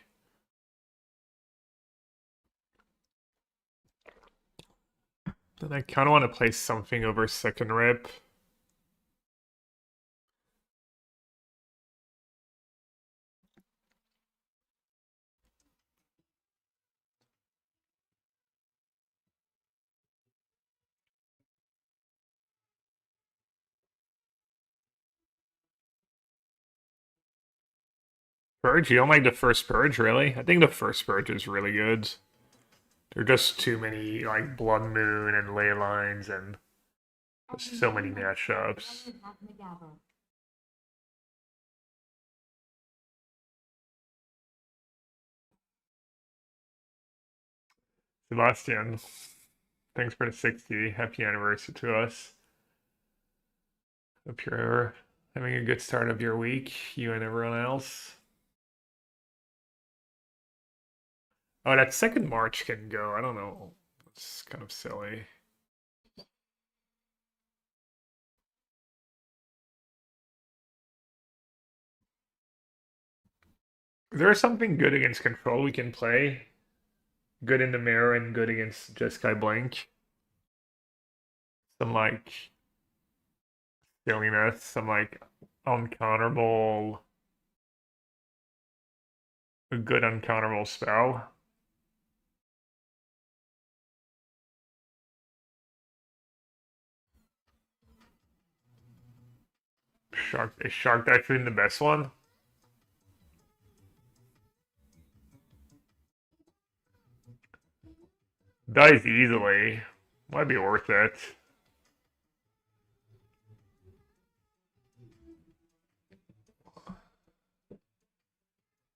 [SPEAKER 1] Then I kind of want to play something over second rip. Purge? You don't like the first Purge, really? I think the first Purge is really good. There are just too many, like, Blood Moon and Ley Lines and just so many matchups. Sebastian, thanks for the 60. Happy anniversary to us. Hope you're having a good start of your week, you and everyone else. Oh, that second March can go. I don't know. It's kind of silly. Is there something good against control we can play? Good in the mirror and good against Jeskai Blink? Some like silliness, some like uncounterable, a good uncounterable spell. Is Shark actually the best one? Dies easily. Might be worth it.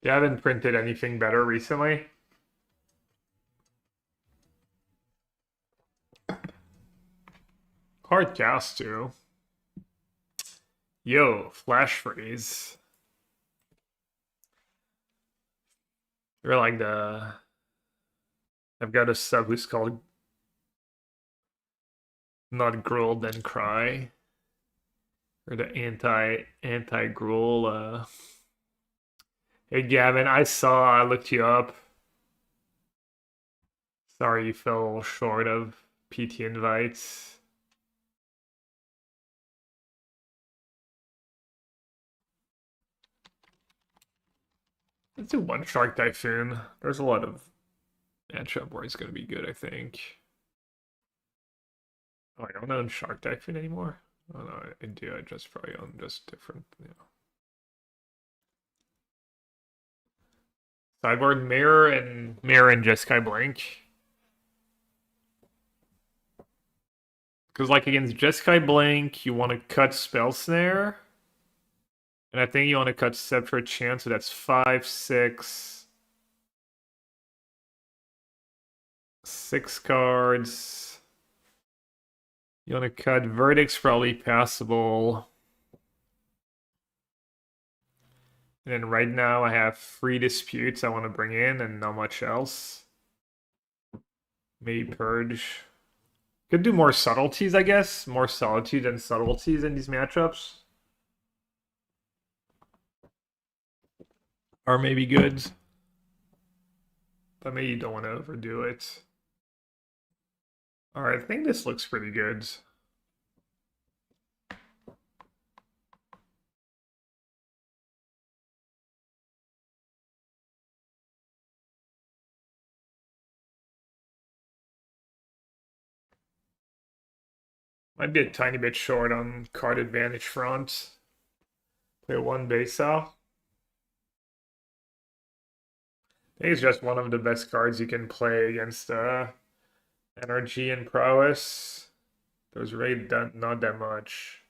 [SPEAKER 1] You haven't printed anything better recently? Hard cast too. Yo, Flash Freeze. You're like the. I've got a sub who's called Not Gruel Then Cry. Or the anti Gruel. Hey Gavin, I looked you up. Sorry you fell short of PT invites. Let's do one Shark Typhoon. There's a lot of matchup where it's gonna be good, I think. Oh, I don't own Shark Typhoon anymore. Oh no, I do. I just probably own just different. Sideboard Mirror and Jeskai Blink. Because like against Jeskai Blink, you want to cut Spell Snare. And I think you want to cut Scepter Chance, so that's 5, 6. 6 cards. You want to cut Verdict's probably passable. And then right now I have 3 disputes I want to bring in and not much else. Maybe Purge. Could do more subtleties, I guess. More solitude than subtleties in these matchups. Are maybe good. But maybe you don't want to overdo it. Alright, I think this looks pretty good. Might be a tiny bit short on card advantage front. Play one base out. I think it's just one of the best cards you can play against energy and prowess. There's really not that much.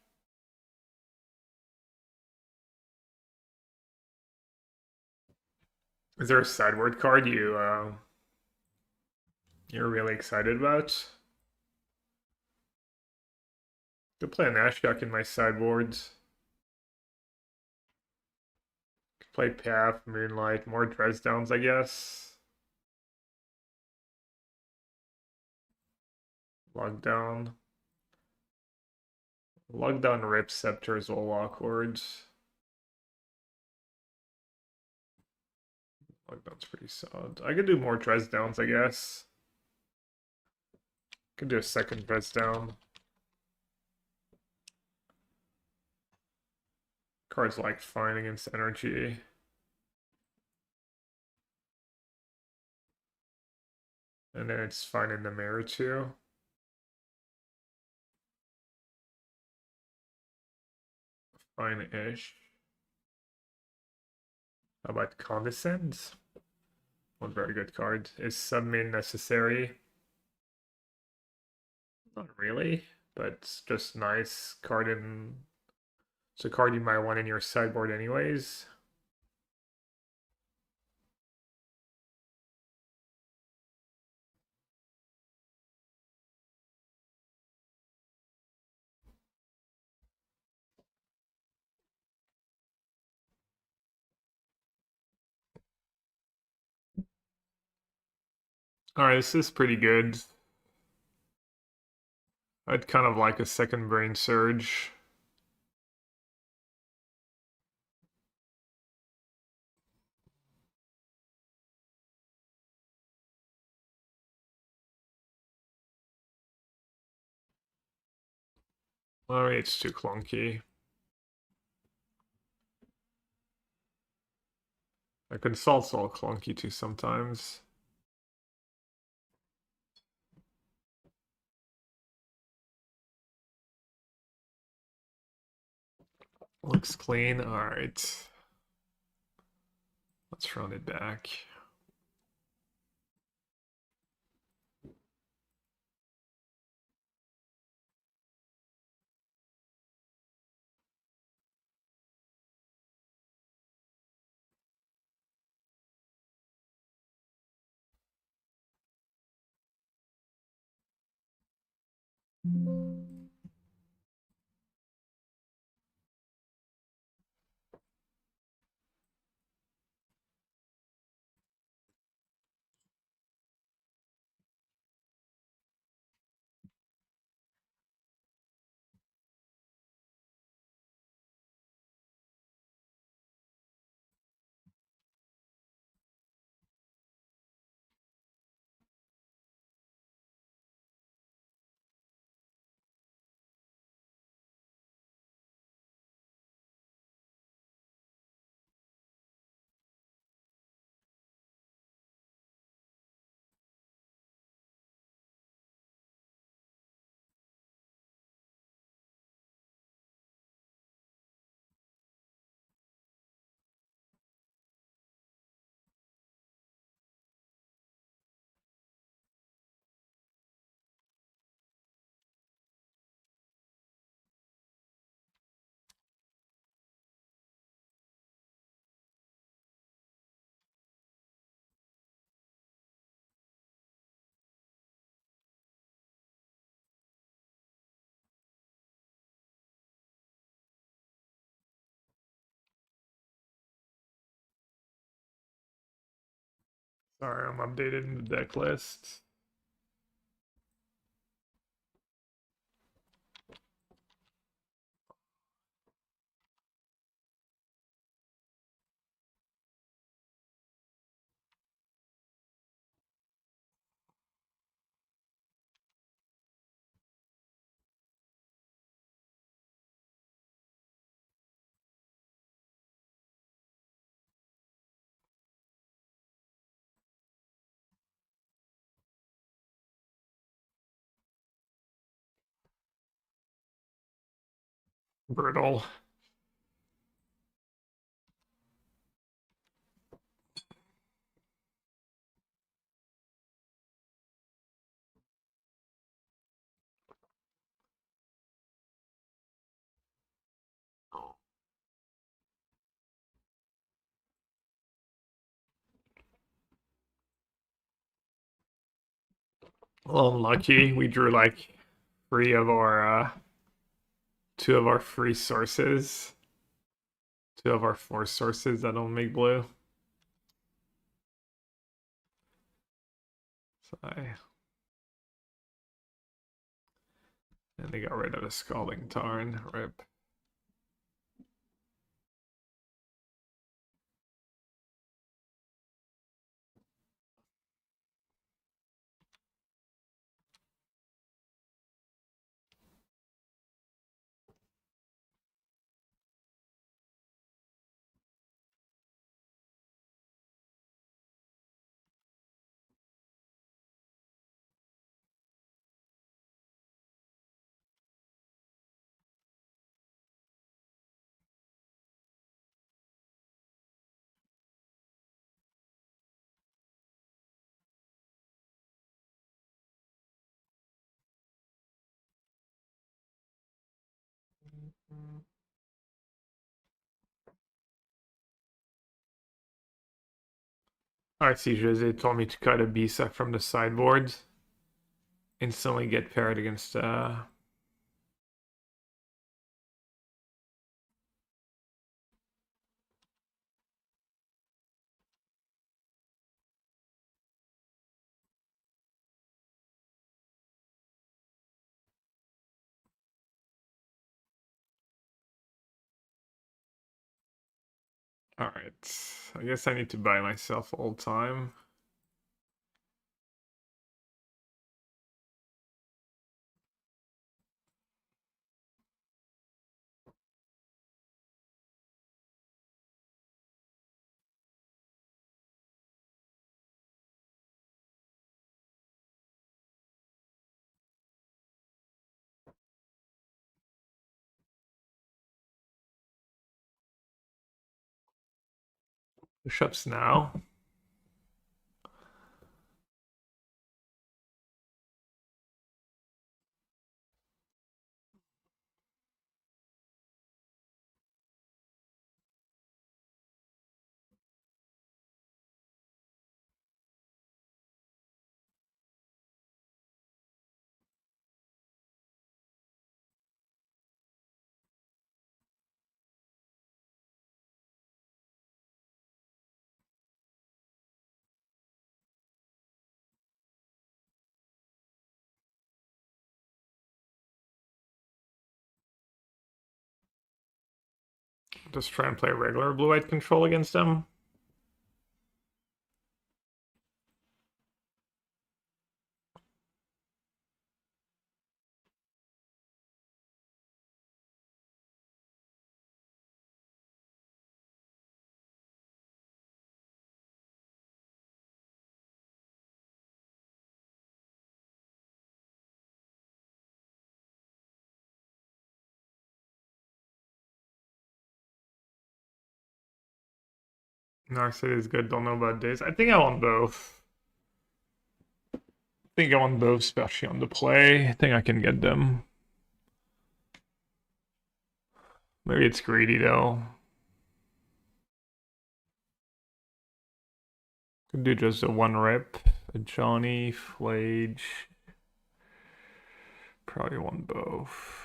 [SPEAKER 1] Is there a sideboard card you're really excited about? Could play an Ashok in my sideboards. Could play Path, Moonlight, more Dresdowns, I guess. Lockdown. Lockdown Rip Scepter is all awkward. Lockdown's pretty solid. I could do more dress downs, I guess. Could do a second dress down. Cards like fine against energy. And then it's fine in the mirror too. Fine-ish. How about Condescend? One very good card. Is submin necessary? Not really, but it's just nice card in. It's a card you might want in your sideboard anyways. Alright, this is pretty good. I'd kind of like a second brain surge. Alright, it's too clunky. Consult's all clunky too sometimes. Looks clean. Alright. Let's run it back. Sorry, I'm updating the deck list. Brittle. Well, unlucky. We drew like three of our two of our free sources. Two of our four sources that don't make blue. So And they got rid of the Scalding Tarn. Rip. Alright, Seizures, they told me to cut a Bisa from the sideboard. Instantly get paired against Alright. I guess I need to buy myself all time. Bishops now. Just try and play regular blue-white control against them. Narcid is good, don't know about this. I think I want both. I think I want both, especially on the play. I think I can get them. Maybe it's greedy though. Could do just a one rip. A Johnny, Flage. Probably want both.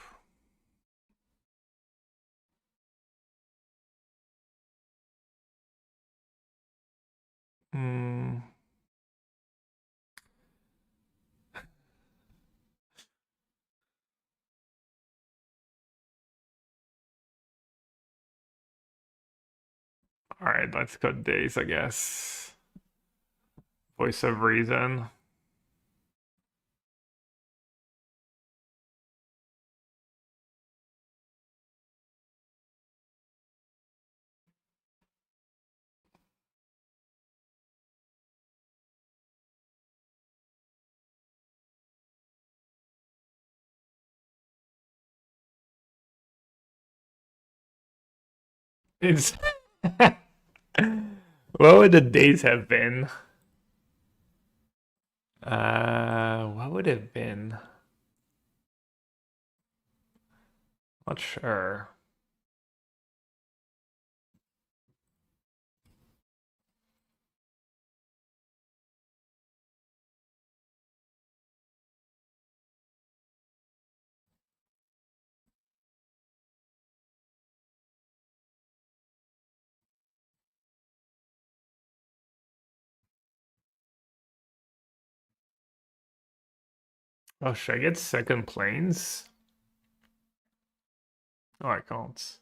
[SPEAKER 1] Hmm. Alright, let's cut days, I guess. Voice of reason. It's what would the days have been? What would it have been? Not sure. Oh, should I get second planes? Oh, I can't.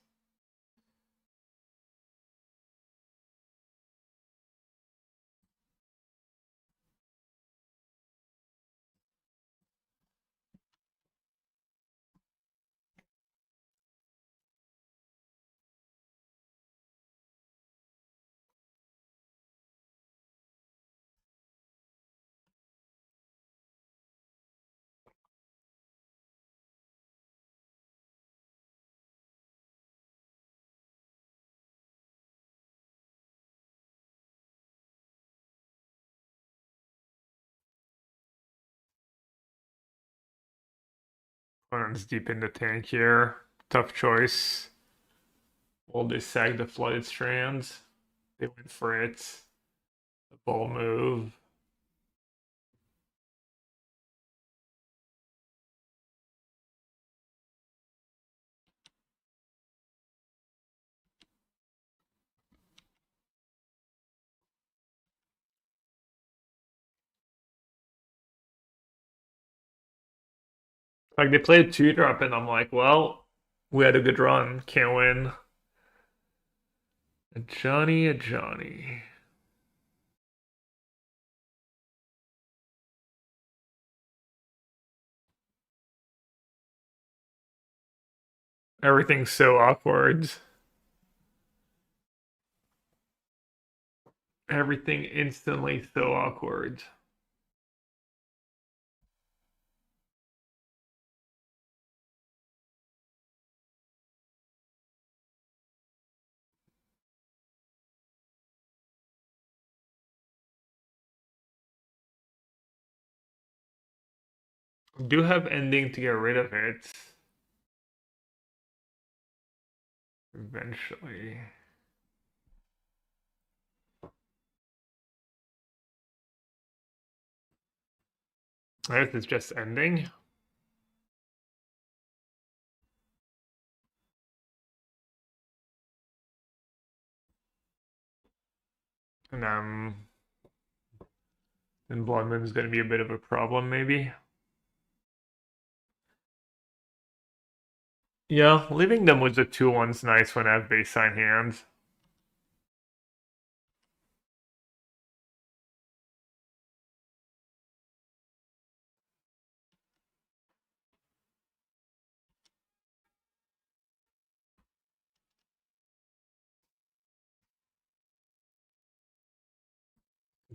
[SPEAKER 1] Opponent's deep in the tank here. Tough choice. Will they sag the flooded strands? They went for it. The ball move. Like they played 2-drop and I'm like, well, we had a good run. Can't win. A Johnny, a Johnny. Everything's so awkward. Everything instantly so awkward. Do have ending to get rid of it. Eventually. This is just ending. And then Bloodman's gonna be a bit of a problem, maybe. Yeah, leaving them with the 2-1's nice when I have baseline hands.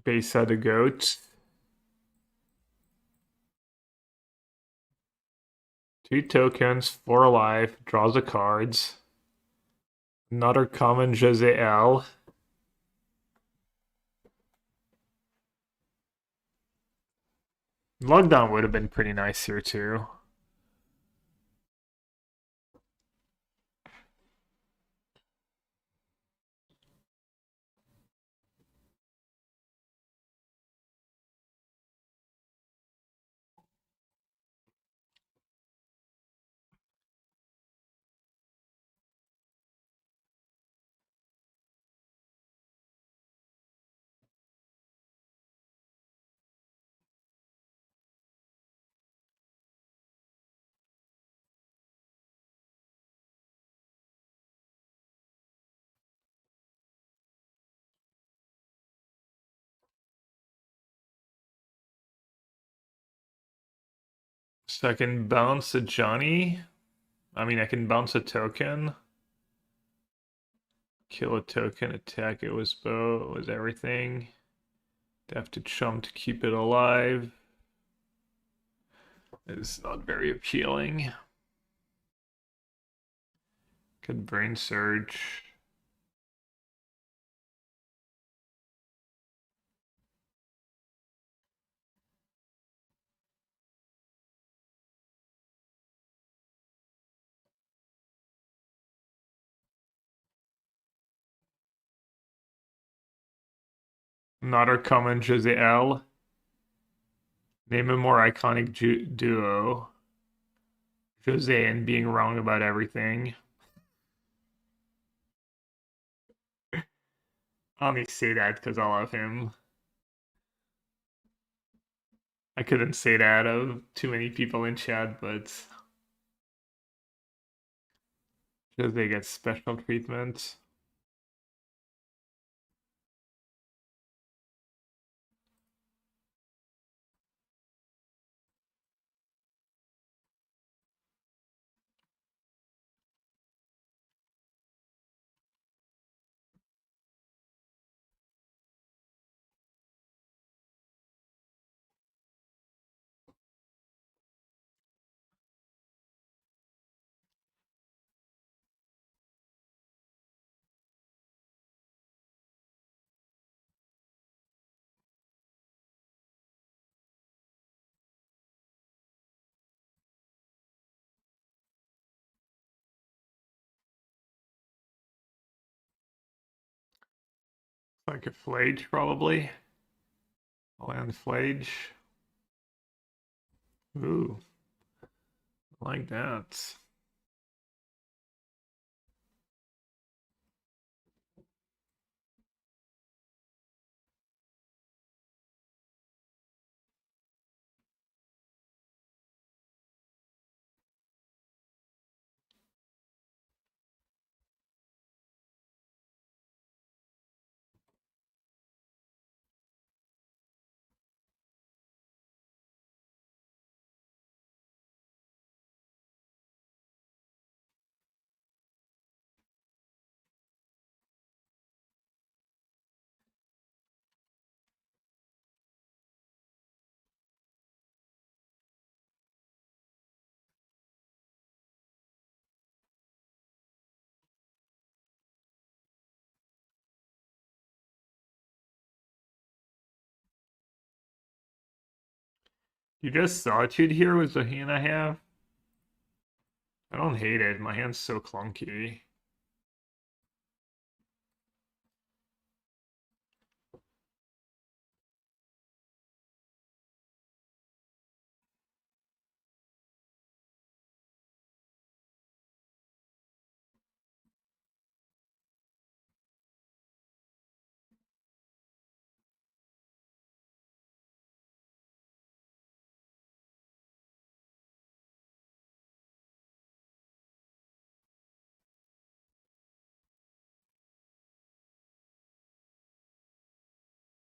[SPEAKER 1] Base side the goat. 2 tokens, 4 alive, draws the cards. Another common Jose L. Lockdown would have been pretty nice here too. So I can bounce a Johnny. I mean, I can bounce a token. Kill a token, attack it with bow, with everything. Have to chump to keep it alive. It's not very appealing. Could brain surge. Another common Jose L. Name a more iconic duo. Jose and being wrong about everything. I only say that because I love him. I couldn't say that of too many people in chat, but Because they get special treatment. Like a flage, probably. Land flage. Ooh, I like that. You just Solitude here with the hand I have? I don't hate it. My hand's so clunky.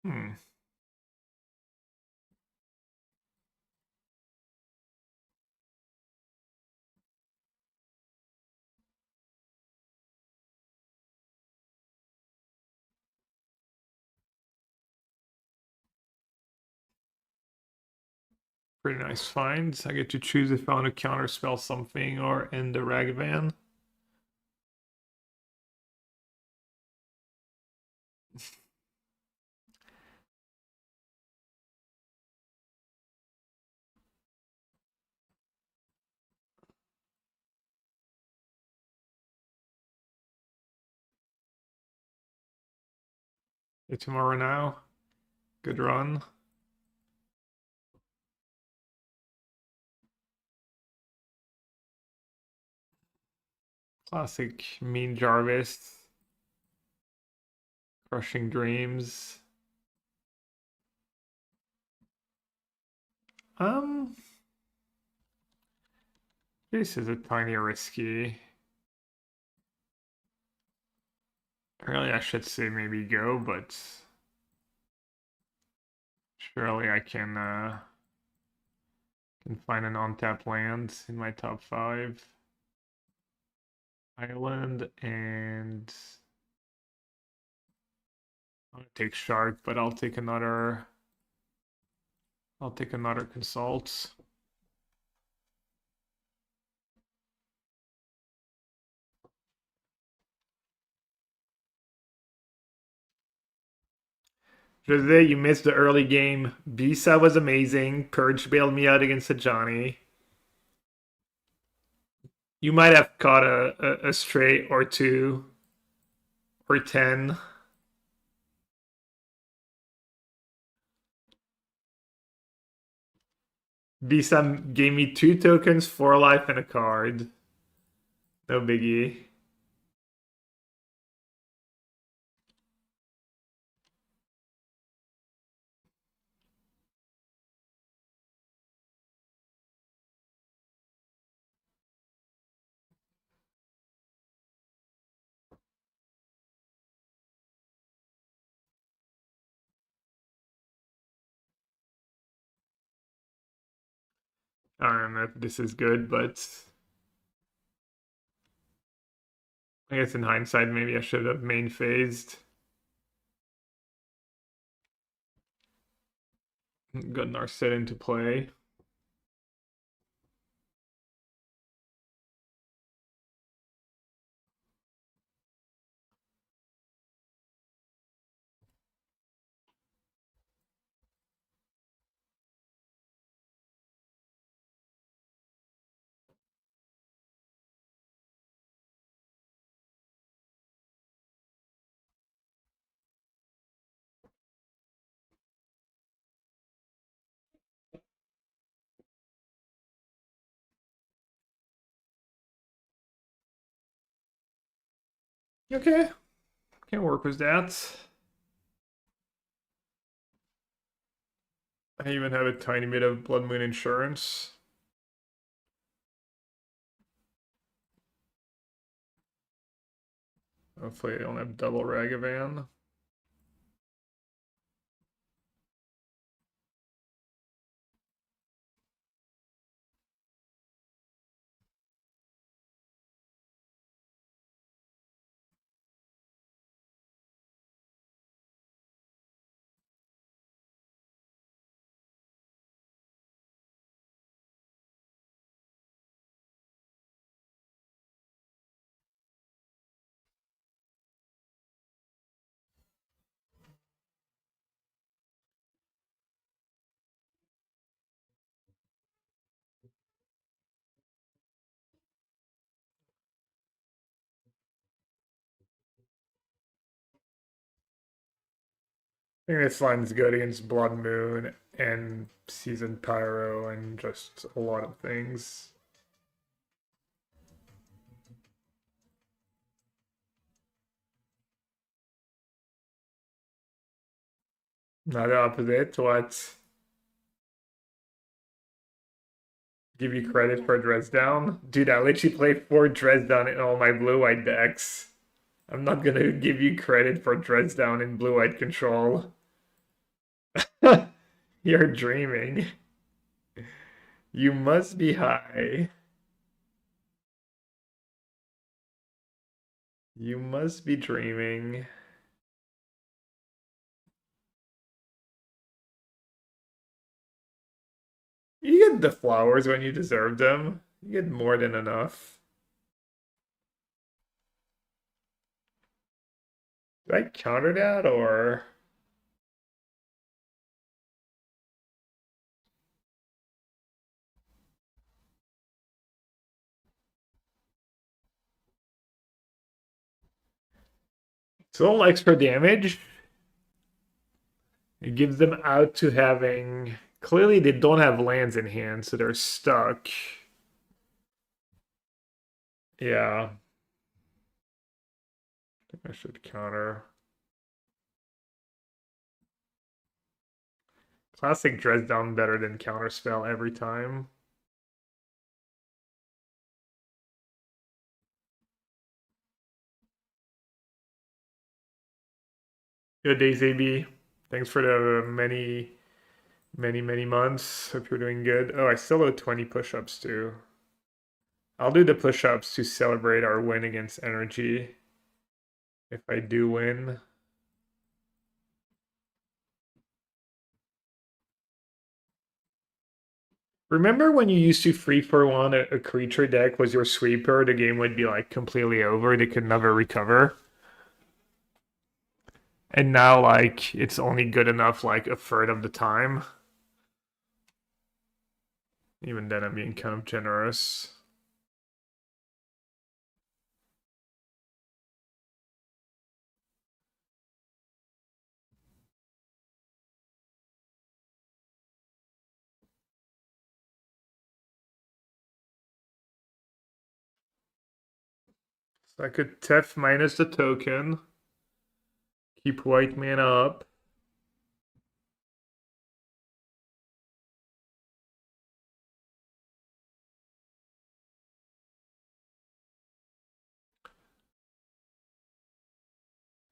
[SPEAKER 1] Hmm. Pretty nice finds. I get to choose if I want to counterspell something or end the Ragavan. Tomorrow now. Good run. Classic Mean Jarvis. Crushing Dreams. Um, this is a tiny risky. Really, I should say maybe go, but surely I can find an on-tap land in my top 5. Island and I'll take Shark, but I'll take another. I'll take another Consult. Jose, you missed the early game. Bisa was amazing. Purge bailed me out against a Johnny. You might have caught a straight or two or 10. Bisa gave me 2 tokens, 4 life, and a card. No biggie. I don't know if this is good, but I guess in hindsight, maybe I should have main phased. Got Narset into play. Okay, can work with that. I even have a tiny bit of Blood Moon insurance. Hopefully I don't have double Ragavan. I think this line's good against Blood Moon and Seasoned Pyro and just a lot of things. Not the opposite, what? Give you credit for Dresdown? Dude, I literally played 4 Dresdown in all my blue-white decks. I'm not gonna give you credit for Dresdown in blue-white control. You're dreaming. You must be high. You must be dreaming. You get the flowers when you deserve them. You get more than enough. Do I counter that or? So extra damage. It gives them out to having. Clearly, they don't have lands in hand, so they're stuck. Yeah. I think I should counter. Classic Dresdown better than counterspell every time. Good days, AB. Thanks for the many months. Hope you're doing good. Oh, I still owe 20 push-ups too. I'll do the push-ups to celebrate our win against Energy. If I do win. Remember when you used to free for one a creature deck was your sweeper, the game would be like completely over, they could never recover. And now like it's only good enough like a third of the time. Even then I'm being kind of generous. So I could Tef minus the token. Keep white mana up.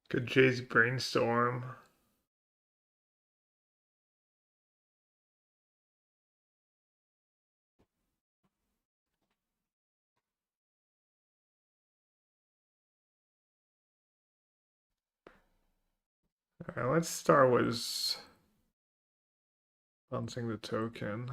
[SPEAKER 1] Could Jay's brainstorm. Alright, let's start with bouncing the token.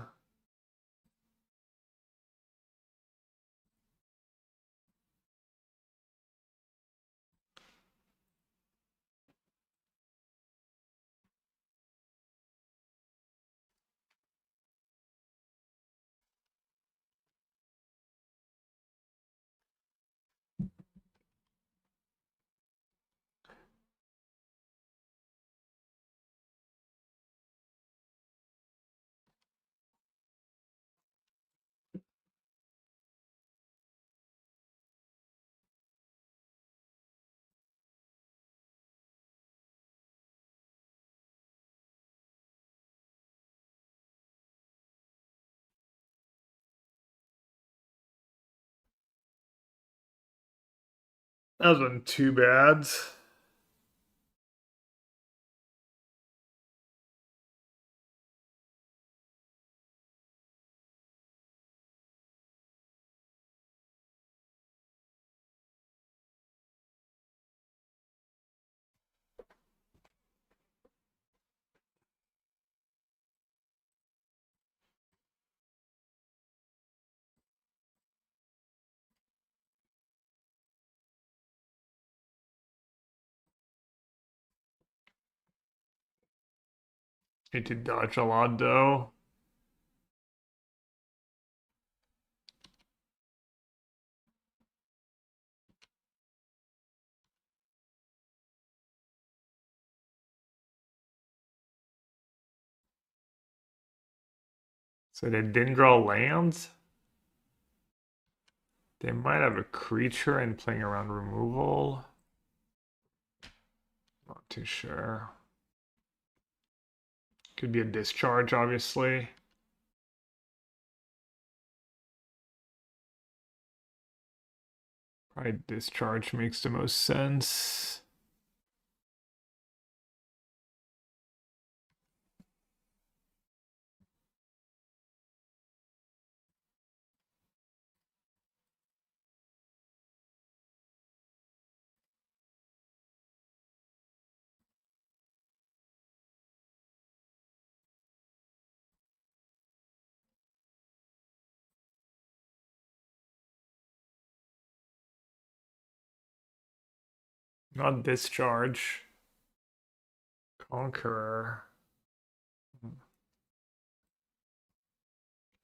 [SPEAKER 1] That wasn't too bad. Need to dodge a lot though. So they didn't draw lands. They might have a creature and playing around removal. Not too sure. Could be a discharge, obviously. Probably discharge makes the most sense. Not discharge. Conqueror.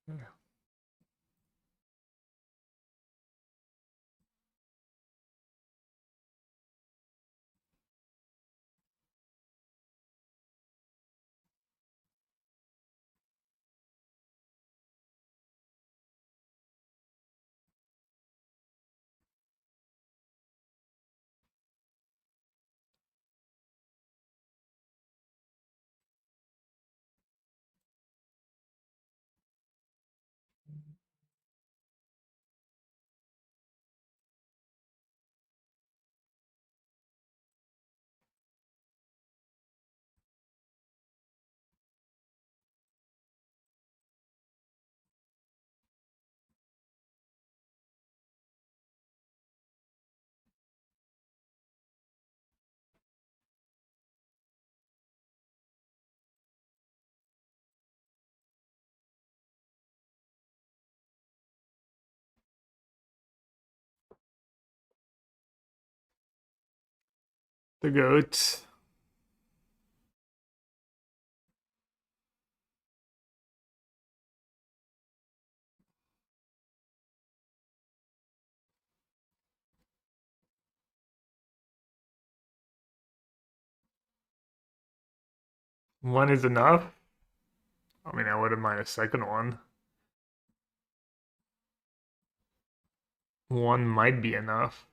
[SPEAKER 1] Yeah. The goat. One is enough. I mean, I wouldn't mind a second one. One might be enough.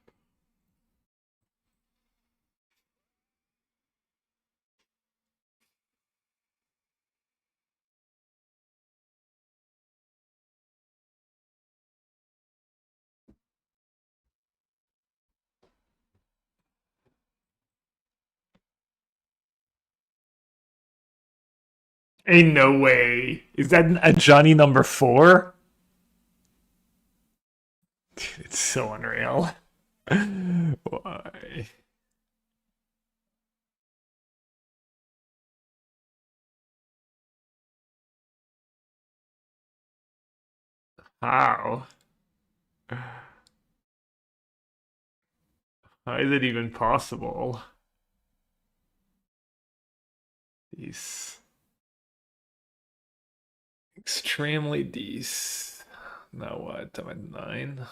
[SPEAKER 1] Ain't no way. Is that a Johnny number 4? It's so unreal. Why? How? How is it even possible? These extremely these. Now what? I'm at 9.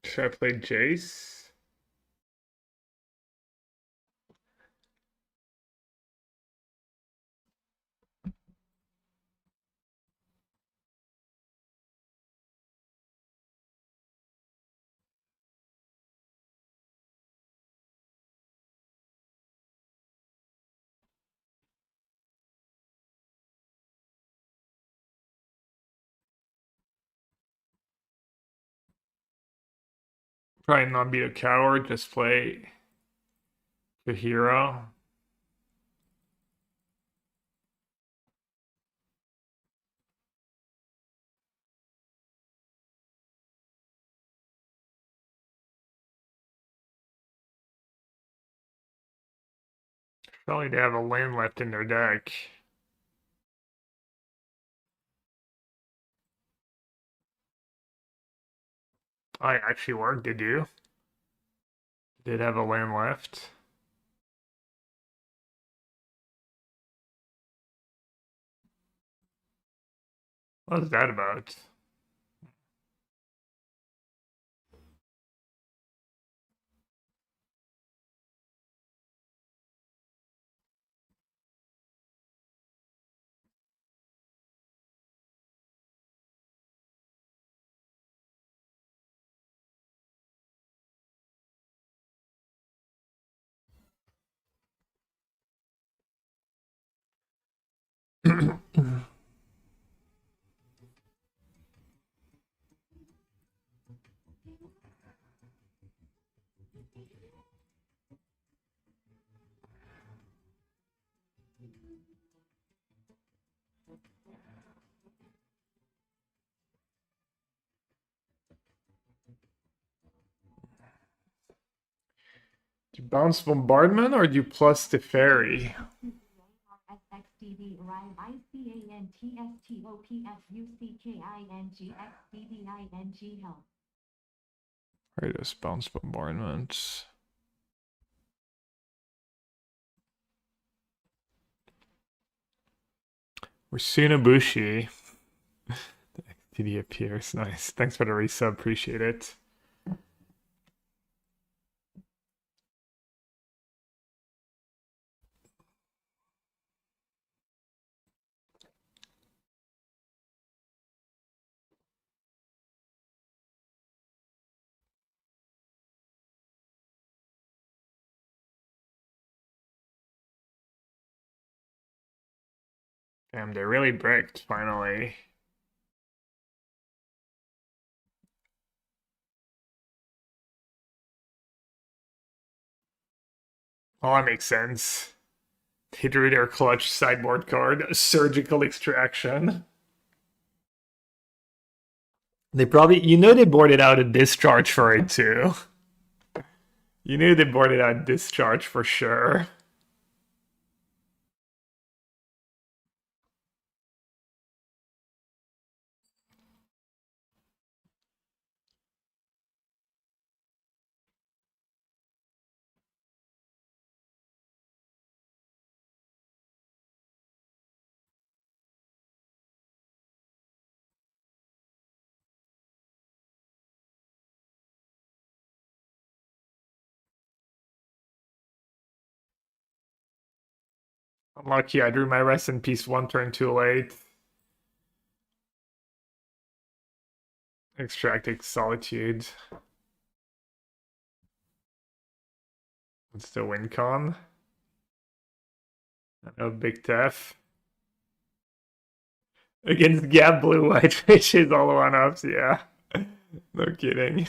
[SPEAKER 1] Should I play Jace? Probably not be a coward, just play the hero. Probably they have a land left in their deck. I actually worked, did you? Did have a land left. What was that about? Do you bounce bombardment or do you plus the fairy?
[SPEAKER 2] SXDD arrive ICANTSTOPFUCKINGXDDING help.
[SPEAKER 1] Right, just bounce bombardment. We're Sunabushi. XTD appears. Nice. Thanks for the resub. Appreciate it. Damn, they really bricked finally. Oh, that makes sense. They drew their clutch sideboard card, Surgical Extraction. They probably, they boarded out a discharge for it too. You knew they boarded out discharge for sure. Unlucky, I drew my rest in peace one turn too late. Extracting Solitude. It's the win con. I know Big Tef. Against Gab Blue White Fishes, all one ups, yeah. No kidding.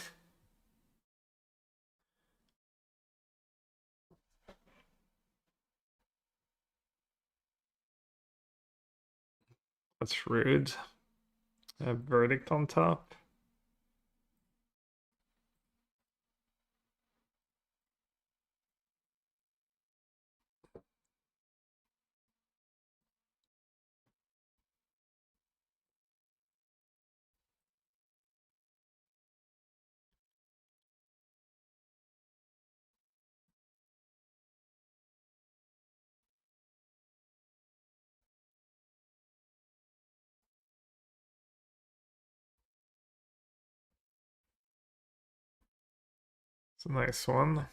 [SPEAKER 1] That's rude. I have verdict on top. It's a nice one.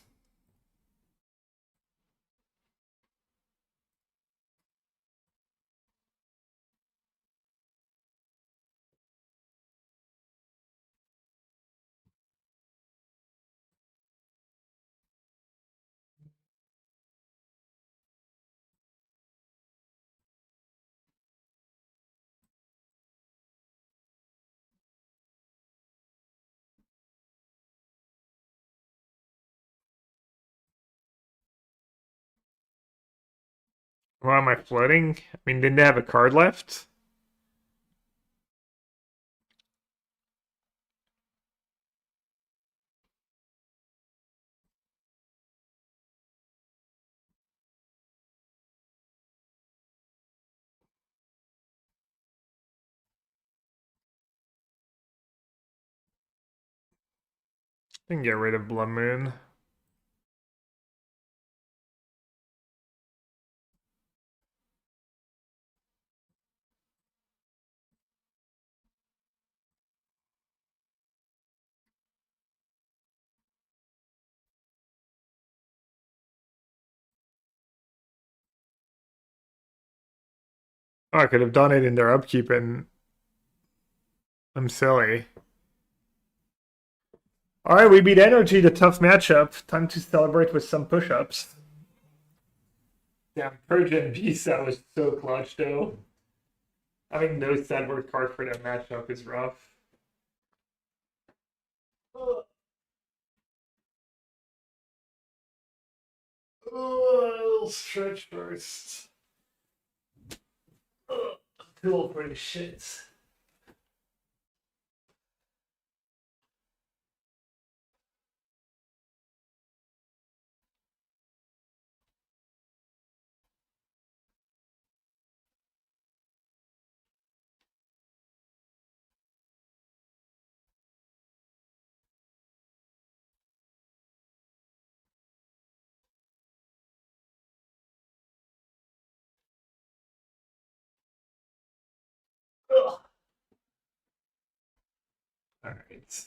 [SPEAKER 1] Why am I floating? I mean, didn't they have a card left? Then get rid of Blood Moon. Oh, I could have done it in their upkeep and I'm silly. Alright, we beat Energy, the tough matchup. Time to celebrate with some push-ups. Damn, Persian Visa was so clutch though. Having no sideboard card for that matchup is rough. I'll stretch first. Too old for the shit. Alright.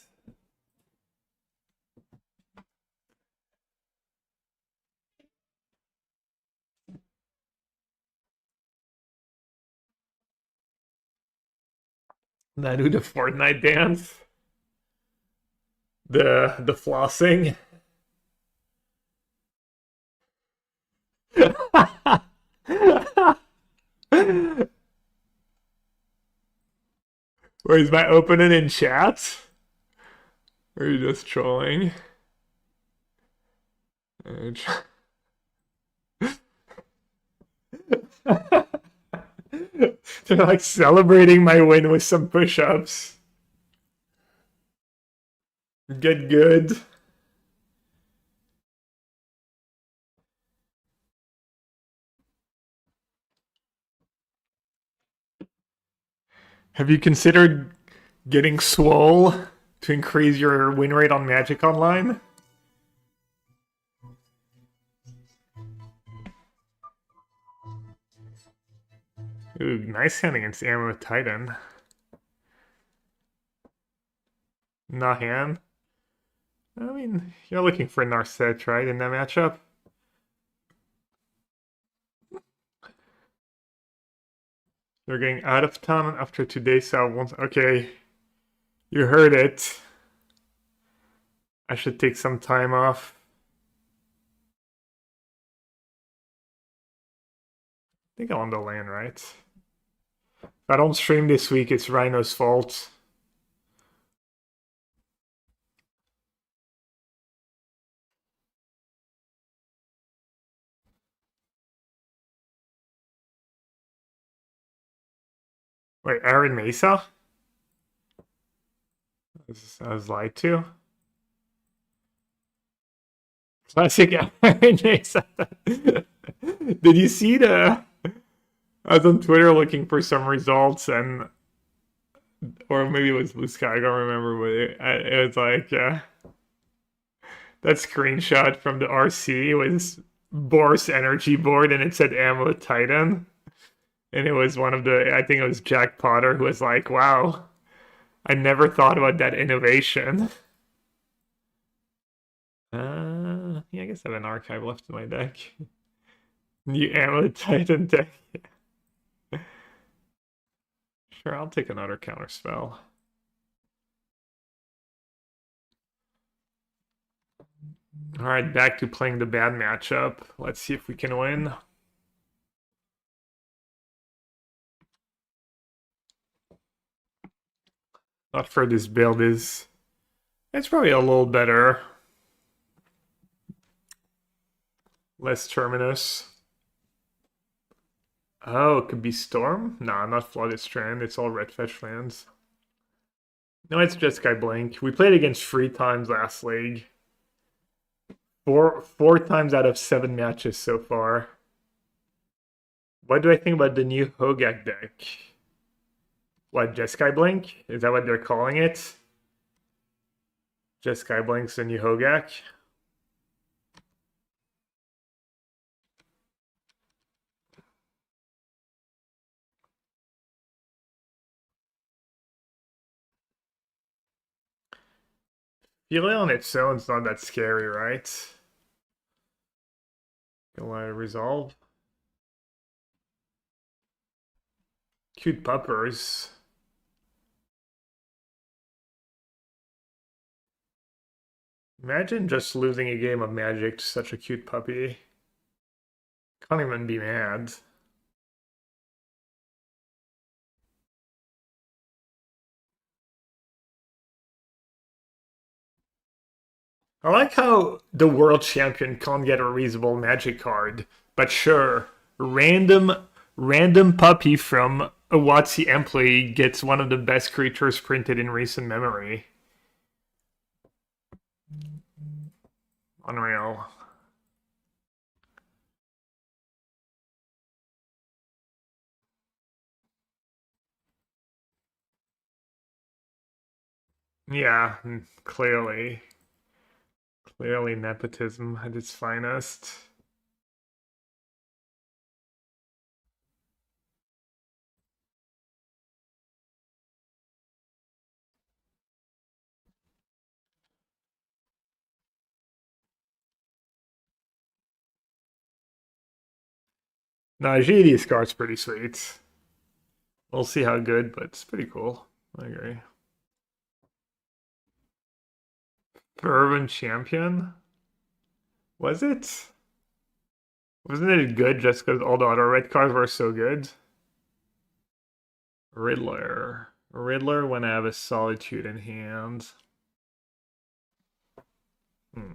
[SPEAKER 1] Now do the Fortnite dance. The flossing. Where is my opening in chat? Or are you just trolling? They're like celebrating my win with some push-ups. Get good. Have you considered getting swole to increase your win rate on Magic Online? Ooh, nice hand against Ammo Titan. Nahan. I mean, you're looking for Narset, right, in that matchup? You're getting out of town after today's sale. Okay, you heard it. I should take some time off. I think I'm on the land, right? If I don't stream this week, it's Rhino's fault. Wait, Aaron Mesa? I was lied to. Classic Aaron Mesa. Did you see the? I was on Twitter looking for some results, and or maybe it was Blue Sky. I don't remember, but it was like that screenshot from the RC was Boris Energy Board, and it said Amulet Titan, and it was one of the. I think it was Jack Potter who was like, "Wow, I never thought about that innovation." Yeah, I guess I have an archive left in my deck. New Amulet Titan deck. Sure, I'll take another counter spell. All right, back to playing the bad matchup. Let's see if we can win. Not for this build is. It's probably a little better. Less Terminus. Oh, it could be Storm? Nah, not Flooded Strand. It's all red fetch lands. No, it's just Sky Blink. We played against 3 times last league. Four times out of 7 matches so far. What do I think about the new Hogak deck? What, just Sky Blink? Is that what they're calling it? Just Sky Blink's the new Hogak? Feeling on its own is not that scary, right? Gonna let it resolve. Cute puppers. Imagine just losing a game of Magic to such a cute puppy. Can't even be mad. I like how the world champion can't get a reasonable Magic card, but sure, random puppy from a WotC employee gets one of the best creatures printed in recent memory. Unreal. Yeah, clearly. Clearly nepotism at its finest. Nah, GD's card's pretty sweet. We'll see how good, but it's pretty cool. I agree. Fervent Champion? Was it? Wasn't it good just because all the other red cards were so good? Riddler. Riddler when I have a Solitude in hand. Hmm.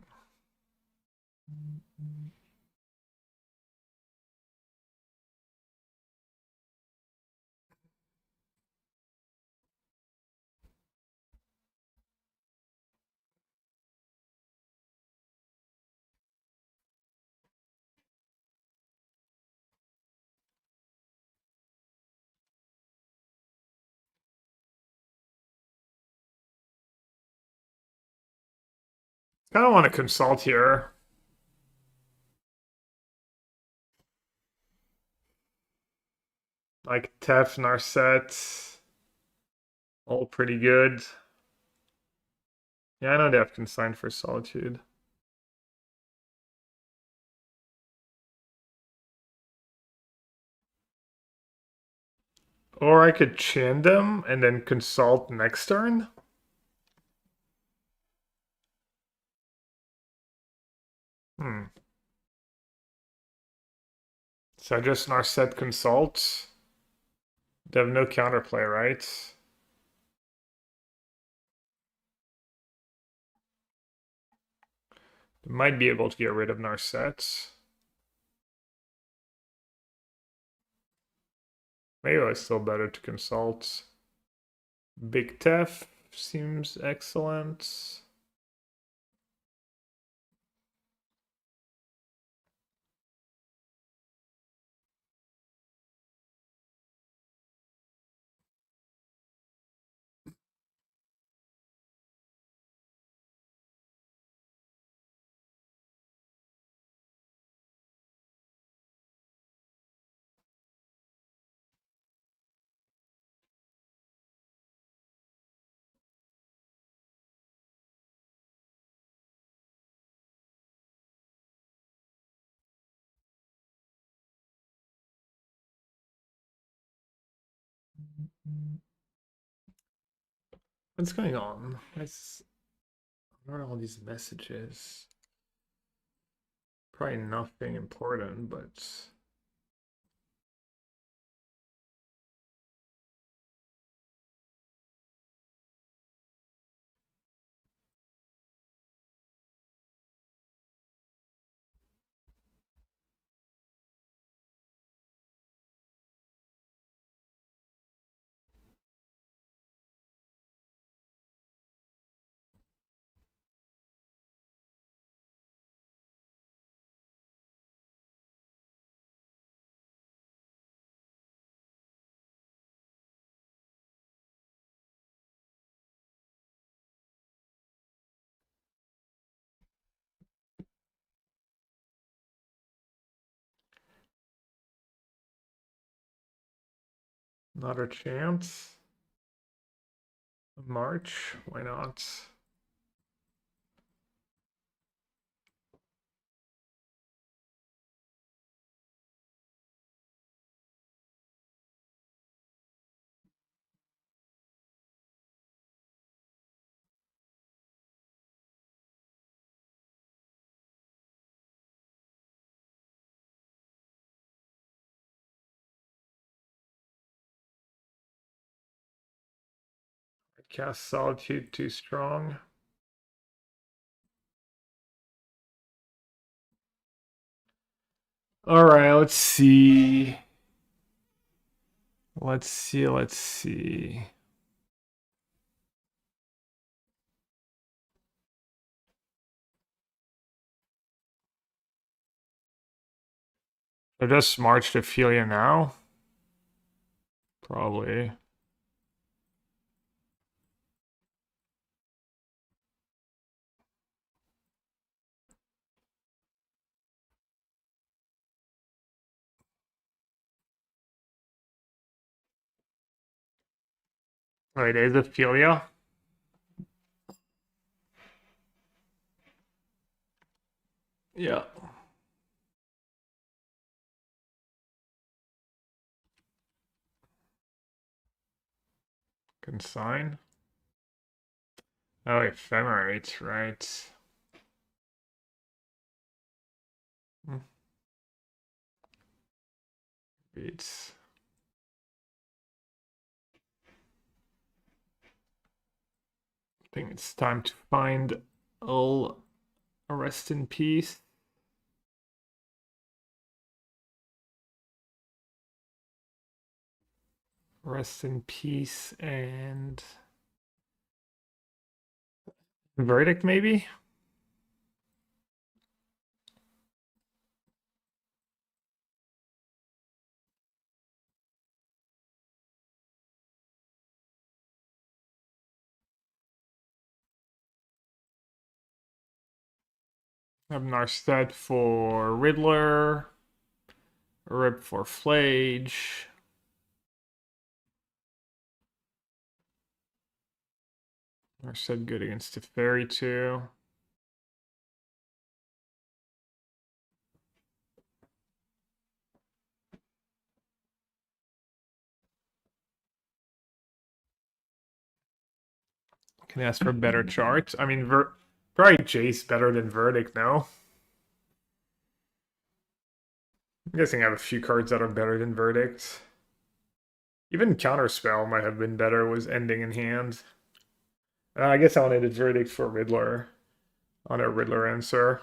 [SPEAKER 1] I don't want to consult here. Like Tef, Narset. All pretty good. Yeah, I know they have consigned for Solitude. Or I could chain them and then consult next turn. Hmm. So just Narset consult. They have no counterplay, right? They might be able to get rid of Narset. Maybe it's still better to consult. Big Tef seems excellent. What's going on? What are all these messages? Probably nothing important, but not a chance. March, why not? Cast Solitude too strong. All right, let's see. Let's see. I just marched Ophelia now? Probably. Wait, is Ophelia? Yeah. Consign. Oh, Ephemerate, right. Beats. I think it's time to find Ul Rest in Peace. Rest in Peace and Verdict, maybe? Have Narstead for Riddler. Rip for Flage. Narstead good against Teferi too. Can ask for better charts. I mean, probably Jace better than Verdict now. I'm guessing I have a few cards that are better than Verdict. Even Counterspell might have been better, was ending in hand. I guess I wanted a Verdict for Riddler on a Riddler answer.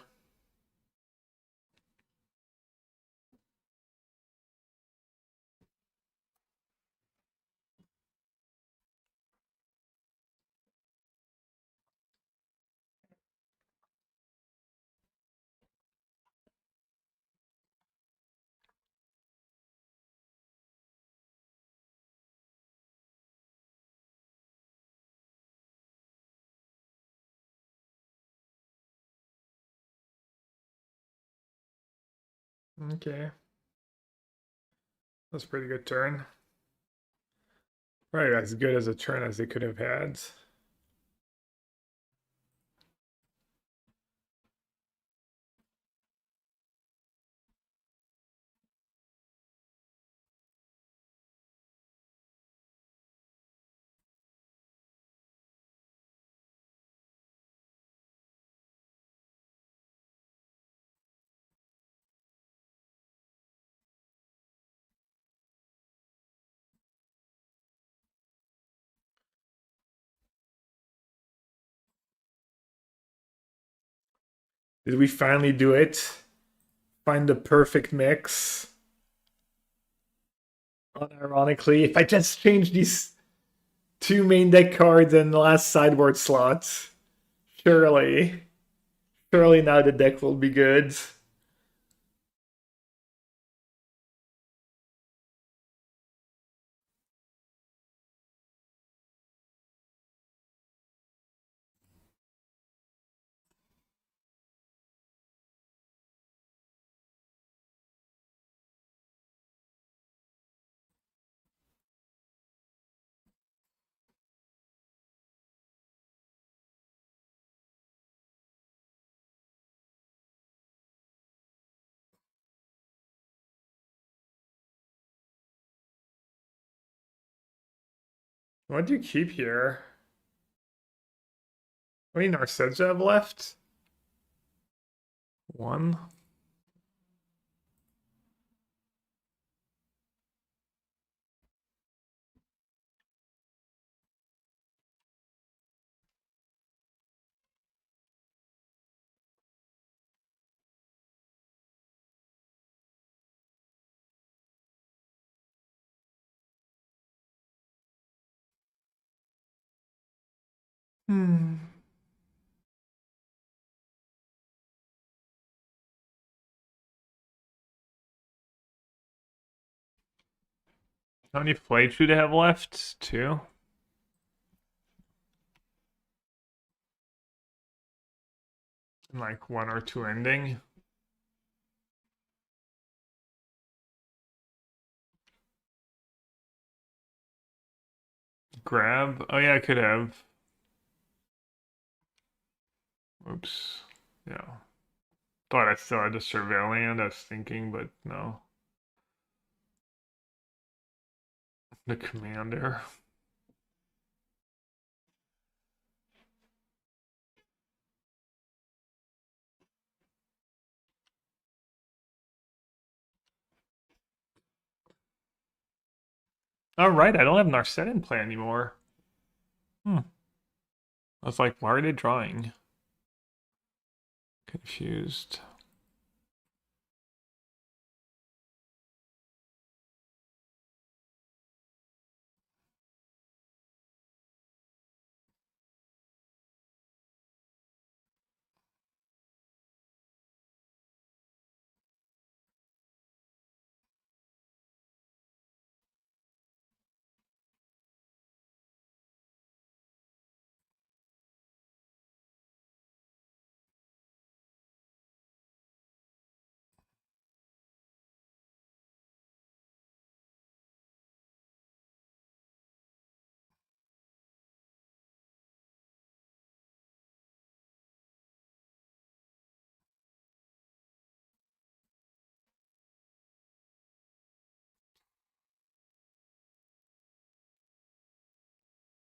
[SPEAKER 1] Okay. That's a pretty good turn. Right, as good as a turn as they could have had. Did we finally do it? Find the perfect mix? Unironically, if I just change these two main deck cards and the last sideboard slot, surely, surely now the deck will be good. What do you keep here? How many Narsetja have left? One. Hmm. How many plates do they have left? Two. And like one or two ending. Grab. Oh yeah, I could have. Oops. Yeah. Thought I still had the Surveillant, I was thinking, but no. The commander. All right, I don't have Narset in play anymore. Hmm. I was like, why are they drawing? Confused.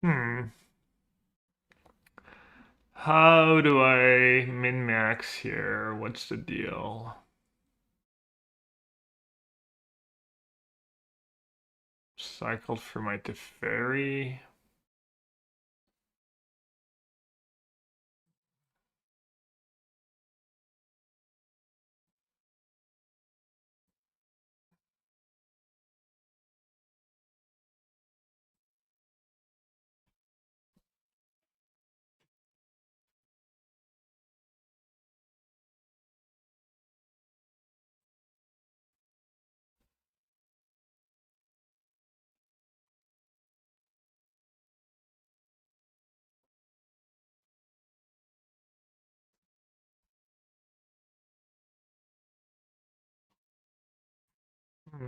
[SPEAKER 1] Hmm. How do I min-max here? What's the deal? Cycled for my Teferi. Hmm.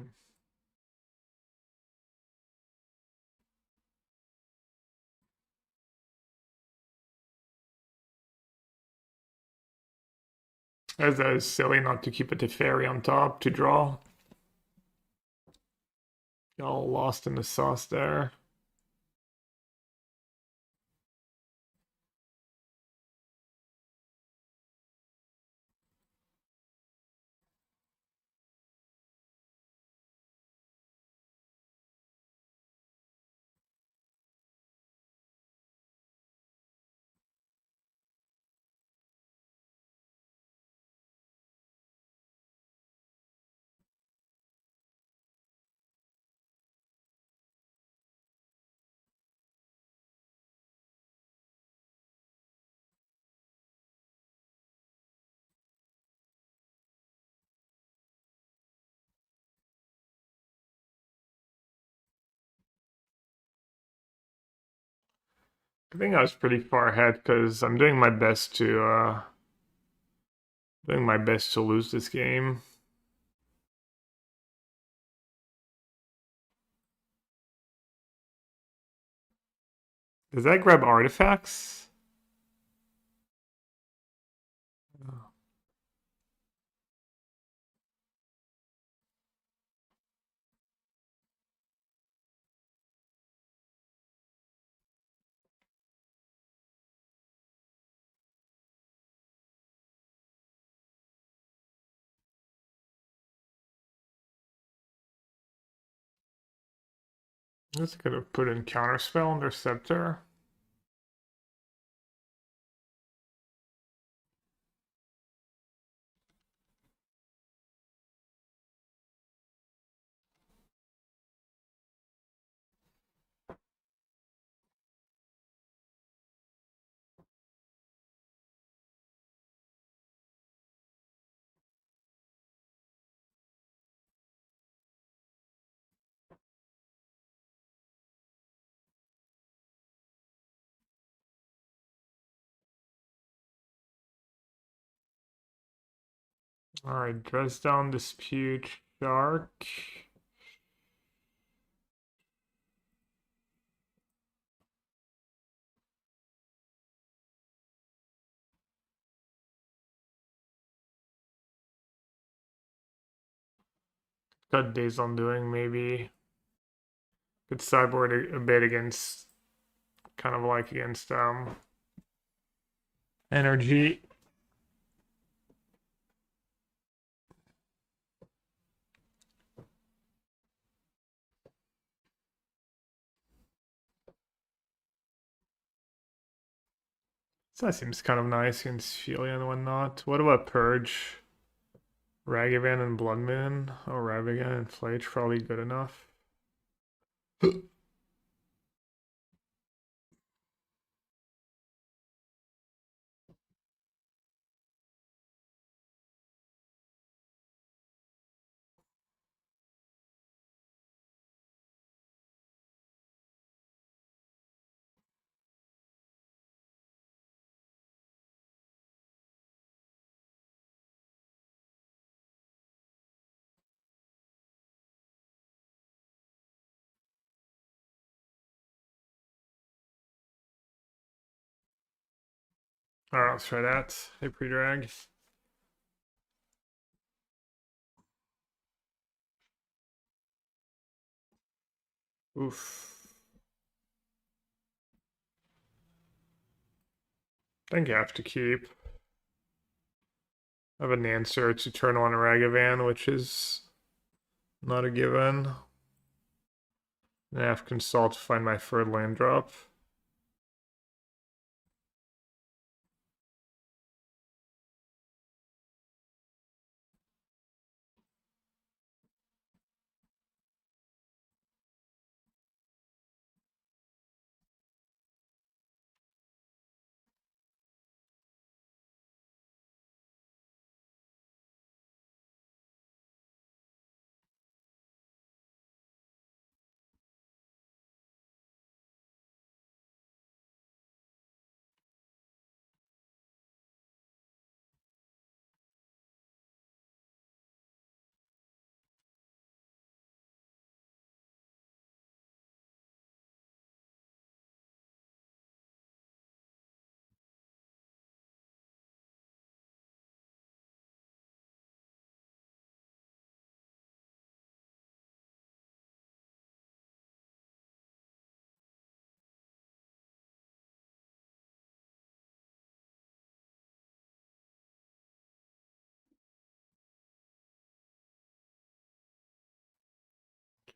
[SPEAKER 1] As that is silly not to keep a Teferi on top to draw. All lost in the sauce there. I think I was pretty far ahead because I'm doing my best to lose this game. Does that grab artifacts? I guess I could have put in Counterspell under Scepter. Alright, Dresdown Dispute Shark. Got Days Undoing maybe. Could sideboard a bit against kind of like against energy. So that seems kind of nice against Felia and whatnot. What about Purge? Ragavan and Blood Moon? Oh, Ragavan and Flayge probably good enough. Alright, let's try that. Hey, pre-drag. Oof. I think you have to keep. I have an answer to turn on a Ragavan, which is not a given. And I have Consult to find my third land drop.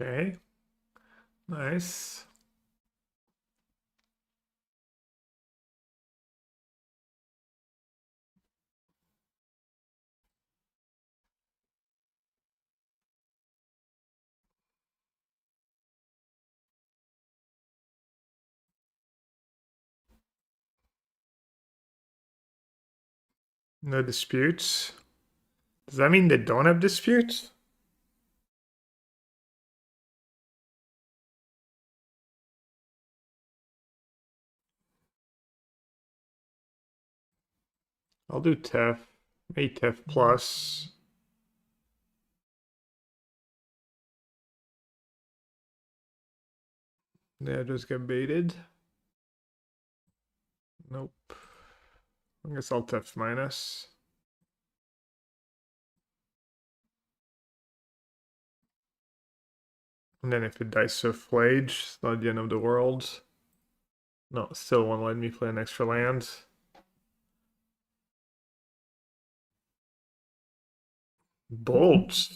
[SPEAKER 1] Okay. Nice. No disputes. Does that mean they don't have disputes? I'll do TEF. Maybe TEF plus. Yeah, just get baited. Nope. I guess I'll TEF minus. And then if it dies to Flage, it's not the end of the world. No, it still won't let me play an extra land. Bolt.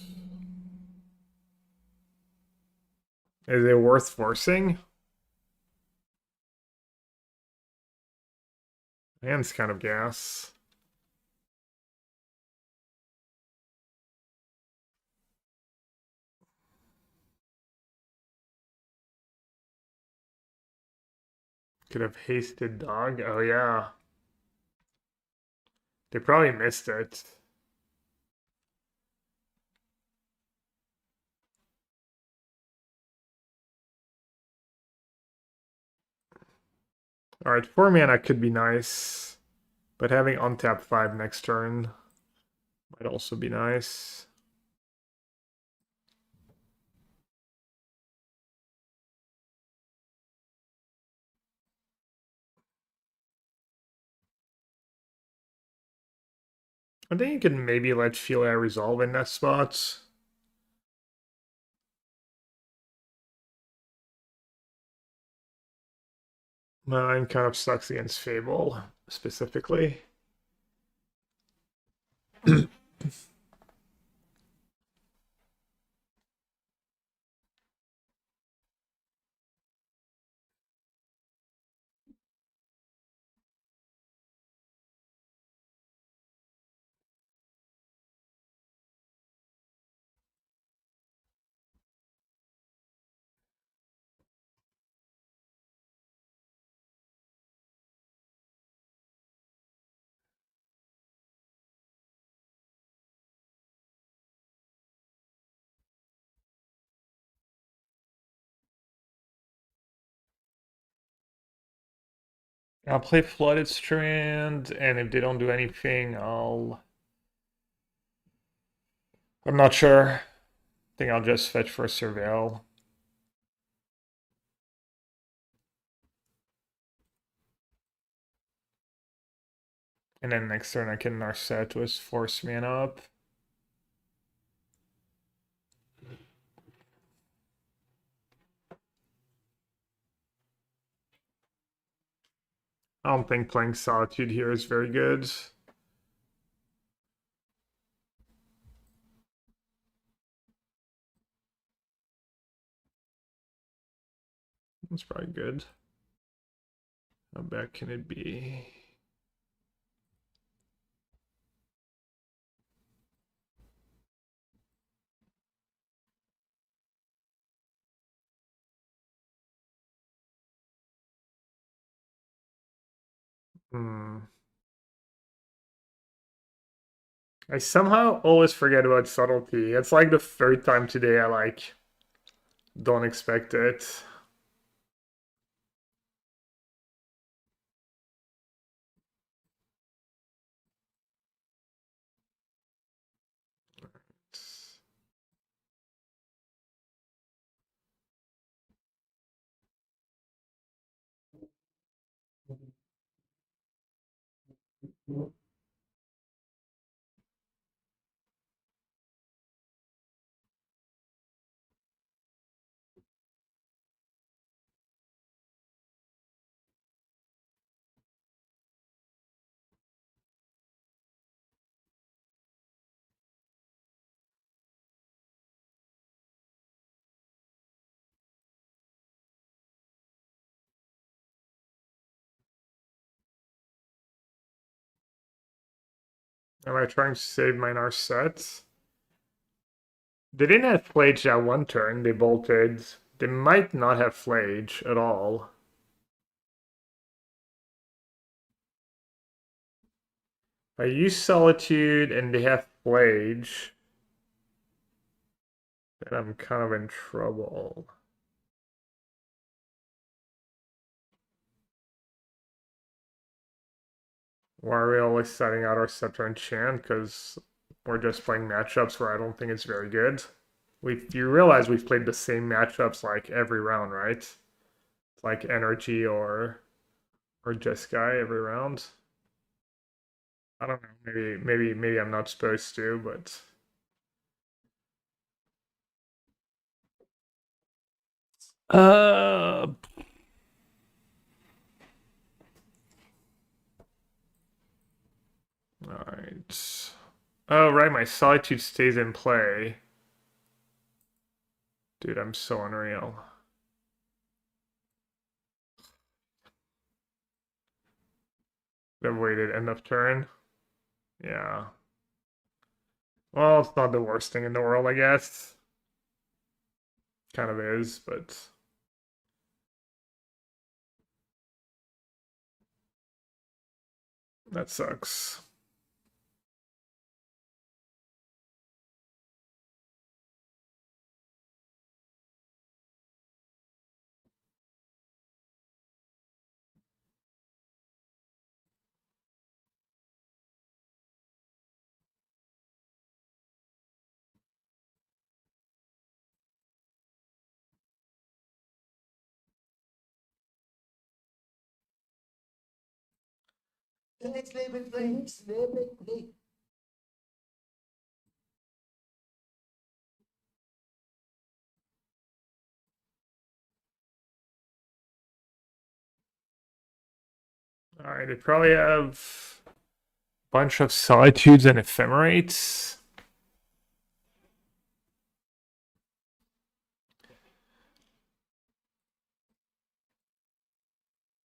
[SPEAKER 1] Is it worth forcing? Hand's kind of gas. Could have hasted dog. Oh yeah. They probably missed it. Alright, 4 mana could be nice. But having untap 5 next turn might also be nice. I think you can maybe let Philia resolve in that spot. Mine kind of sucks against Fable, specifically. I'll play Flooded Strand, and if they don't do anything, I'm not sure. I think I'll just fetch for Surveil. And then next turn I can Narset with force mana up. I don't think playing Solitude here is very good. That's probably good. How bad can it be? I somehow always forget about subtlety. It's like the third time today I don't expect it. Am I trying to save my Narset? They didn't have Flage that one turn, they bolted. They might not have Flage at all. I use Solitude and they have Flage. Then I'm kind of in trouble. Why are we always setting out our Scepter Enchant? Because we're just playing matchups where I don't think it's very good. You realize we've played the same matchups like every round, right? It's like Energy or Jeskai every round. I don't know. Maybe I'm not supposed to, but uh alright. Oh right, my Solitude stays in play. Dude, I'm so unreal. I've waited end of turn. Yeah. Well, it's not the worst thing in the world, I guess. Kind of is, but that sucks. Alright, they probably have a bunch of Solitudes and Ephemerates.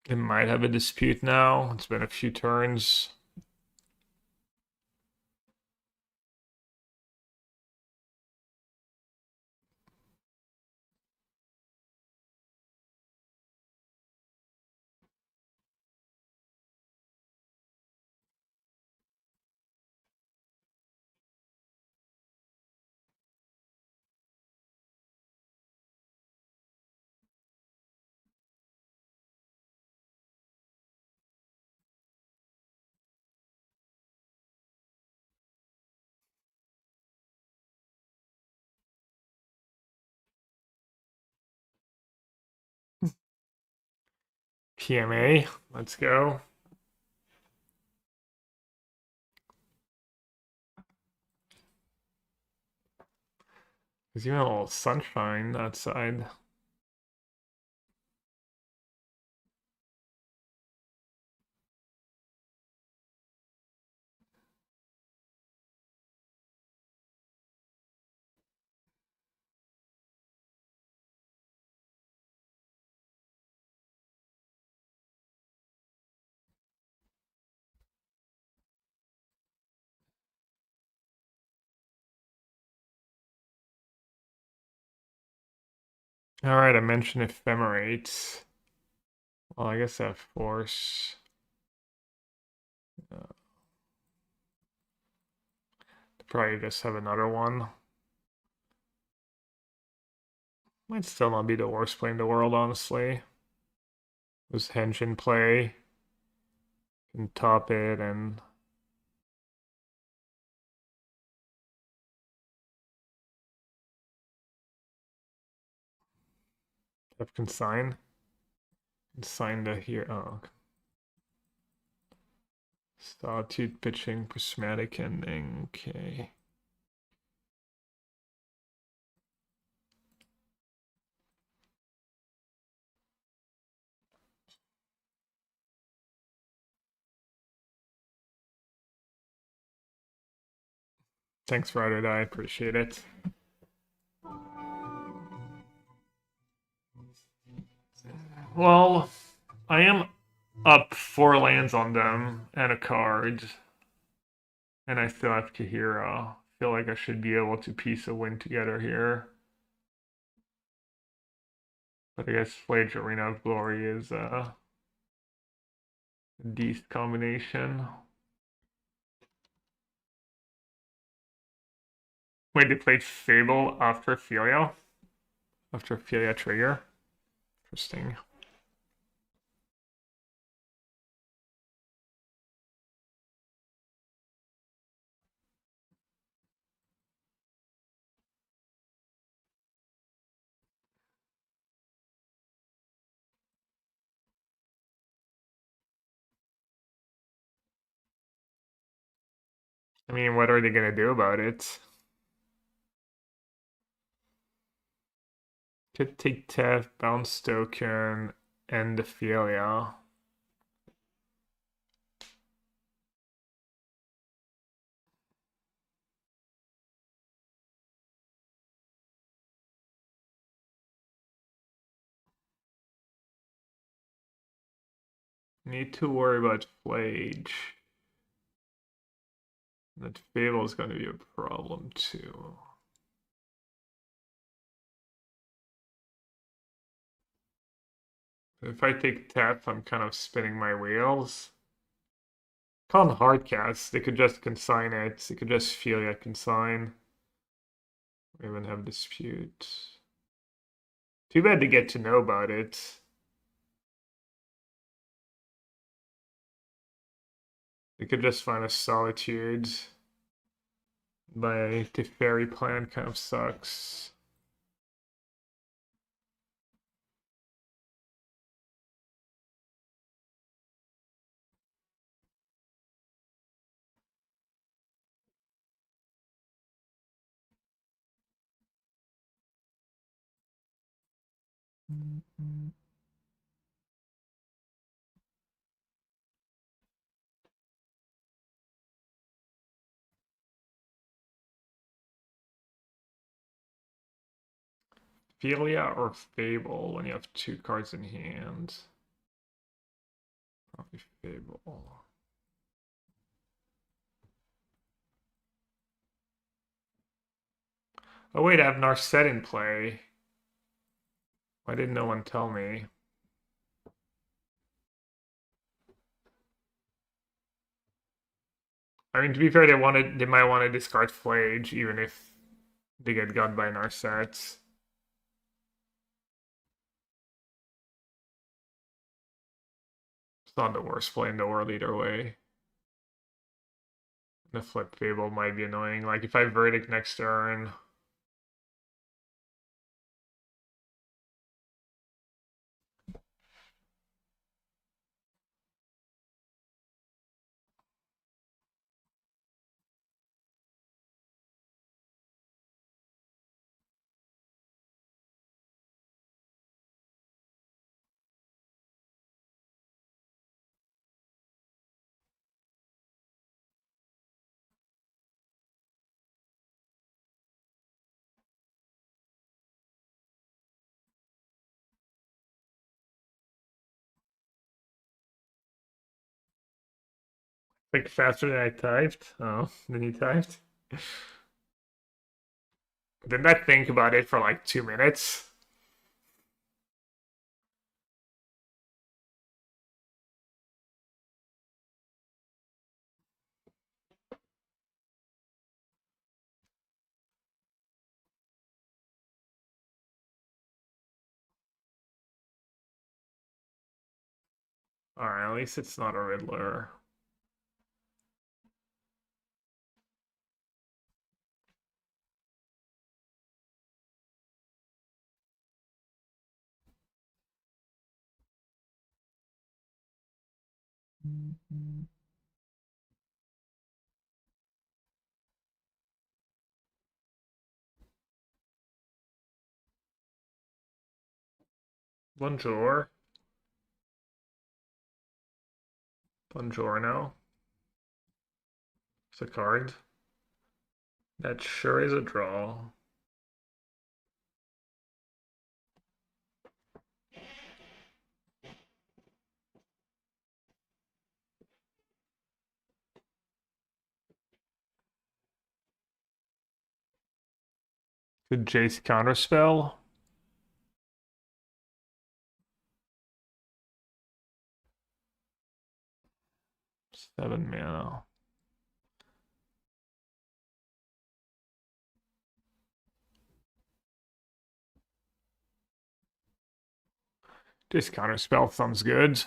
[SPEAKER 1] They might have a dispute now. It's been a few turns. PMA, let's go. There's even a little sunshine outside. Alright, I mentioned Ephemerates. Well, I guess that force. Probably just have another one. Might still not be the worst play in the world, honestly. This Henshin play can top it and have consign. Consign the here. Oh, Solitude pitching, prismatic ending. Okay. Thanks, Ryder. I appreciate it. Well, I am up 4 lands on them and a card. And I still have Kahira. Feel like I should be able to piece a win together here. But I guess Flage Arena of Glory is a decent combination. Wait, they played Fable after Ophelia? After Ophelia Trigger? Interesting. I mean, what are they gonna do about it? Could take Tev, bounce token, and Ophelia. Need to worry about Flage. That Fable is going to be a problem too. If I take Tap, I'm kind of spinning my wheels. Can't hardcast. They could just consign it. They could just Ophelia consign. Or even have dispute. Too bad they get to know about it. They could just find a Solitude. My Teferi plan kind of sucks. Ophelia or Fable when you have two cards in hand? Probably Fable. Oh wait, I have Narset in play. Why didn't no one tell me? I mean, to be fair, they might want to discard Flage even if they get gunned by Narset. It's not the worst play in the world either way. The flip Fable might be annoying. Like if I Verdict next turn. Like faster than I typed. Oh, then you typed. Didn't I think about it for like 2 minutes? Alright, at least it's not a Riddler. Bonjour. Buongiorno. It's a card. That sure is a draw. The Jace counterspell. Seven mana. Jace counterspell sounds good.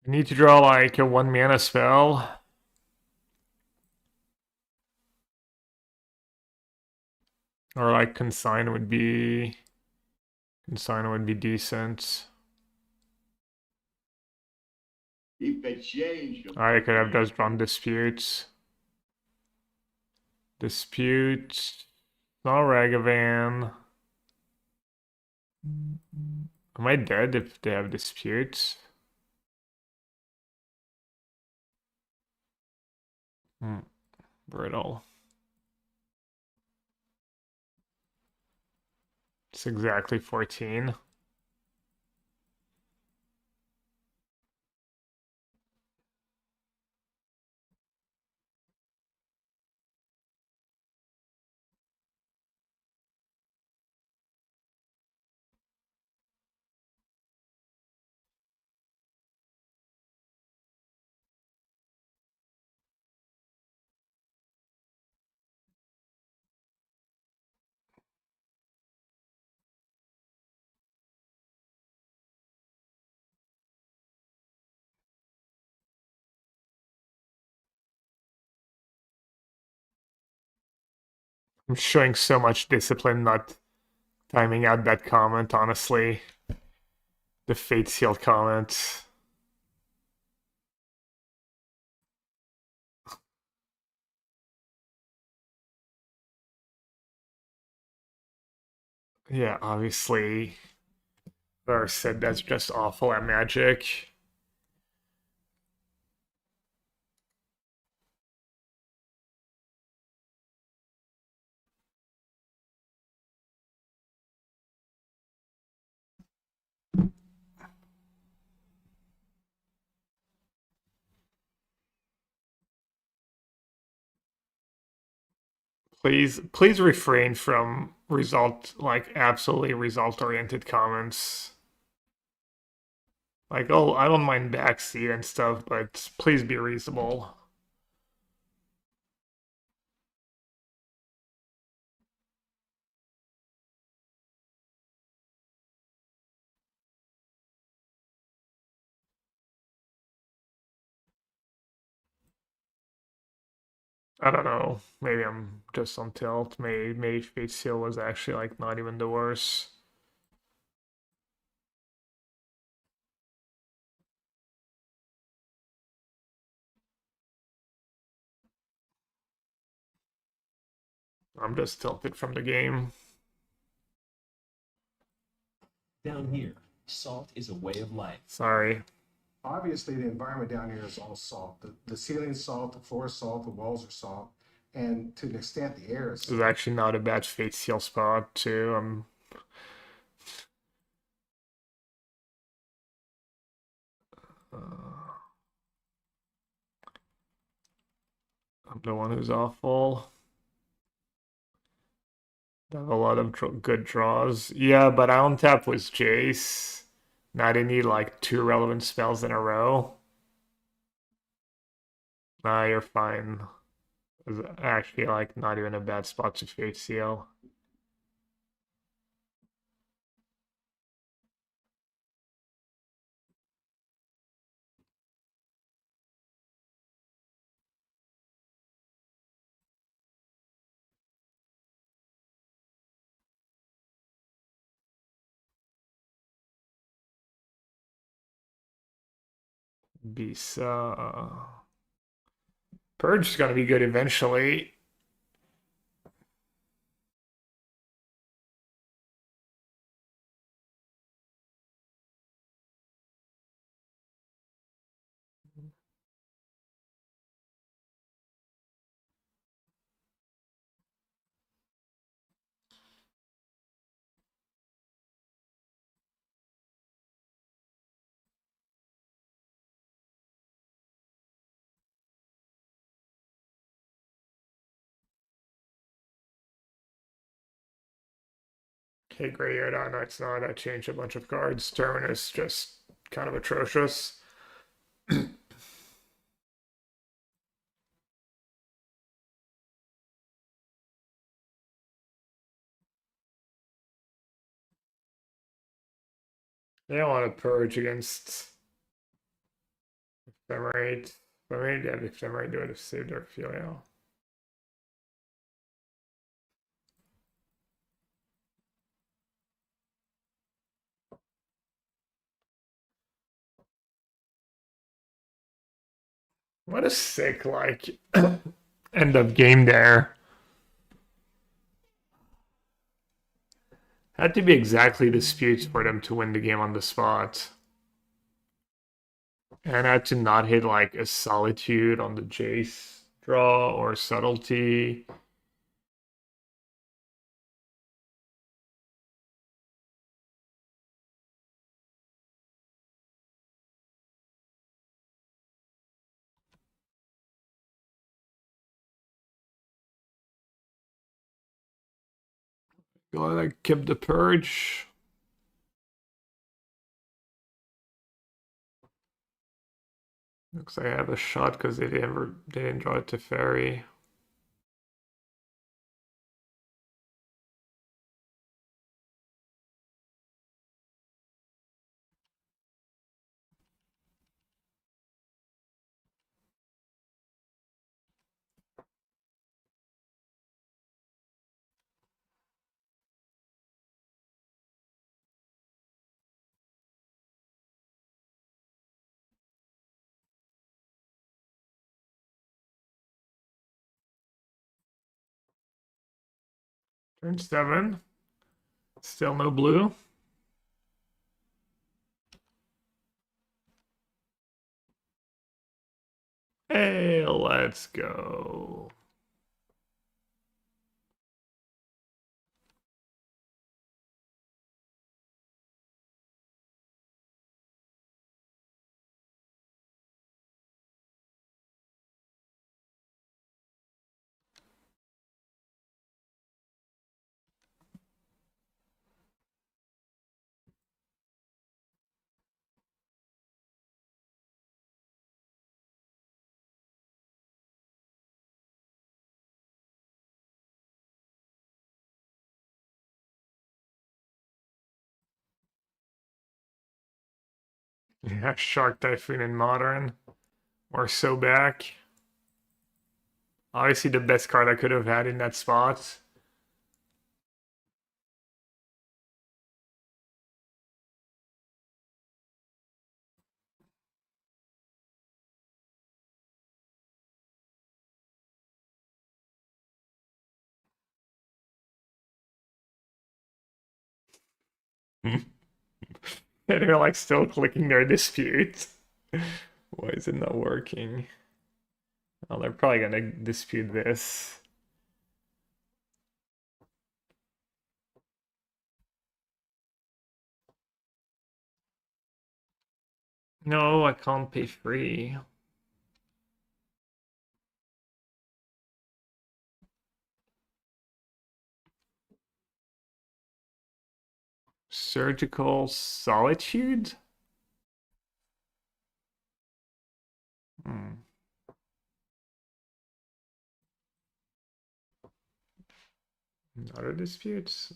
[SPEAKER 1] I need to draw like a 1 mana spell. Or like Consign would be decent. I could have just drawn Dispute. Dispute. Not Ragavan. Am I dead if they have Dispute? Brittle. It's exactly 14. I'm showing so much discipline not timing out that comment, honestly. The Fate Sealed comment. Yeah, obviously. Or said that's just awful at Magic. Please refrain from absolutely result oriented comments. Like, oh, I don't mind backseat and stuff, but please be reasonable. I don't know. Maybe I'm just on tilt. Maybe Fate Seal was actually like not even the worst. I'm just tilted from the game.
[SPEAKER 3] Down here, salt is a way of life.
[SPEAKER 1] Sorry.
[SPEAKER 4] Obviously, the environment down here is all salt. The ceiling is salt, the floor is salt, the walls are salt, and to an extent, the air is
[SPEAKER 1] This is actually not a bad Fate Seal spot, too. I'm the one who's awful. I have a lot of good draws. Yeah, but I untap with Jace. Now I need like 2 relevant spells in a row. Nah, you're fine. It's actually like not even a bad spot to Fate Seal. Bisa. Purge is gonna be good eventually. Okay, Grey Yoda, no, it's not. I changed a bunch of cards. Terminus just kind of atrocious. They don't want to purge against Ephemerate. Ephemerate, yeah, the Ephemerate would have saved their Filio. What a sick, like, end of game there. Had to be exactly disputes for them to win the game on the spot. And had to not hit like a Solitude on the Jace draw or Subtlety. Gotta keep the purge. Looks like I have a shot because they didn't draw it to Fairy. Turn 7. Still no blue. Hey, let's go. Yeah, Shark Typhoon in Modern. Or So Back. Obviously the best card I could have had in that spot. And they're like still clicking their dispute. Why is it not working? Well, they're probably gonna dispute this. No, I can't pay free. Surgical Solitude? Hmm. Other disputes?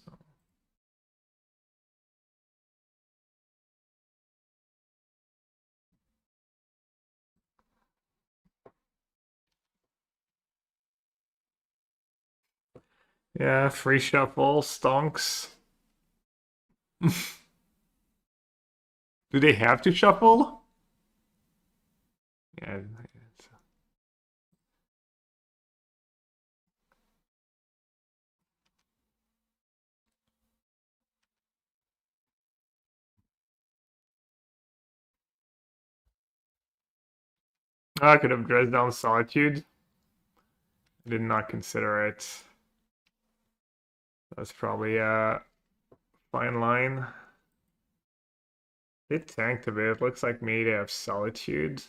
[SPEAKER 1] Yeah, free shuffle, stonks. Do they have to shuffle? Yeah. I could have dressed down Solitude. I did not consider it. That's probably a fine line. They tanked a bit. Looks like maybe they have Solitude.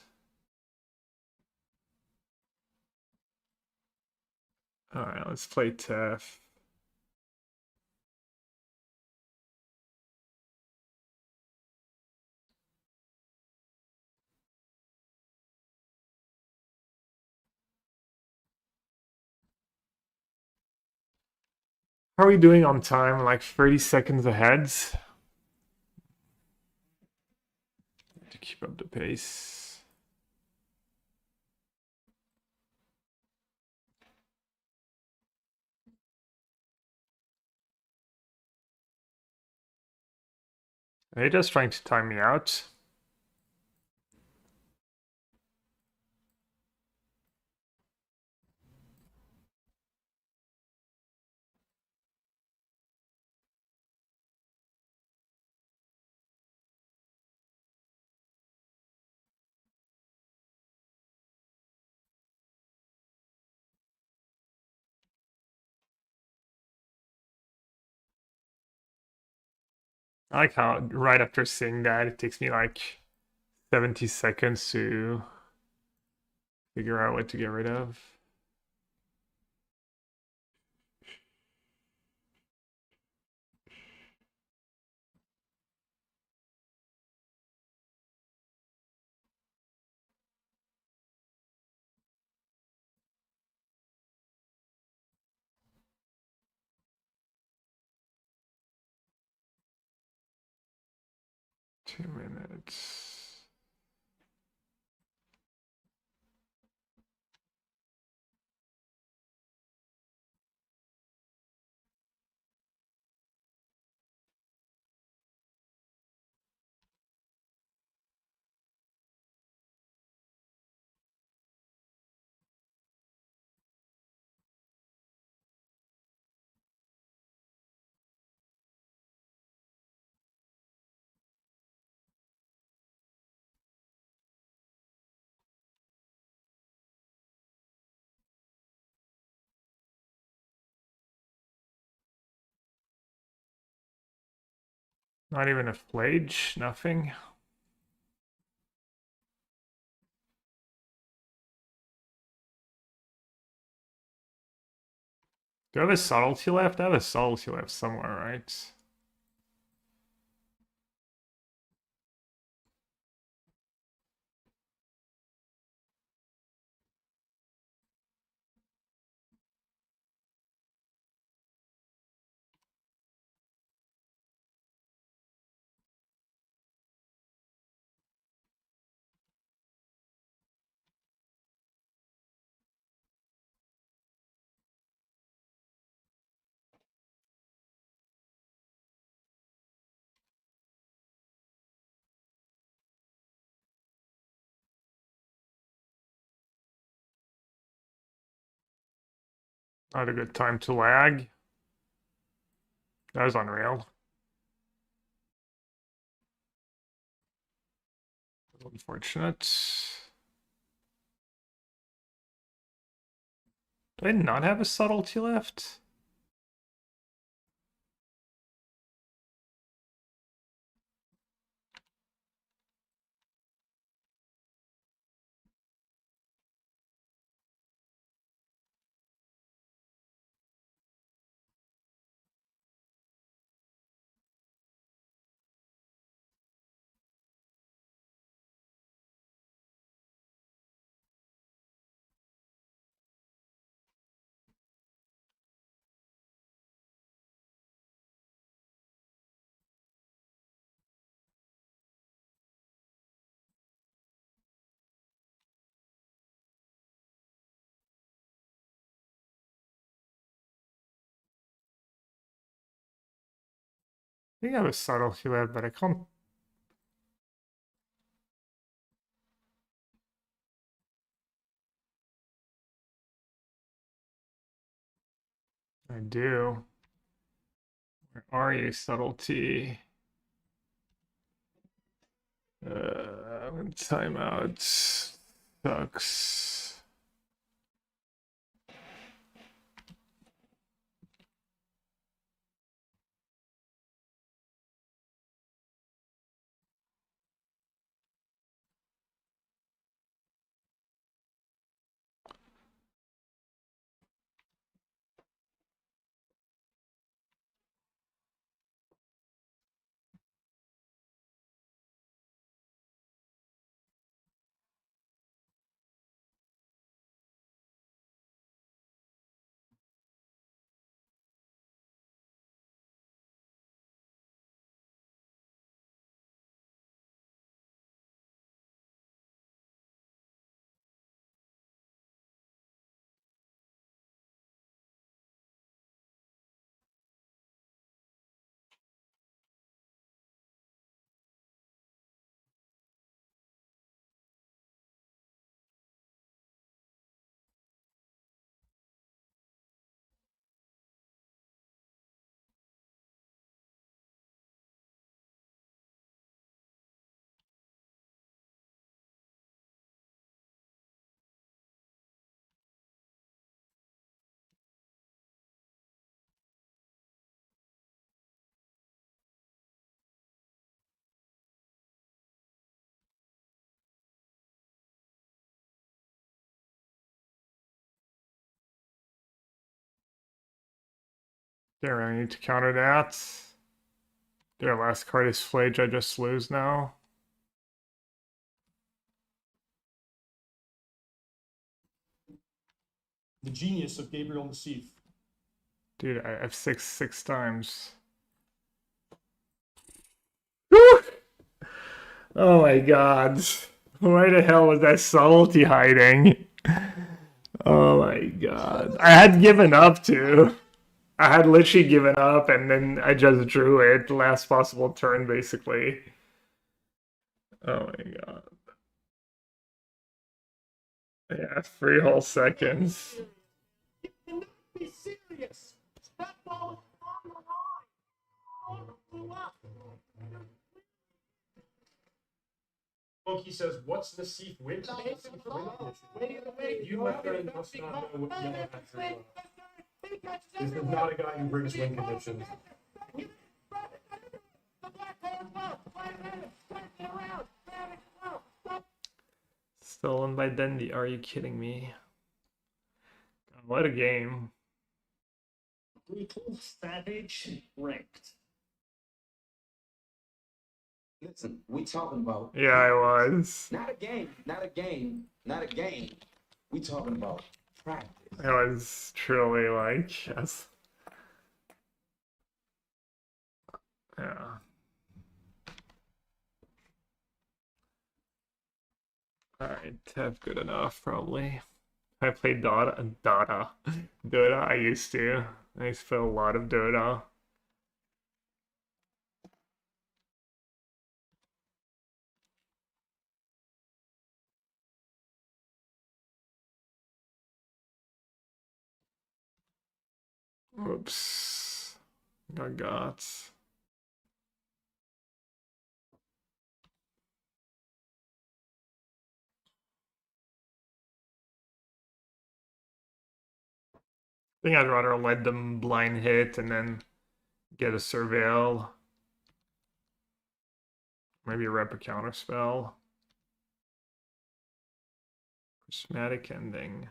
[SPEAKER 1] Alright, let's play Tef. How are we doing on time? Like 30 seconds ahead. To keep up the pace. Are they just trying to time me out? I like how right after seeing that, it takes me like 70 seconds to figure out what to get rid of. Two minutes. Not even a flage, nothing. Do I have a subtlety left? I have a subtlety left somewhere, right? Not a good time to lag. That was unreal. Unfortunate. Do I not have a subtlety left? I think I have a subtlety left, but I can't. I do. Where are you, subtlety? Timeout. Sucks. Don't really need to counter that. Their last card is Flage, I just lose now.
[SPEAKER 5] The genius of Gabriel Nassif.
[SPEAKER 1] Dude, I have six times. Woo! Oh my god. Where the hell was that subtlety hiding? Oh my god. I had given up too. I had literally given up and then I just drew it. Last possible turn, basically. Oh my god. Yeah, 3 whole seconds.
[SPEAKER 5] You cannot be serious. That ball is on the line. Blew up. Monkey says, "What's Nassif win condition?" Wait, you, my friend, must not know what you have to do. This is not a guy who brings win conditions.
[SPEAKER 1] Stolen by Dendy, are you kidding me? God, what a game.
[SPEAKER 5] Brutal, savage, ranked.
[SPEAKER 6] Listen, we talking about
[SPEAKER 1] Yeah, I was.
[SPEAKER 6] not a game, not a game, not a game. We talking about practice.
[SPEAKER 1] I was truly like, yes. Yeah. Alright, Tev good enough, probably. I played Dota. I used to. I used to play a lot of Dota. Oops. Got gots. I think I'd rather let them blind hit and then get a surveil. Maybe rep a counter spell. Prismatic ending.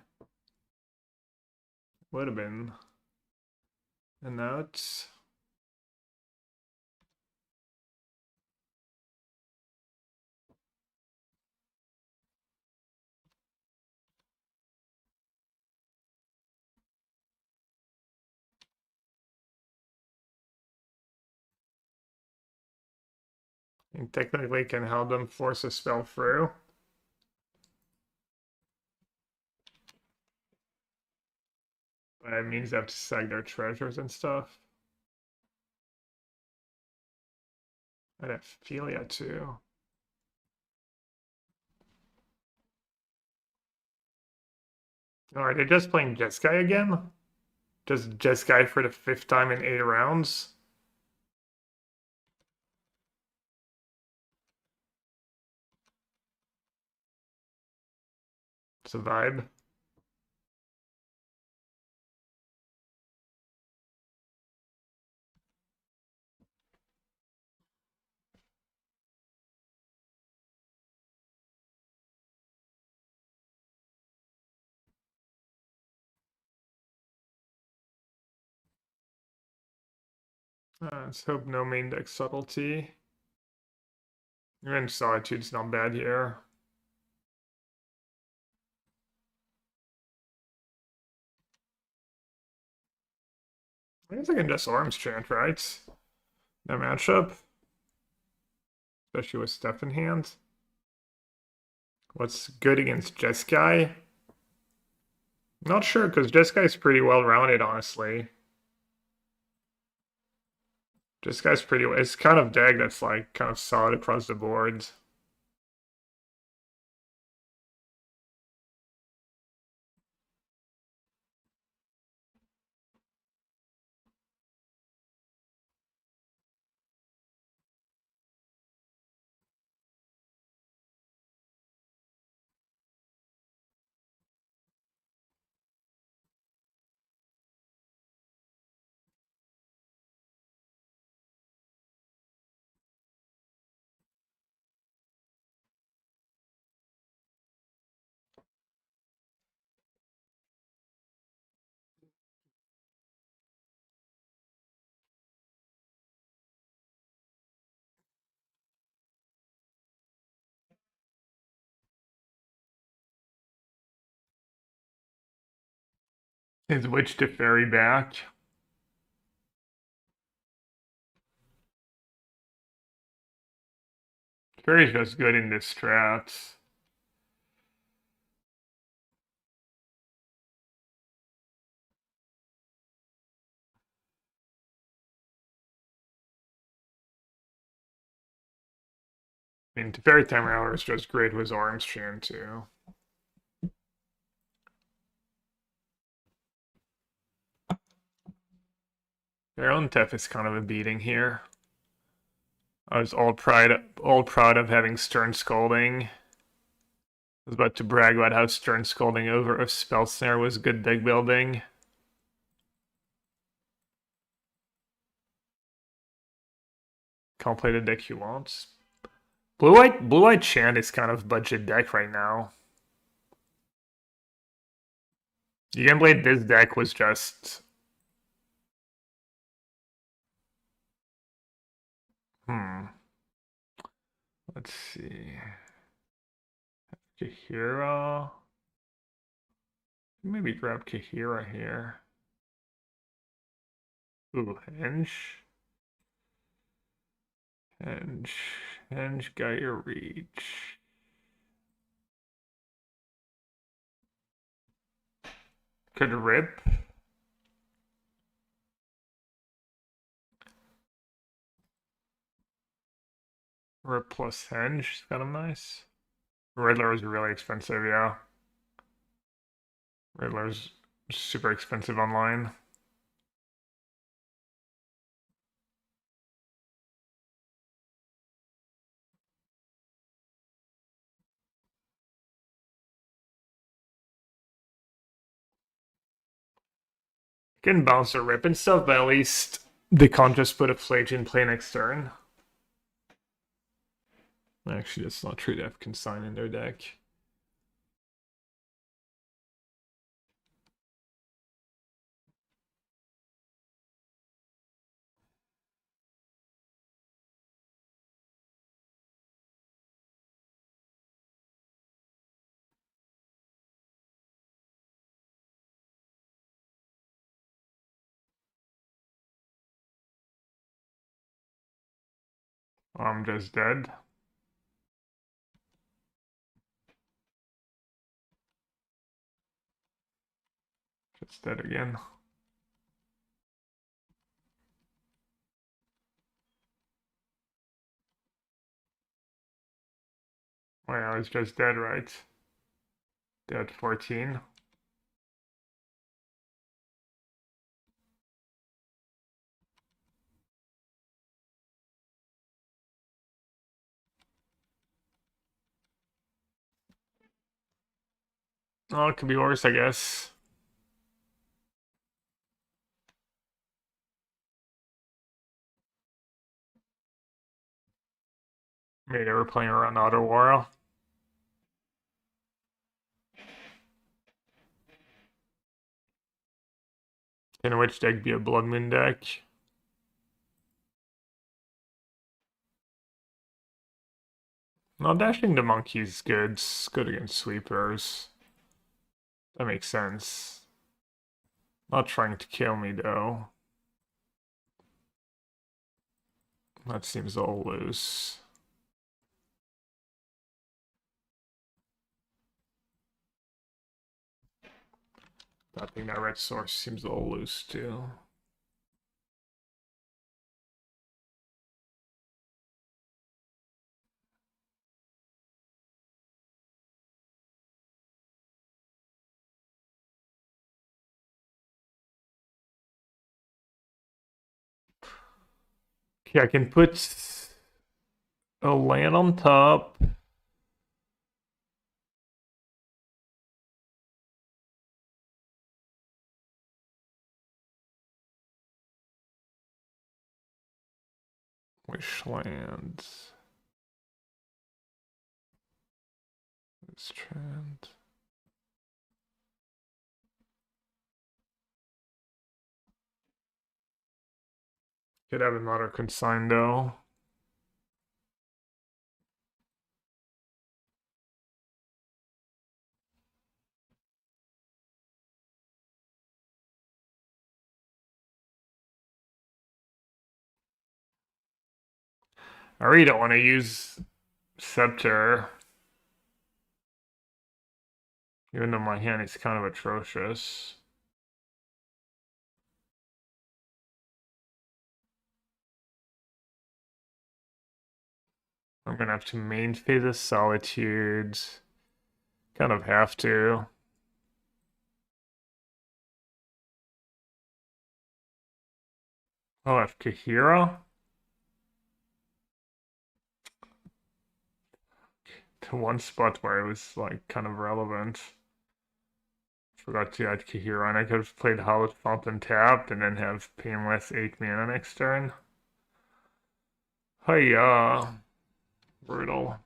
[SPEAKER 1] Would have been a note. And technically can help them force a spell through. But it means they have to sack their treasures and stuff. I'd have Philia too. Oh, are they just playing Jeskai again? Just Jeskai for the 5th time in 8 rounds? It's a vibe. Let's hope no main deck subtlety. Even Solitude's not bad here. I guess I can just Arms Chant, right? No matchup. Especially with Steph in hand. What's good against Jeskai? Not sure, because Jeskai's pretty well rounded, honestly. Jeskai pretty. It's kind of deck that's like kind of solid across the board. Is Witch to Fairy back? Fairy's just good in this strat. I mean, Teferi Timer Hour is just great with Ormstrand too. Their own Tef is kind of a beating here. I was all proud of having Stern Scolding. I was about to brag about how Stern Scolding over of Spell Snare was good deck building. Can't play the deck you want. Blue-White Chant is kind of budget deck right now. You can play this deck was just... Let's see. Kahira. Maybe grab Kahira here. Ooh, Henge. Henge got your reach. Could rip. Rip plus Henge is kind of nice. Riddler is really expensive, yeah. Riddler's super expensive online. You can bounce a rip and stuff, but at least they can't just put a Flage in play next turn. Actually, that's not true. They have Consign in their deck. I'm just dead. Just dead again. Oh yeah, I was just dead, right? Dead 14. Oh, it could be worse, I guess. Maybe they were playing around Auto War. In which deck be a Blood Moon deck? No, Dashing the Monkey's good. It's good against sweepers. That makes sense. Not trying to kill me, though. That seems all loose. I think that red source seems all loose, too. Okay, I can put a land on top. Wishland. This trend. Could have another consign though. I really don't want to use Scepter. Even though my hand is kind of atrocious. I'm gonna have to main phase of Solitude. Kind of have to. I'll have Kahira. The one spot where it was like kind of relevant. Forgot to add Kahira, and I could have played Hallowed Fountain tapped and then have Painless 8 mana next turn. Hiya. Brutal.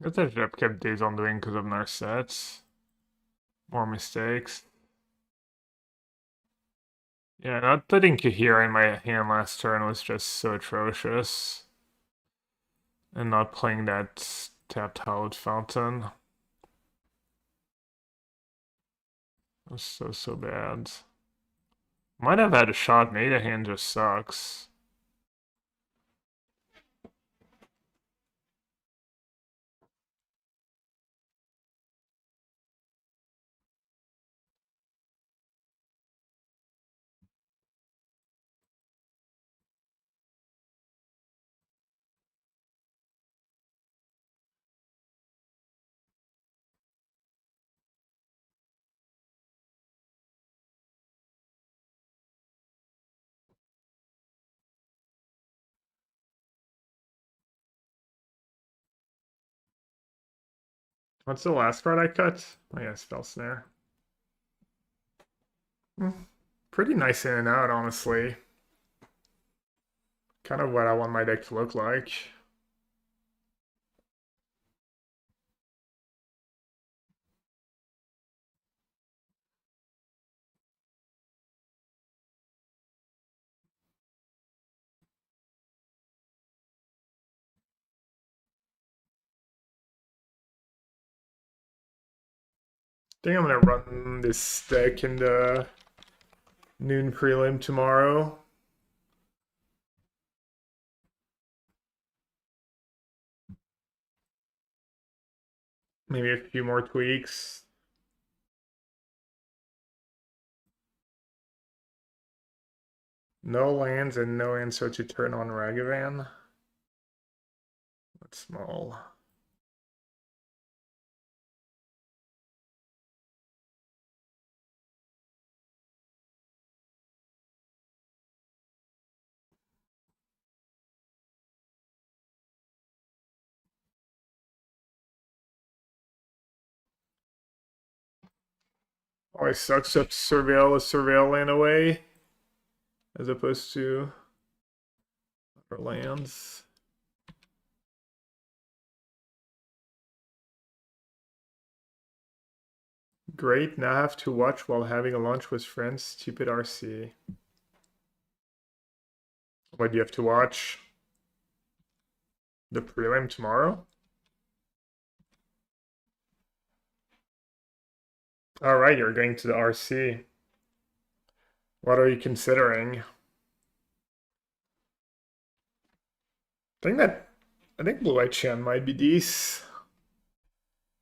[SPEAKER 1] That's what I've kept days on doing because of Narset. More mistakes. Yeah, not putting Kahira in my hand last turn was just so atrocious. And not playing that tapped Hallowed Fountain was so bad. Might have had a shot, maybe the hand just sucks. What's the last card I cut? Oh yeah, Spell Snare. Pretty nice in and out, honestly. Kind of what I want my deck to look like. I think I'm gonna run this deck in the noon prelim tomorrow. Maybe a few more tweaks. No lands and no answer to turn on Ragavan. That's small. Always sucks up surveil a surveil land away as opposed to other lands. Great, now have to watch while having a lunch with friends. Stupid RC. What do you have to watch? The prelim tomorrow? Alright, you're going to the RC. What are you considering? I think Blue Eye Chan might be decent.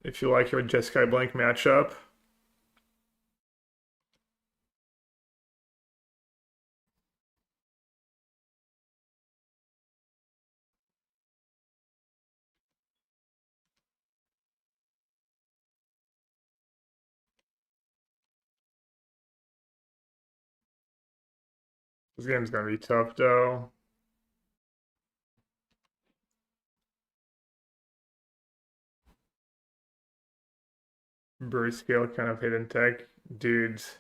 [SPEAKER 1] If you like your Jeskai Blank matchup. This game's gonna be tough though. Bruce Scale kind of hidden tech. Dudes,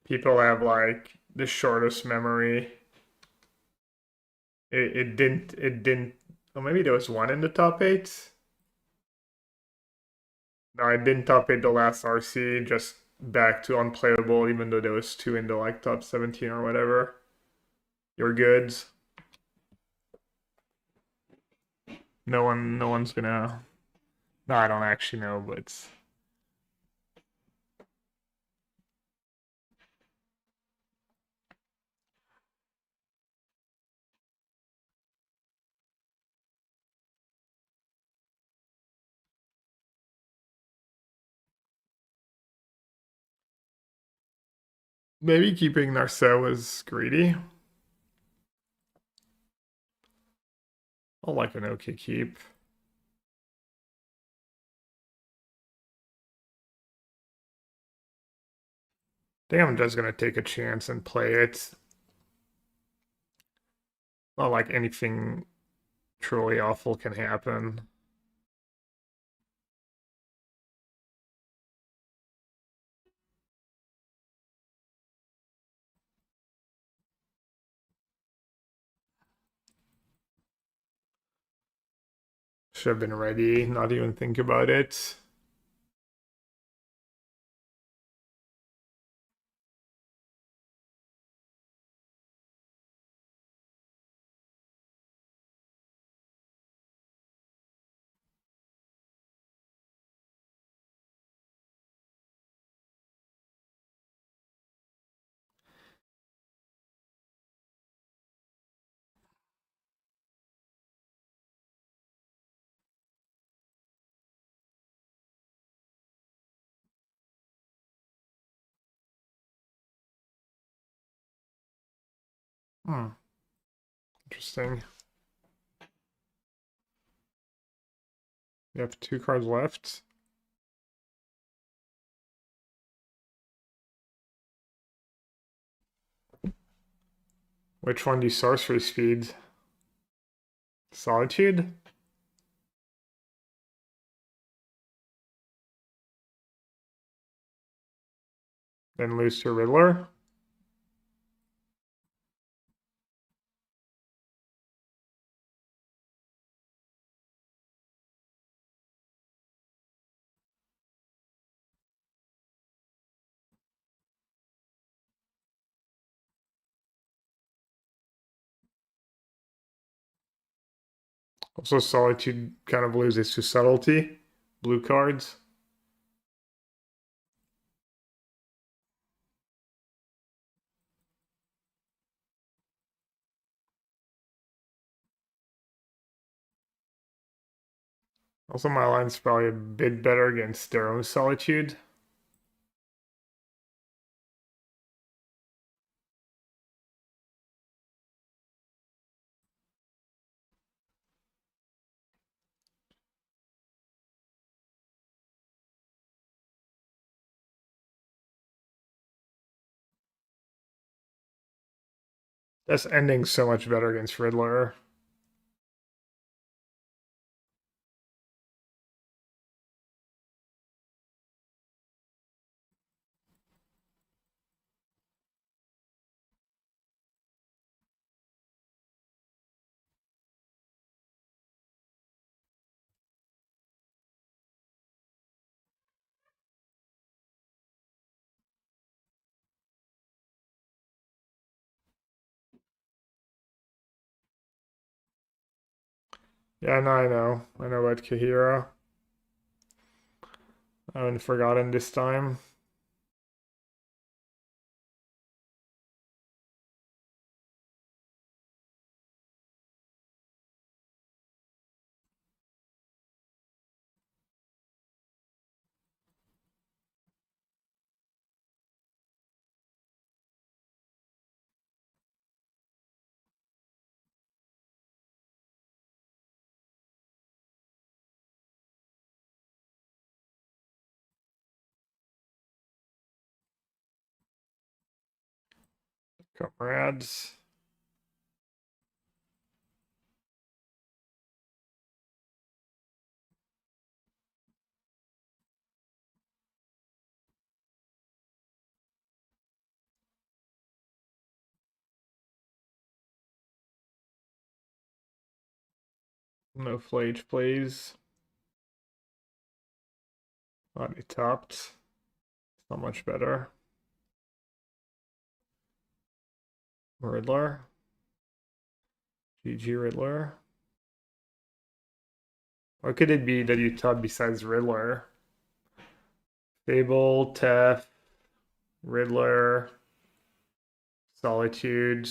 [SPEAKER 1] people have like the shortest memory. It didn't. Oh, maybe there was one in the top eight. No, it didn't top eight the last RC. Just back to unplayable, even though there was two in the like top 17 or whatever. You're good. No one's gonna. No, I don't actually know, but maybe keeping Narcea was greedy. I like an okay keep. I think I'm just gonna take a chance and play it. Not like anything truly awful can happen. Should have been ready, not even think about it. Hmm. Interesting. We have 2 cards left. Which one do you sorcery speed? Solitude? Then lose to Riddler? Also, Solitude kind of loses to Subtlety. Blue cards. Also, my line's probably a bit better against their own Solitude. That's ending so much better against Riddler. Yeah, no, I know. I know about Kahira. I haven't forgotten this time. Comrades. No flage, please. Body topped. Not much better. Riddler. GG Riddler. What could it be that you top besides Riddler? Fable, Tef, Riddler, Solitude.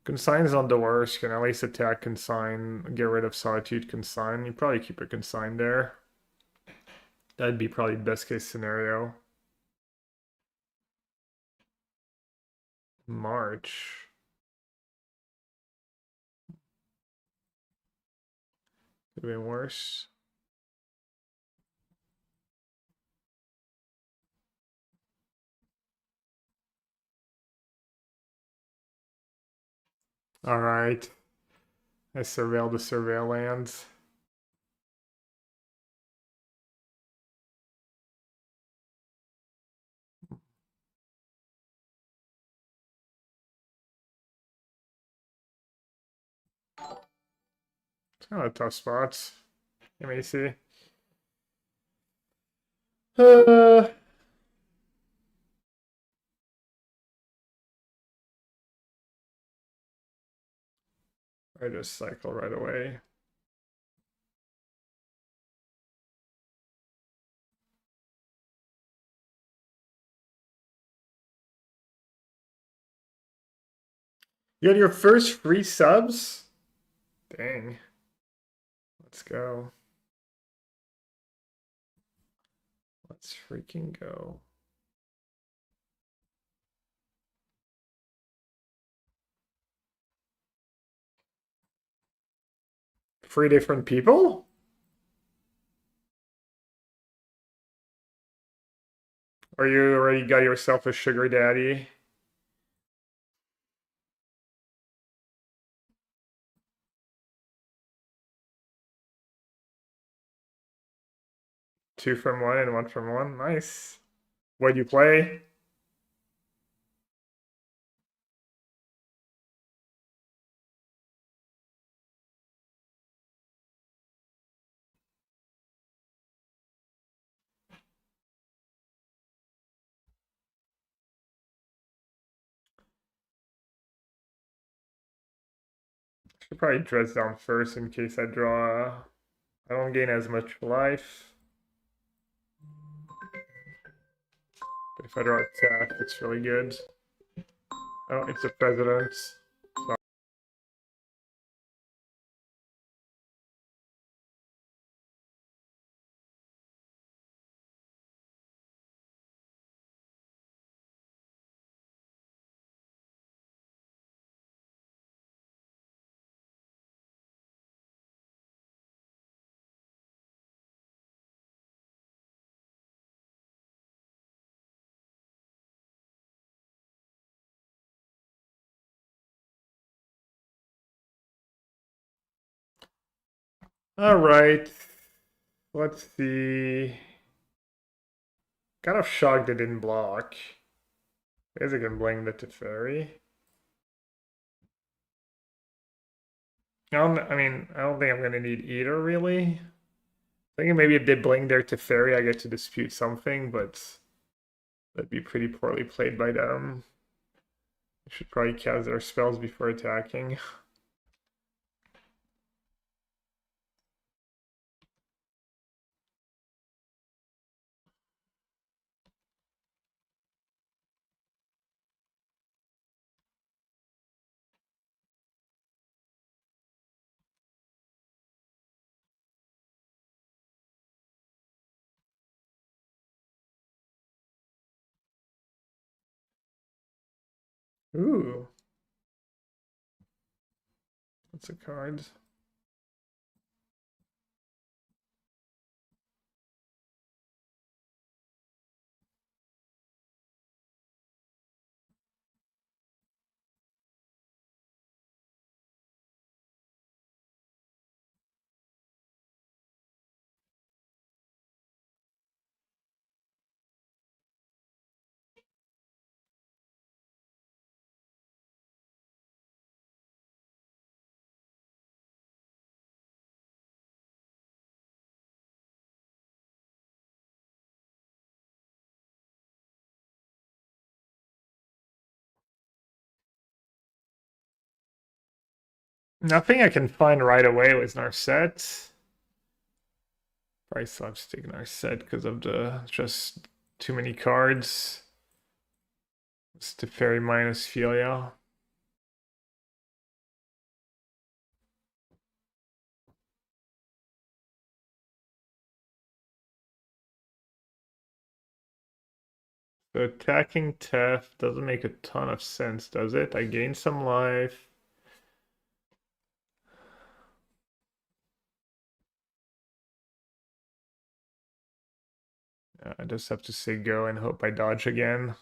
[SPEAKER 1] Consign's not the worst. You can at least attack Consign, get rid of Solitude Consign. You probably keep a Consign there. That'd be probably best case scenario. March. Could have been worse. Alright. I surveil the surveil lands. It's kind of tough spots. Let me see. I just cycle right away. You had your first free subs? Dang. Let's go. Let's freaking go. Three different people? Or you already got yourself a sugar daddy? Two from one and one from one. Nice. What'd you play? Should probably dress down first in case I draw. I don't gain as much life. But if I draw attack, it's really good. Oh, it's the president. All right. Let's see. Kind of shocked it didn't block. I guess I can blame the Teferi. I don't think I'm gonna need either really. Thinking maybe if they bling their Teferi, I get to dispute something, but that'd be pretty poorly played by them. I should probably cast their spells before attacking. Ooh. That's a card. Nothing I can find right away was Narset. Probably still have to take Narset because of the just too many cards. It's Teferi minus Filia. So attacking Tef doesn't make a ton of sense, does it? I gain some life. I just have to say go and hope I dodge again.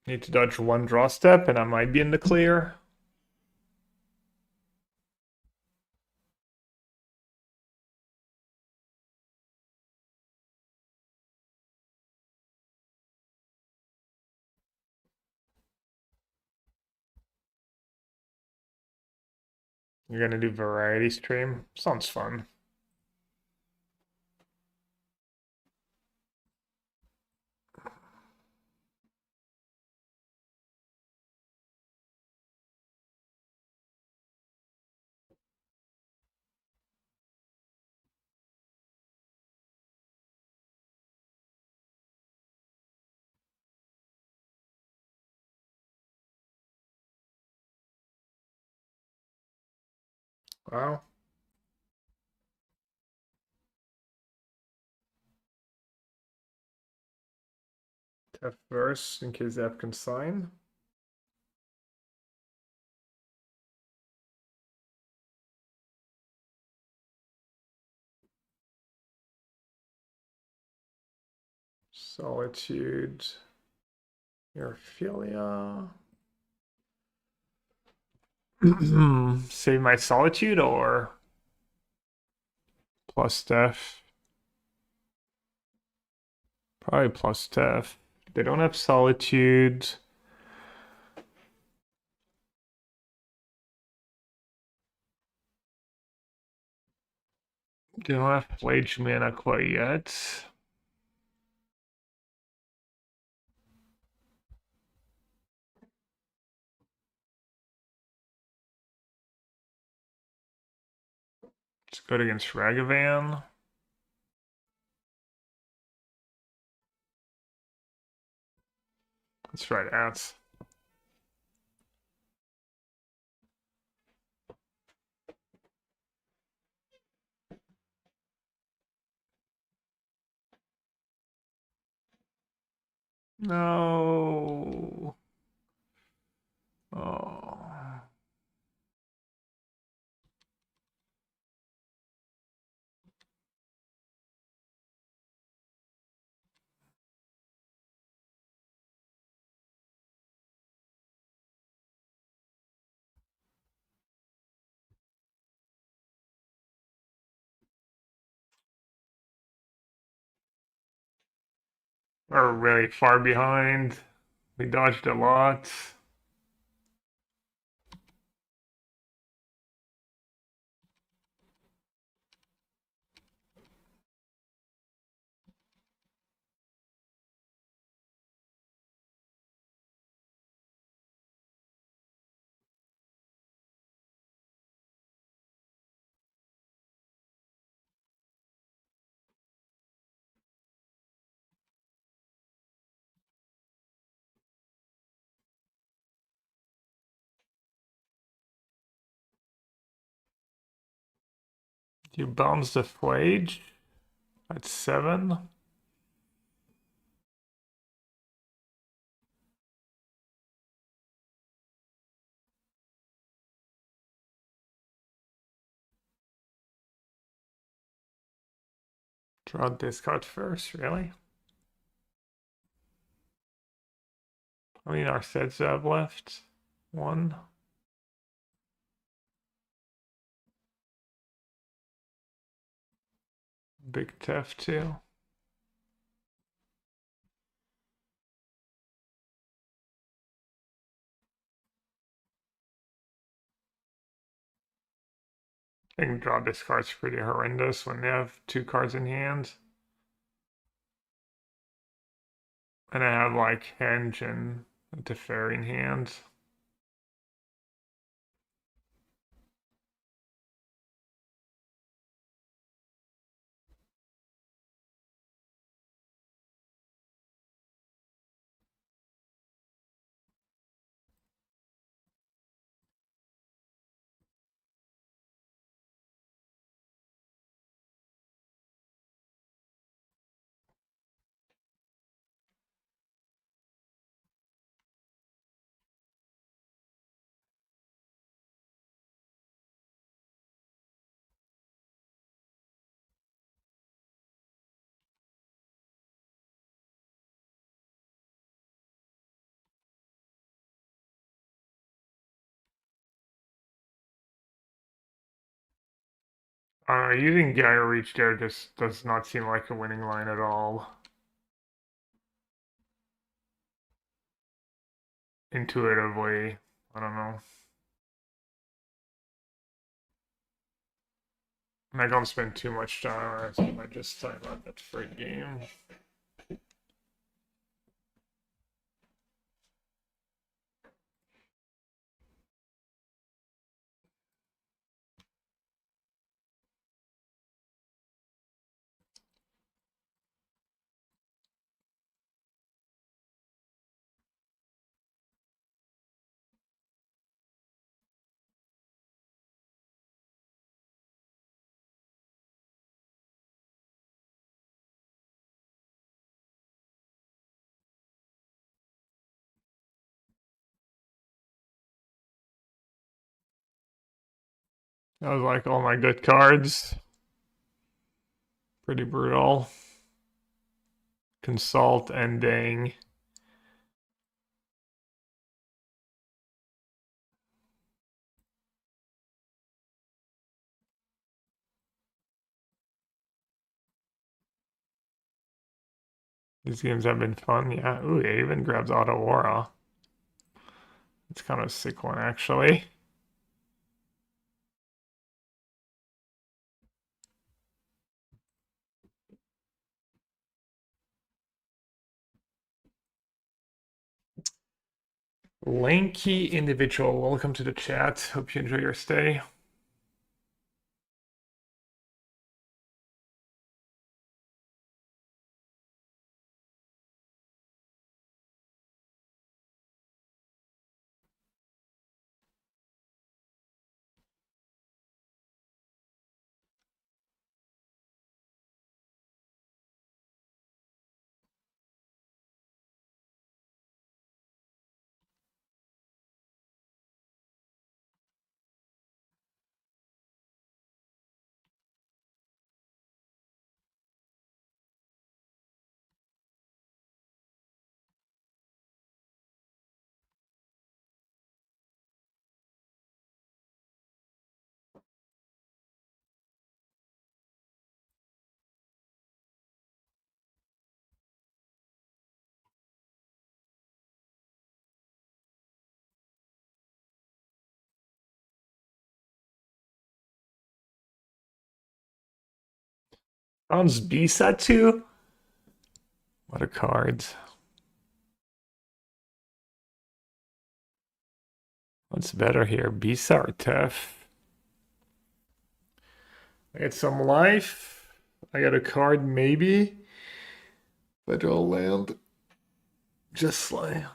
[SPEAKER 1] Need to dodge one draw step and I might be in the clear. You're gonna do variety stream? Sounds fun. Wow. Tef verse in case they have consign. Solitude. Miraphilia. Save my solitude or plus Tef? Probably plus Tef. They don't have solitude. They don't have Plage mana quite yet. It's good against Ragavan. That's right, Ats. No. Oh. We're really far behind. We dodged a lot. You bounce the Flage at 7. Draw discard first, really? How many Narsets do I have left? 1. Big Tef 2. I think draw discard's pretty horrendous when they have 2 cards in hand. And I have like Henge and Teferi in hand. Using Gyro Reach there just does not seem like a winning line at all. Intuitively, I don't know. I'm not gonna spend too much time. I might just time out that free game. That was like all my good cards. Pretty brutal. Consult ending. These games have been fun, yeah. Ooh, it even grabs Auto Aura. It's kind of a sick one, actually. Lanky individual, welcome to the chat. Hope you enjoy your stay. Sounds Bisatu? What a card. What's better here, Bisa or Tef? I get some life. I got a card, maybe. Federal land. Just slay.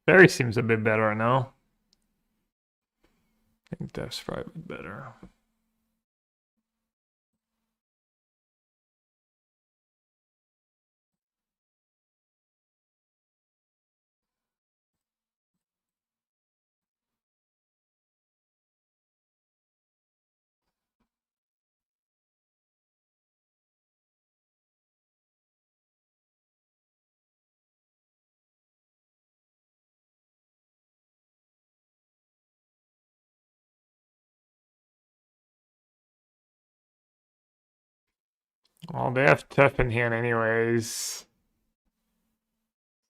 [SPEAKER 1] Fairy seems a bit better now. I think Def's probably better. Well, they have Tef in hand anyways.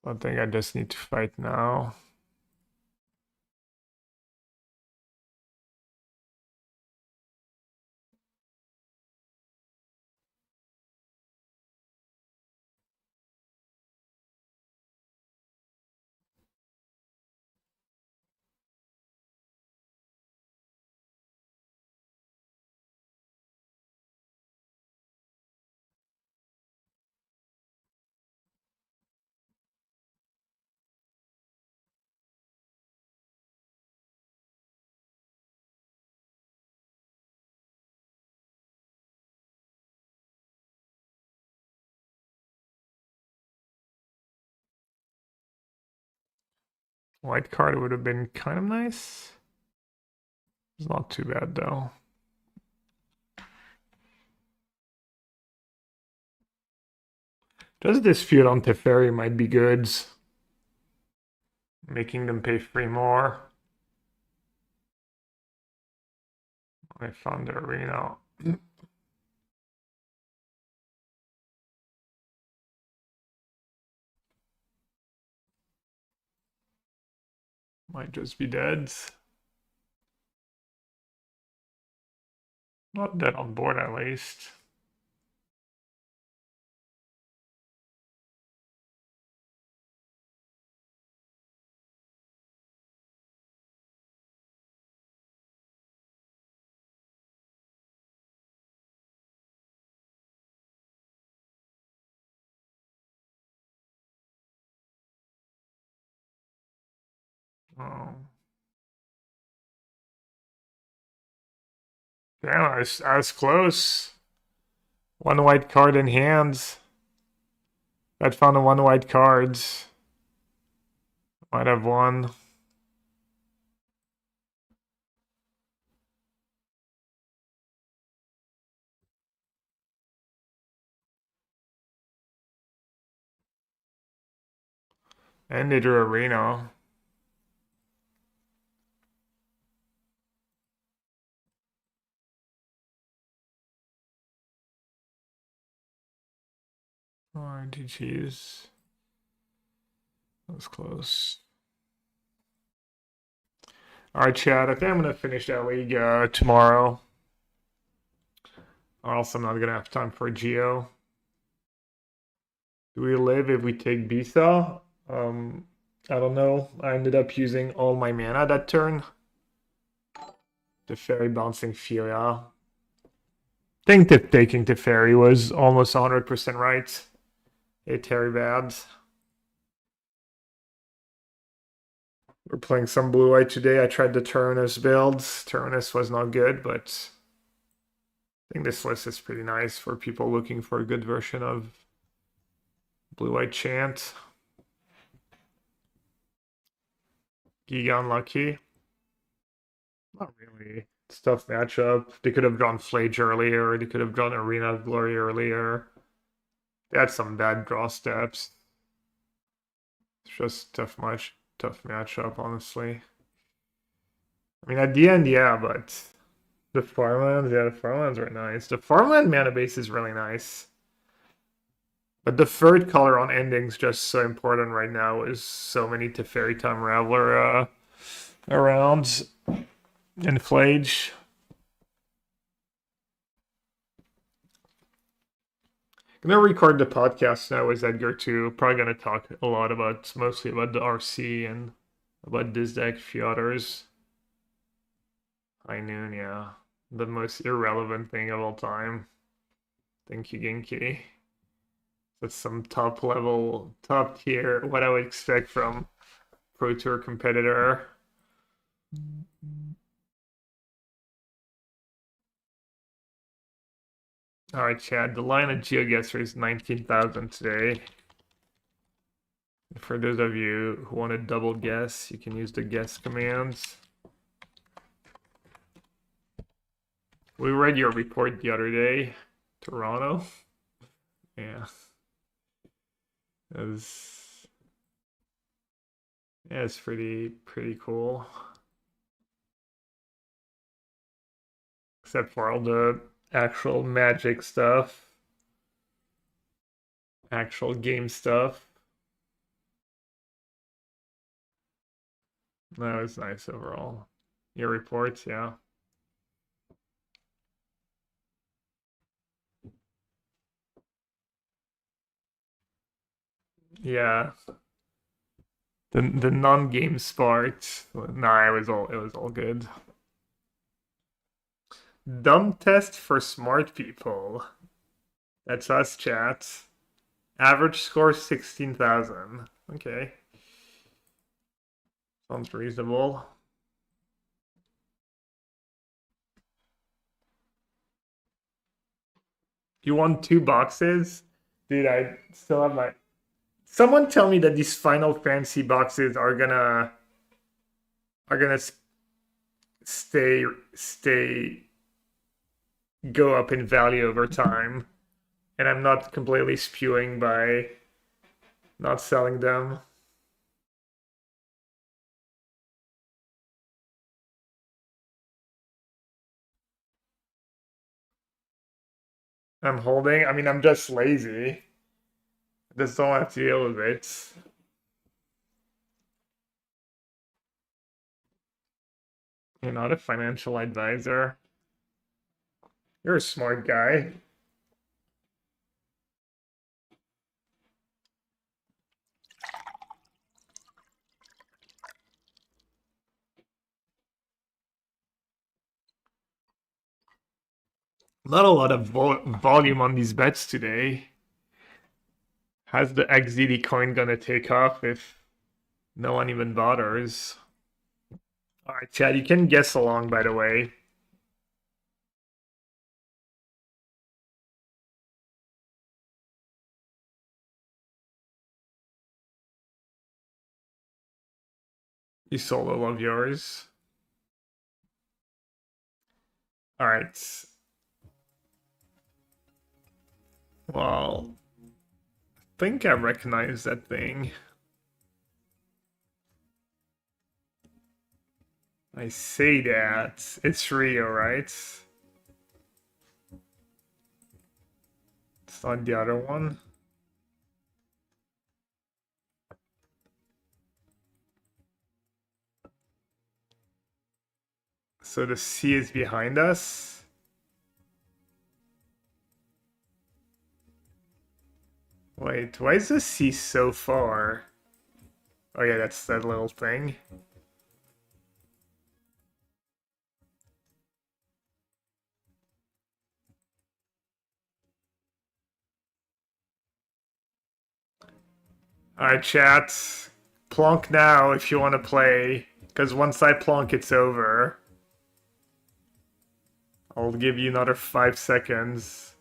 [SPEAKER 1] I think I just need to fight now. White card would have been kind of nice. It's not too bad though. Just dispute on Teferi might be good. Making them pay 3 more. I found the arena. Might just be dead. Not dead on board at least. Oh. Yeah, I was close. One white card in hand. I'd found a one white card. Might have won. And they drew arena. Oh, GG's. That was close. Alright, chat. I think I'm going to finish that league tomorrow. Or else I'm not going to have time for Geo. Do we live if we take Bisa? I don't know. I ended up using all my mana that turn. The fairy bouncing Furia. I think that taking the fairy was almost 100% right. Hey, Terry bad. We're playing some blue-white today. I tried the Tyrannus build. Tyrannus was not good, but I think this list is pretty nice for people looking for a good version of blue-white chant. Giga unlucky. Not really. It's a tough matchup. They could have drawn Flage earlier. They could have drawn Arena of Glory earlier. They had some bad draw steps. It's just tough matchup, honestly. I mean, at the end, yeah, but the farmlands, yeah, the farmlands are nice. The farmland mana base is really nice. But the third color on ending's just so important right now. Is so many Teferi Time Raveler around and Flage. I'm gonna record the podcast now with Edgar too. Probably gonna talk a lot about, mostly about the RC and about this deck, a few others. High Noon, yeah. The most irrelevant thing of all time. Thank you, Ginky. That's some top level, top tier, what I would expect from Pro Tour competitor. Alright, Chad, the line of GeoGuessr is 19,000 today. For those of you who want to double guess, you can use the guess commands. We read your report the other day, Toronto. Yeah. It's pretty cool. Except for all the actual Magic stuff. Actual game stuff. That was nice overall. Your reports, yeah. Yeah. The non-game sparked. Nah, it was all good. Dumb test for smart people. That's us, chat. Average score 16,000. Okay. Sounds reasonable. You won 2 boxes? Dude, I still have my... Someone tell me that these Final Fantasy boxes are gonna are gonna stay go up in value over time, and I'm not completely spewing by not selling them. I'm holding. I mean, I'm just lazy. I just don't have to deal with it. You're not a financial advisor. You're a smart guy. Not a lot of volume on these bets today. How's the XZD coin gonna take off if no one even bothers? Alright, Chad, you can guess along, by the way. You sold all of yours. Alright. Well, I think I recognize that thing. I say that. It's Rio, right? It's not the other one. So the C is behind us. Wait, why is the C so far? Oh yeah, that's that little thing. Alright, chat. Plonk now if you want to play. Because once I plonk, it's over. I'll give you another 5 seconds.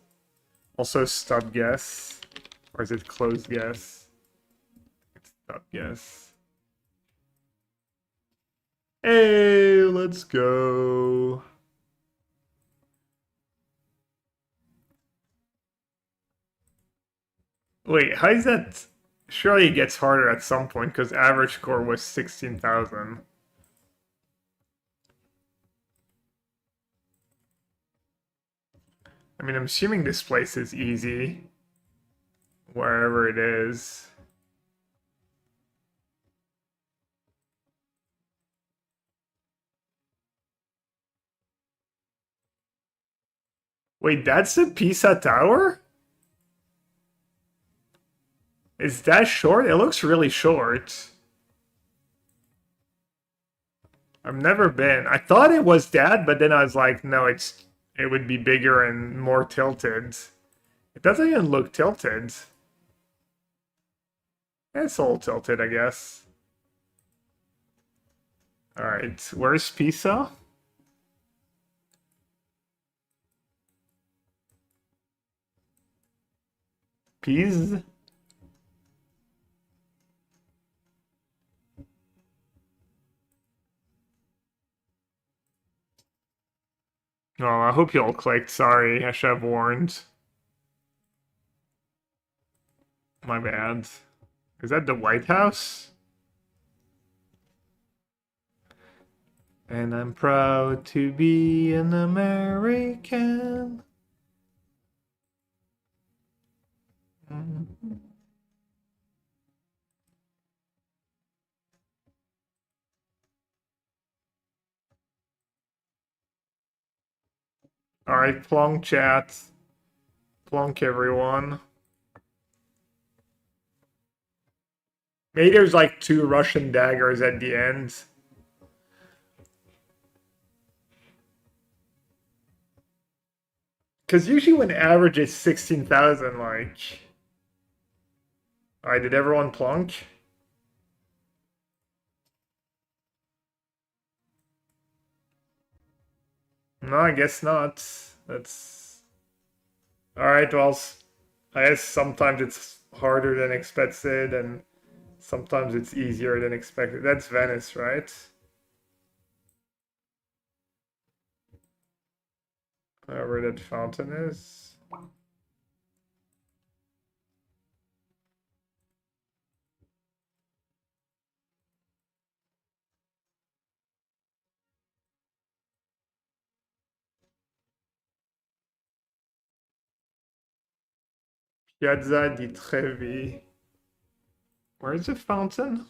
[SPEAKER 1] Also, stop guess. Or is it close guess? It's stop guess. Hey, let's go. Wait, how is that? Surely it gets harder at some point because average score was 16,000. I mean, I'm assuming this place is easy. Wherever it is. Wait, that's the Pisa Tower? Is that short? It looks really short. I've never been. I thought it was that, but then I was like, no, it would be bigger and more tilted. It doesn't even look tilted. It's all tilted, I guess. Alright, where's Pisa? Pisa? Oh, I hope you all clicked. Sorry, I should have warned. My bad. Is that the White House? And I'm proud to be an American. Alright, plonk chat. Plonk everyone. Maybe there's like 2 Russian daggers at the end. Because usually when average is 16,000, like... Alright, did everyone plonk? No, I guess not. That's... Alright, well, I guess sometimes it's harder than expected, and sometimes it's easier than expected. That's Venice, right? Wherever that fountain is. Piazza di Trevi. Where's the fountain?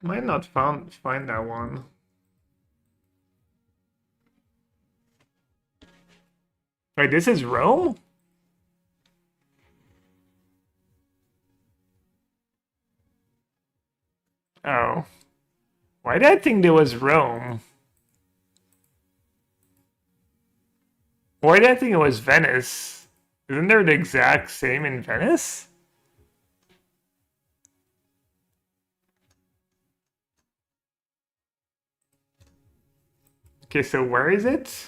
[SPEAKER 1] Might not find that one. Wait, this is Rome? Oh. Why did I think there was Rome? Why did I think it was Venice? Isn't there the exact same in Venice? Okay, so where is it?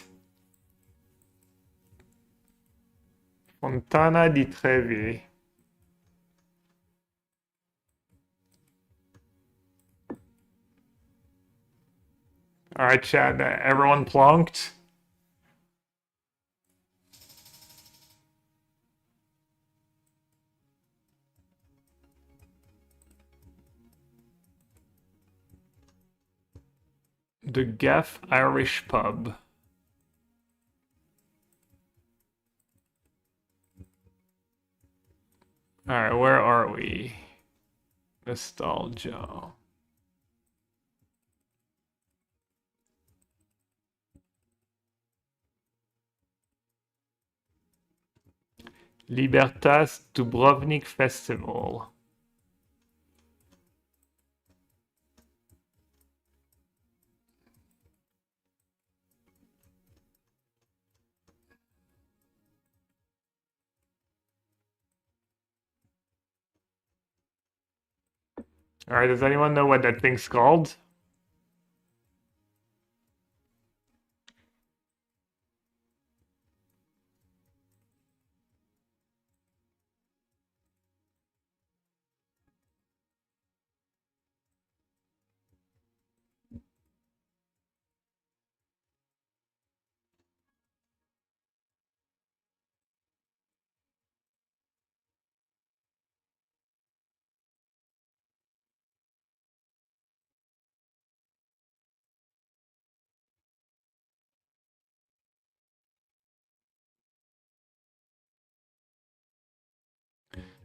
[SPEAKER 1] Fontana di Trevi. Alright, chat, everyone plonked? The Gaff Irish Pub. Alright, where are we? Nostalgia. Libertas Dubrovnik Festival. Alright, does anyone know what that thing's called?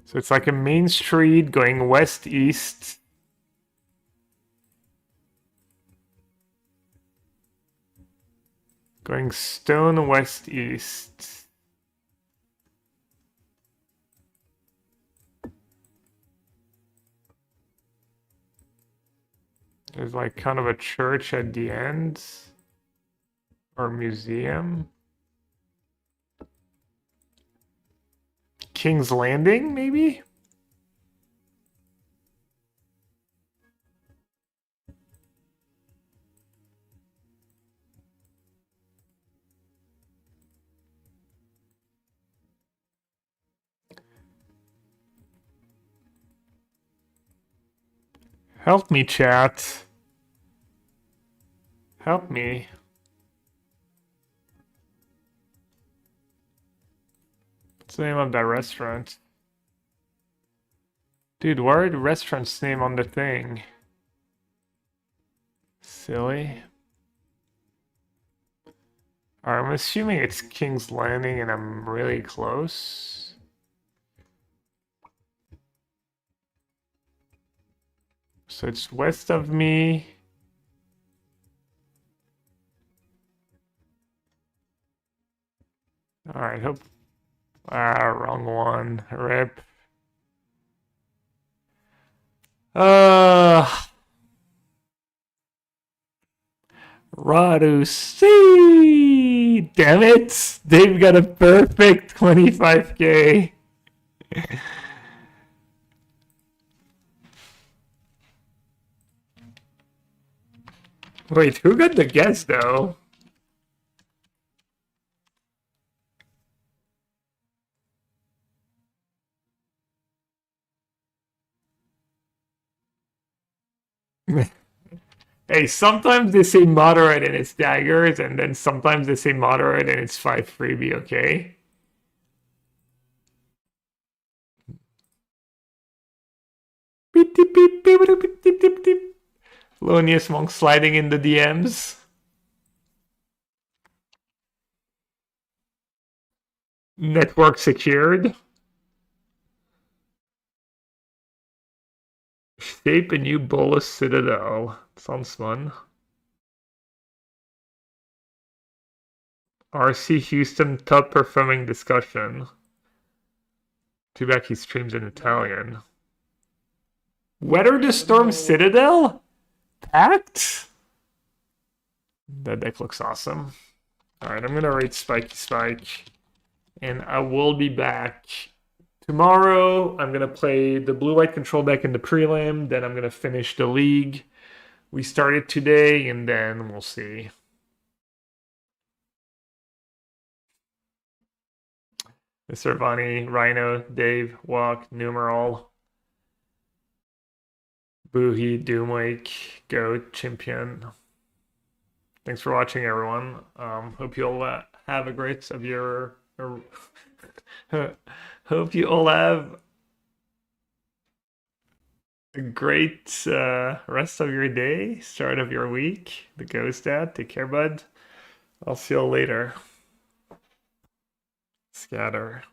[SPEAKER 1] So it's like a main street going west-east. Going stone west-east. There's like kind of a church at the end. Or museum. King's Landing, maybe? Help me, chat. Help me. What's the name of that restaurant? Dude, why are the restaurant's name on the thing? Silly. Alright, I'm assuming it's King's Landing and I'm really close. So it's west of me. Alright, hope. Ah, wrong one. Rip. Radu C. Damn it! They've got a perfect 25k. Wait, who got the guess though? Hey, sometimes they say moderate and it's daggers, and then sometimes they say moderate and it's 5 freebie, okay? Beep, beep, beep, beep, beep, beep, beep, beep, beep. Lonius Monk sliding in the DMs. Network secured. Shape a new Bolus Citadel. Sounds fun. RC Houston top performing discussion. Too bad he streams in Italian. Weather the Storm Citadel? Pact? That deck looks awesome. Alright, I'm gonna rate Spiky Spike. And I will be back tomorrow. I'm gonna play the blue-white control deck in the prelim. Then I'm gonna finish the league we started today, and then we'll see. Mr. Vani, Rhino, Dave, Walk, Numeral, Boohie, Doomwake, Goat, Champion. Thanks for watching, everyone. Hope you all have a great of your. Hope you all have a great rest of your day, start of your week. The Ghost Dad. Take care, bud. I'll see you all later. Scatter.